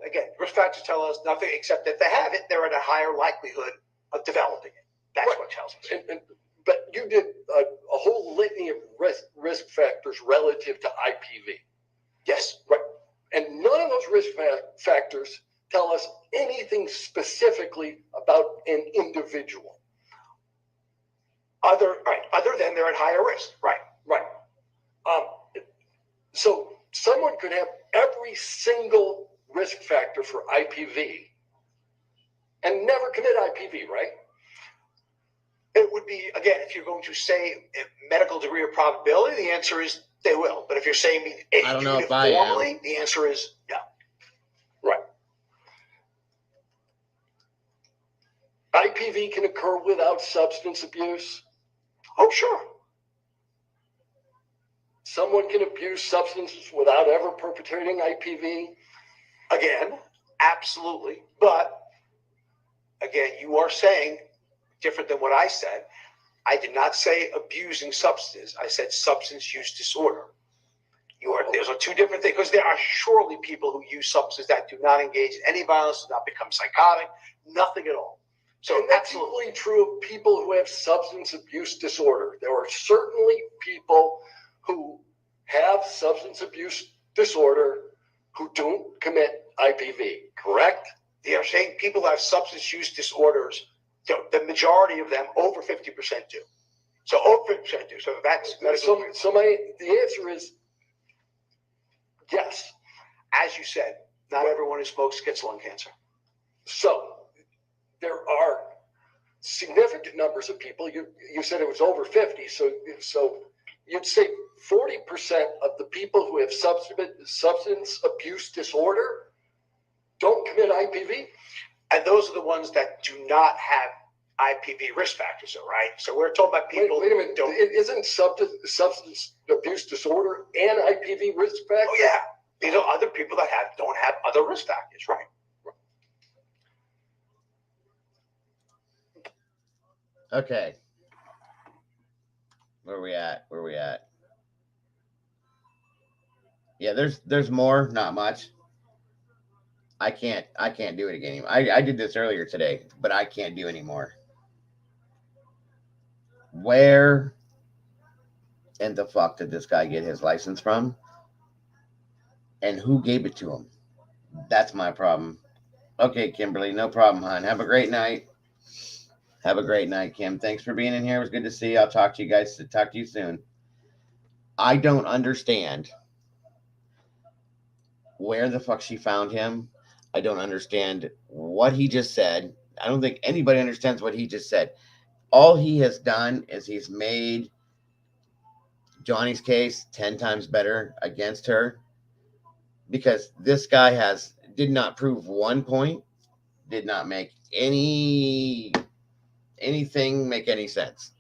Speaker 5: Again, risk factors tell us nothing except that they have it, they're at a higher likelihood of developing it. That's
Speaker 7: right.
Speaker 5: what tells us.
Speaker 7: But you did a whole litany of risk factors relative to IPV.
Speaker 5: Yes.
Speaker 7: Right. And none of those risk factors tell us anything specifically about an individual.
Speaker 5: Other than they're at higher risk. Right.
Speaker 7: So someone could have every single risk factor for IPV and never commit IPV, right?
Speaker 5: It would be, again, if you're going to say a medical degree of probability, the answer is they will. But if you're saying
Speaker 4: I don't know if I am.
Speaker 5: uniformly, the answer is no.
Speaker 7: Right. IPV can occur without substance abuse.
Speaker 5: Oh, sure.
Speaker 7: Someone can abuse substances without ever perpetrating IPV.
Speaker 5: Again, absolutely. But, again, you are saying different than what I said. I did not say abusing substances. I said substance use disorder. Those are two different things, because there are surely people who use substances that do not engage in any violence, do not become psychotic, nothing at all. So
Speaker 7: and that's equally true of people who have substance abuse disorder. There are certainly people who have substance abuse disorder who don't commit IPV, correct?
Speaker 5: They are saying people who have substance use disorders, the majority of them, over 50% do. So over 50% do. So that's
Speaker 7: the answer is yes.
Speaker 5: As you said, not everyone who smokes gets lung cancer.
Speaker 7: So there are significant numbers of people. You said it was over 50. So you'd say 40% of the people who have substance abuse disorder don't commit IPV.
Speaker 5: And those are the ones that do not have IPV risk factors, right? So we're talking about people
Speaker 7: wait a minute.
Speaker 5: who don't.
Speaker 7: Isn't substance abuse disorder and IPV risk factors?
Speaker 5: Oh, yeah. These are other people that don't have other risk factors, right?
Speaker 4: Okay. Where are we at? Yeah, there's more, not much. I can't do it again. I did this earlier today, but I can't do anymore. Where in the fuck did this guy get his license from? And who gave it to him? That's my problem. Okay, Kimberly, no problem, hon. Have a great night. Have a great night, Kim. Thanks for being in here. It was good to see you. I'll talk to you guys. Talk to you soon. I don't understand where the fuck she found him. I don't understand what he just said. I don't think anybody understands what he just said. All he has done is he's made Johnny's case 10 times better against her, because this guy did not prove one point, did not make anything make any sense.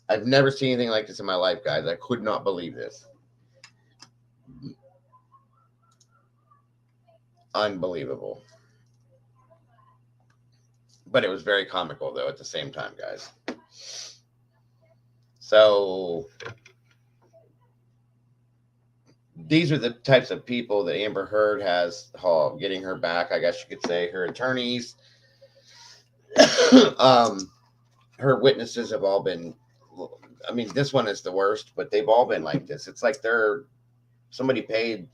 Speaker 4: I've never seen anything like this in my life, guys. I could not believe this. Unbelievable. But it was very comical, though, at the same time, guys. So these are the types of people that Amber Heard has getting her back, I guess you could say. Her attorneys, her witnesses have all been, I mean, this one is the worst, but they've all been like this. It's like somebody paid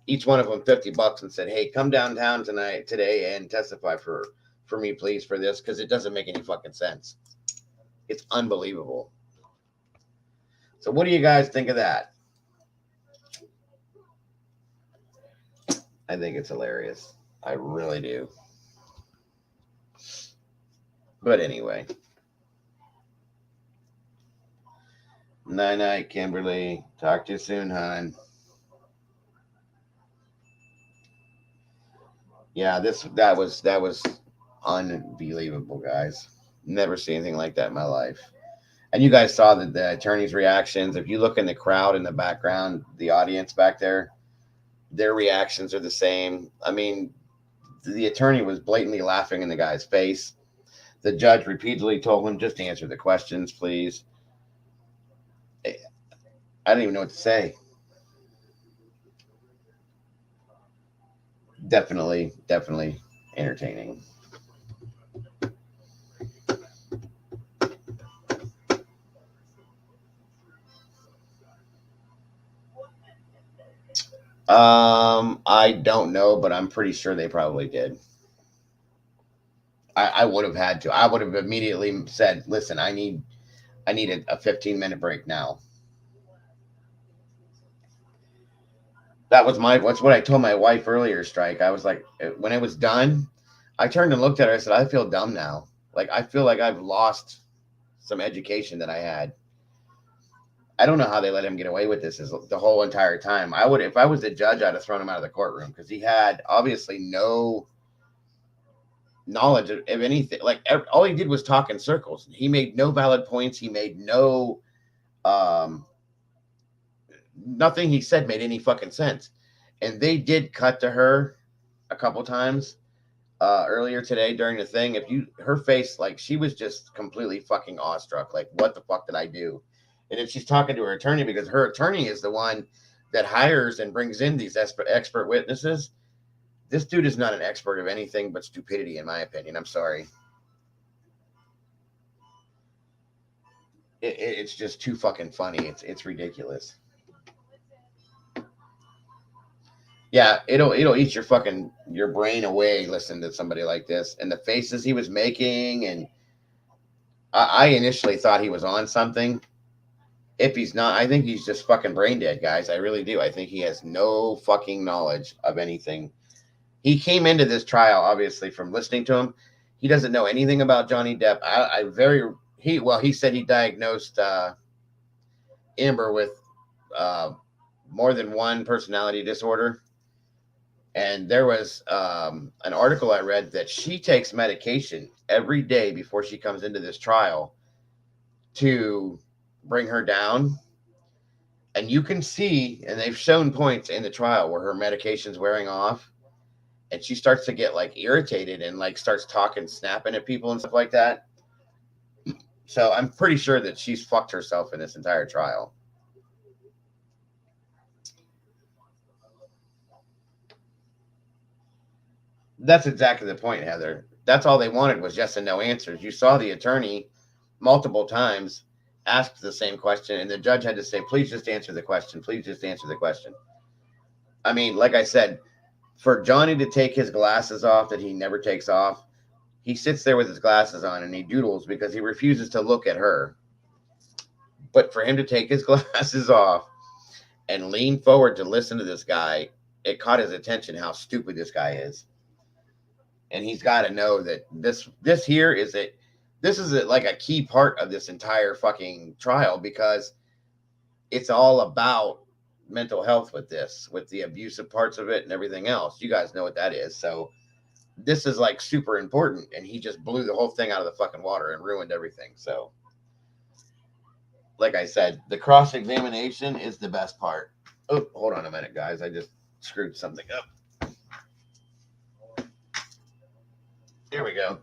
Speaker 4: each one of them $50 and said, hey, come downtown today and testify for me, please, for this, because it doesn't make any fucking sense. It's unbelievable. So what do you guys think of that? I think it's hilarious. I really do. But anyway. Night, Kimberly. Talk to you soon, hon. Yeah, that was unbelievable, guys. Never seen anything like that in my life. And you guys saw the attorney's reactions. If you look in the crowd in the background, the audience back there, their reactions are the same. I mean, the attorney was blatantly laughing in the guy's face. The judge repeatedly told him, just answer the questions, please. I don't even know what to say. Definitely entertaining. I don't know, but I'm pretty sure they probably did. I would have had to. I would have immediately said, listen, I need a 15-minute break now. That's what I told my wife earlier, Strike. I was like, when it was done, I turned and looked at her. I said, I feel dumb now. Like, I feel like I've lost some education that I had. I don't know how they let him get away with this the whole entire time. If I was the judge, I'd have thrown him out of the courtroom, because he had obviously no knowledge of anything. Like, all he did was talk in circles. He made no valid points. He made no, nothing he said made any fucking sense. And they did cut to her a couple times earlier today during the thing. Her face, like, she was just completely fucking awestruck. Like, what the fuck did I do? And if she's talking to her attorney, because her attorney is the one that hires and brings in these expert witnesses. This dude is not an expert of anything but stupidity, in my opinion. I'm sorry. It's just too fucking funny. It's ridiculous. Yeah, it'll eat your brain away listening to somebody like this, and the faces he was making. And I initially thought he was on something. If he's not, I think he's just fucking brain dead, guys. I really do. I think he has no fucking knowledge of anything. He came into this trial, obviously, from listening to him. He doesn't know anything about Johnny Depp. He said he diagnosed Amber with more than one personality disorder. And there was an article I read that she takes medication every day before she comes into this trial to bring her down. And you can see, and they've shown points in the trial where her medication's wearing off, and she starts to get like irritated and like starts talking, snapping at people and stuff like that. So I'm pretty sure that she's fucked herself in this entire trial. That's exactly the point, Heather. That's all they wanted was yes and no answers. You saw the attorney multiple times asked the same question, and the judge had to say, please just answer the question. Please just answer the question. I mean, like I said, for Johnny to take his glasses off that he never takes off, he sits there with his glasses on and he doodles because he refuses to look at her. But for him to take his glasses off and lean forward to listen to this guy, it caught his attention how stupid this guy is. And he's got to know that this is like a key part of this entire fucking trial, because it's all about mental health with this, with the abusive parts of it and everything else. You guys know what that is. So this is like super important, and he just blew the whole thing out of the fucking water and ruined everything. So like I said, the cross-examination is the best part. Oh, hold on a minute, guys. I just screwed something up. Here we go.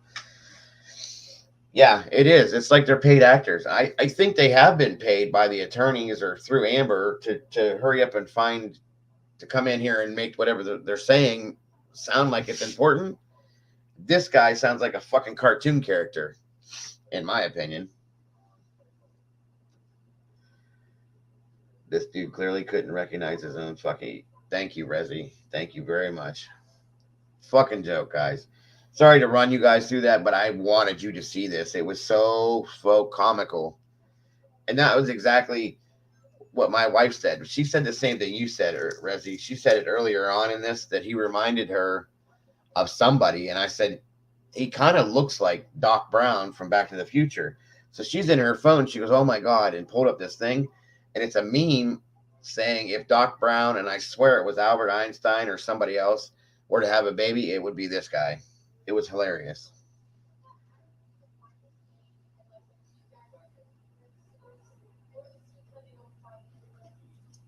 Speaker 4: Yeah, it is. It's like they're paid actors. I think they have been paid by the attorneys or through Amber to hurry up and to come in here and make whatever they're saying sound like it's important. This guy sounds like a fucking cartoon character, in my opinion. This dude clearly couldn't recognize his own fucking... Thank you, Resi. Thank you very much. Fucking joke, guys. Sorry to run you guys through that, but I wanted you to see this. It was so comical. And that was exactly what my wife said. She said the same thing you said, Resi. She said it earlier on in this, that he reminded her of somebody. And I said, he kind of looks like Doc Brown from Back to the Future. So she's in her phone. She goes, oh my God, and pulled up this thing. And it's a meme saying if Doc Brown, and I swear it was Albert Einstein or somebody else, were to have a baby, it would be this guy. It was hilarious.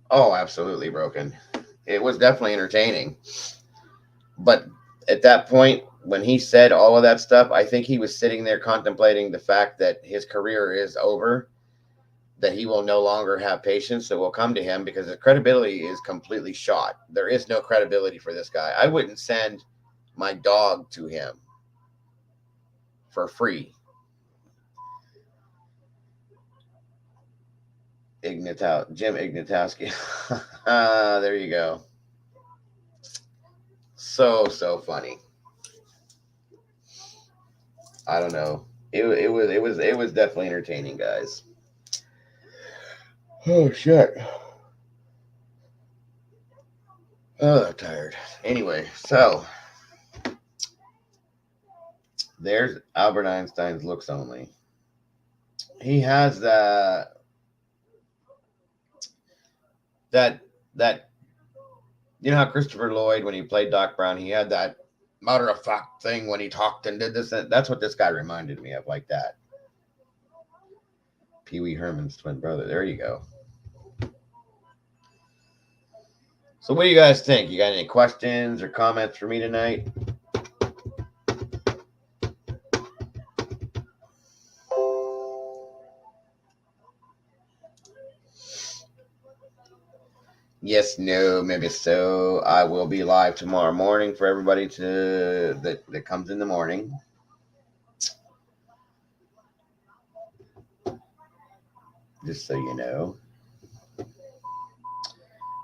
Speaker 4: Oh, absolutely broken. It was definitely entertaining. But at that point, when he said all of that stuff, I think he was sitting there contemplating the fact that his career is over, that he will no longer have patients that will come to him because his credibility is completely shot. There is no credibility for this guy. I wouldn't send my dog to him for free. Jim Ignatowski. There you go. So funny. I don't know. It was definitely entertaining, guys. Oh shit. Oh, I'm tired. Anyway, so there's Albert Einstein's looks only. He has that you know how Christopher Lloyd, when he played Doc Brown, he had that matter of fact thing when he talked and did this. That's what this guy reminded me of, like that. Pee Wee Herman's twin brother. There you go. So what do you guys think? You got any questions or comments for me tonight? Yes, no, maybe so. I will be live tomorrow morning for everybody that comes in the morning. Just so you know.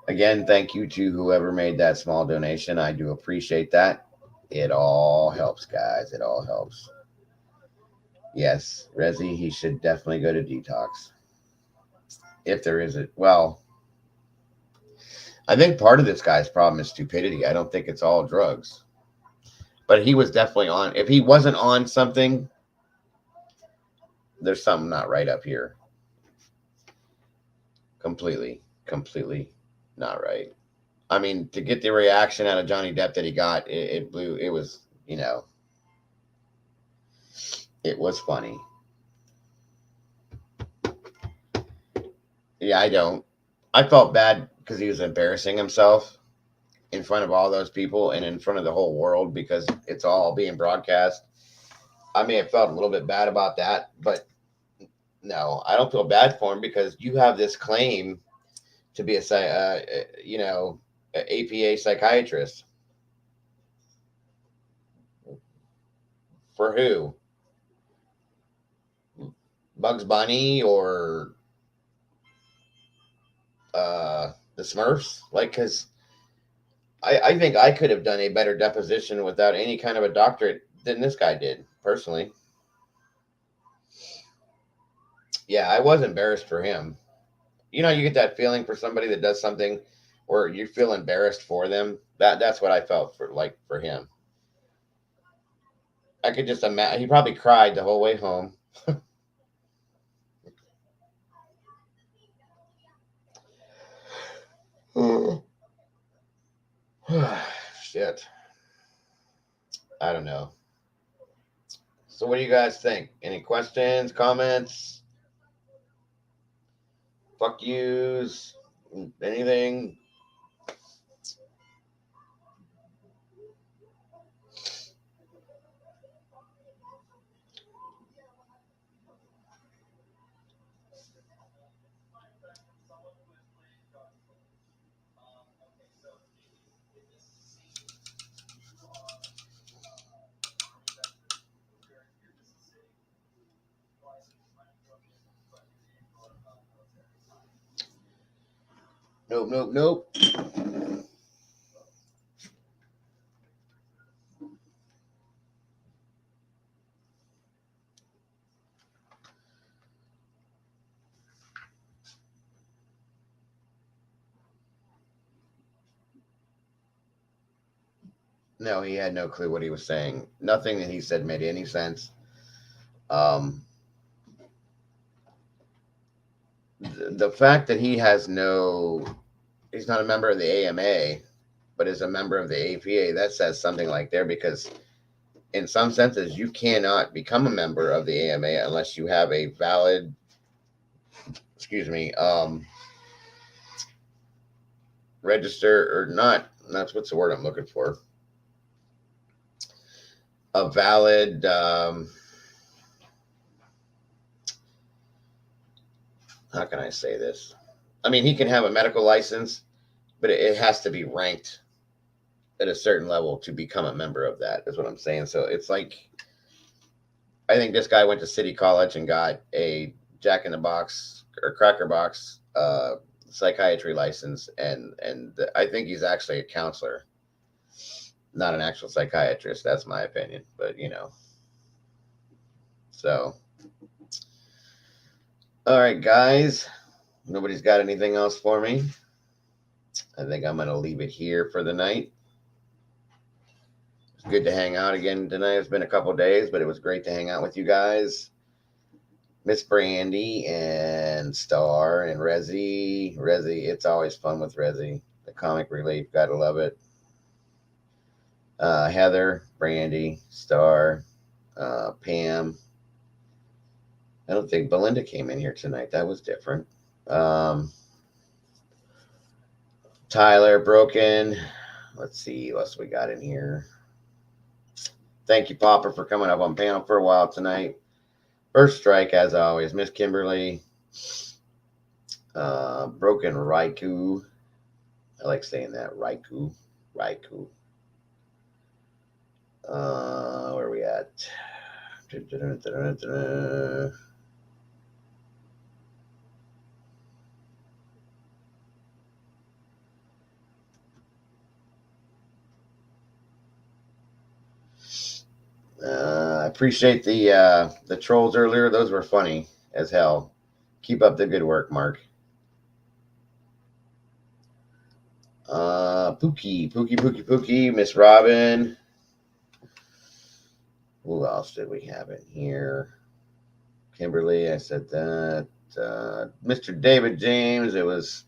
Speaker 4: Again, thank you to whoever made that small donation. I do appreciate that. It all helps, guys. It all helps. Yes, Resi, he should definitely go to detox. If there is well, I think part of this guy's problem is stupidity. I don't think it's all drugs. But he was definitely on. If he wasn't on something, there's something not right up here. Completely not right. I mean, to get the reaction out of Johnny Depp that he got, it blew. It was, it was funny. Yeah, I felt bad because he was embarrassing himself in front of all those people and in front of the whole world because it's all being broadcast. I may have felt a little bit bad about that, but no, I don't feel bad for him because you have this claim to be an APA psychiatrist. For who? Bugs Bunny or the Smurfs? Because I think I could have done a better deposition without any kind of a doctorate than this guy did, personally. Yeah, I was embarrassed for him. You get that feeling for somebody that does something where you feel embarrassed for them. That's what I felt for him. I could just imagine he probably cried the whole way home. Shit. I don't know. So what do you guys think? Any questions, comments? Fuck yous? Anything? Nope, nope, nope. No, he had no clue what he was saying. Nothing that he said made any sense. The fact that he has he's not a member of the AMA, but is a member of the APA, that says something like there, because in some senses, you cannot become a member of the AMA unless you have a valid, register or not. That's what's the word I'm looking for. A valid, how can I say this? I mean, he can have a medical license, but it has to be ranked at a certain level to become a member of that, is what I'm saying. So it's like, I think this guy went to City College and got a Jack in the Box or Cracker Box psychiatry license, and I think he's actually a counselor, not an actual psychiatrist. That's my opinion, but so. All right, guys. Nobody's got anything else for me. I think I'm going to leave it here for the night. It's good to hang out again tonight. It's been a couple days, but it was great to hang out with you guys. Miss Brandy and Star and Rezzy. It's always fun with Rezzy. The comic relief, gotta love it. Heather, Brandy, Star, Pam. I don't think Belinda came in here tonight. That was different. Tyler, Broken. Let's see what else we got in here. Thank you, Popper, for coming up on panel for a while tonight. First Strike, as always. Miss Kimberly. Broken Raikou. I like saying that. Raikou. Where are we at? I appreciate the trolls earlier. Those were funny as hell. Keep up the good work, Mark. Pookie, Miss Robin. Who else did we have in here? Kimberly, I said that. Mr. David James, it was,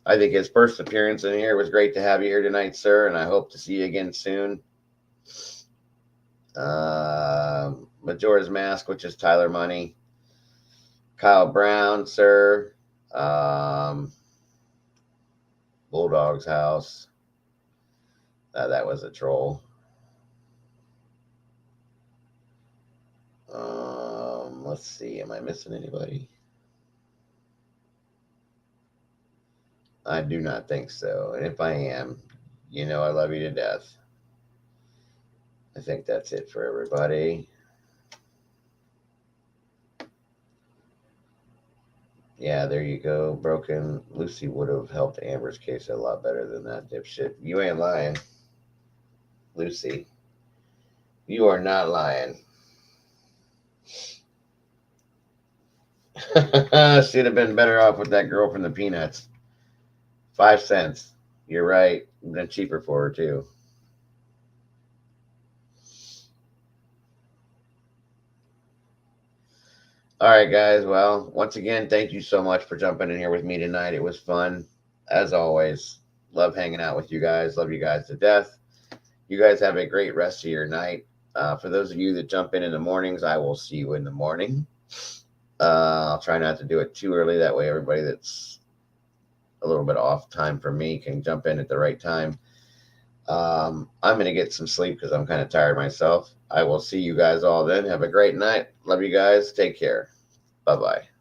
Speaker 4: I think, his first appearance in here. It was great to have you here tonight, sir, and I hope to see you again soon. Majora's Mask, which is Tyler Money. Kyle Brown, sir. Bulldog's House. That was a troll. Let's see. Am I missing anybody? I do not think so. And if I am, I love you to death. I think that's it for everybody. Yeah, there you go. Broken. Lucy would have helped Amber's case a lot better than that dipshit. You ain't lying, Lucy. You are not lying. She'd have been better off with that girl from the Peanuts. 5 cents. You're right. Been cheaper for her, too. All right, guys. Well, once again, thank you so much for jumping in here with me tonight. It was fun, as always. Love hanging out with you guys. Love you guys to death. You guys have a great rest of your night. For those of you that jump in the mornings, I will see you in the morning. I'll try not to do it too early. That way everybody that's a little bit off time for me can jump in at the right time. I'm going to get some sleep because I'm kind of tired myself. I will see you guys all then. Have a great night. Love you guys. Take care. Bye-bye.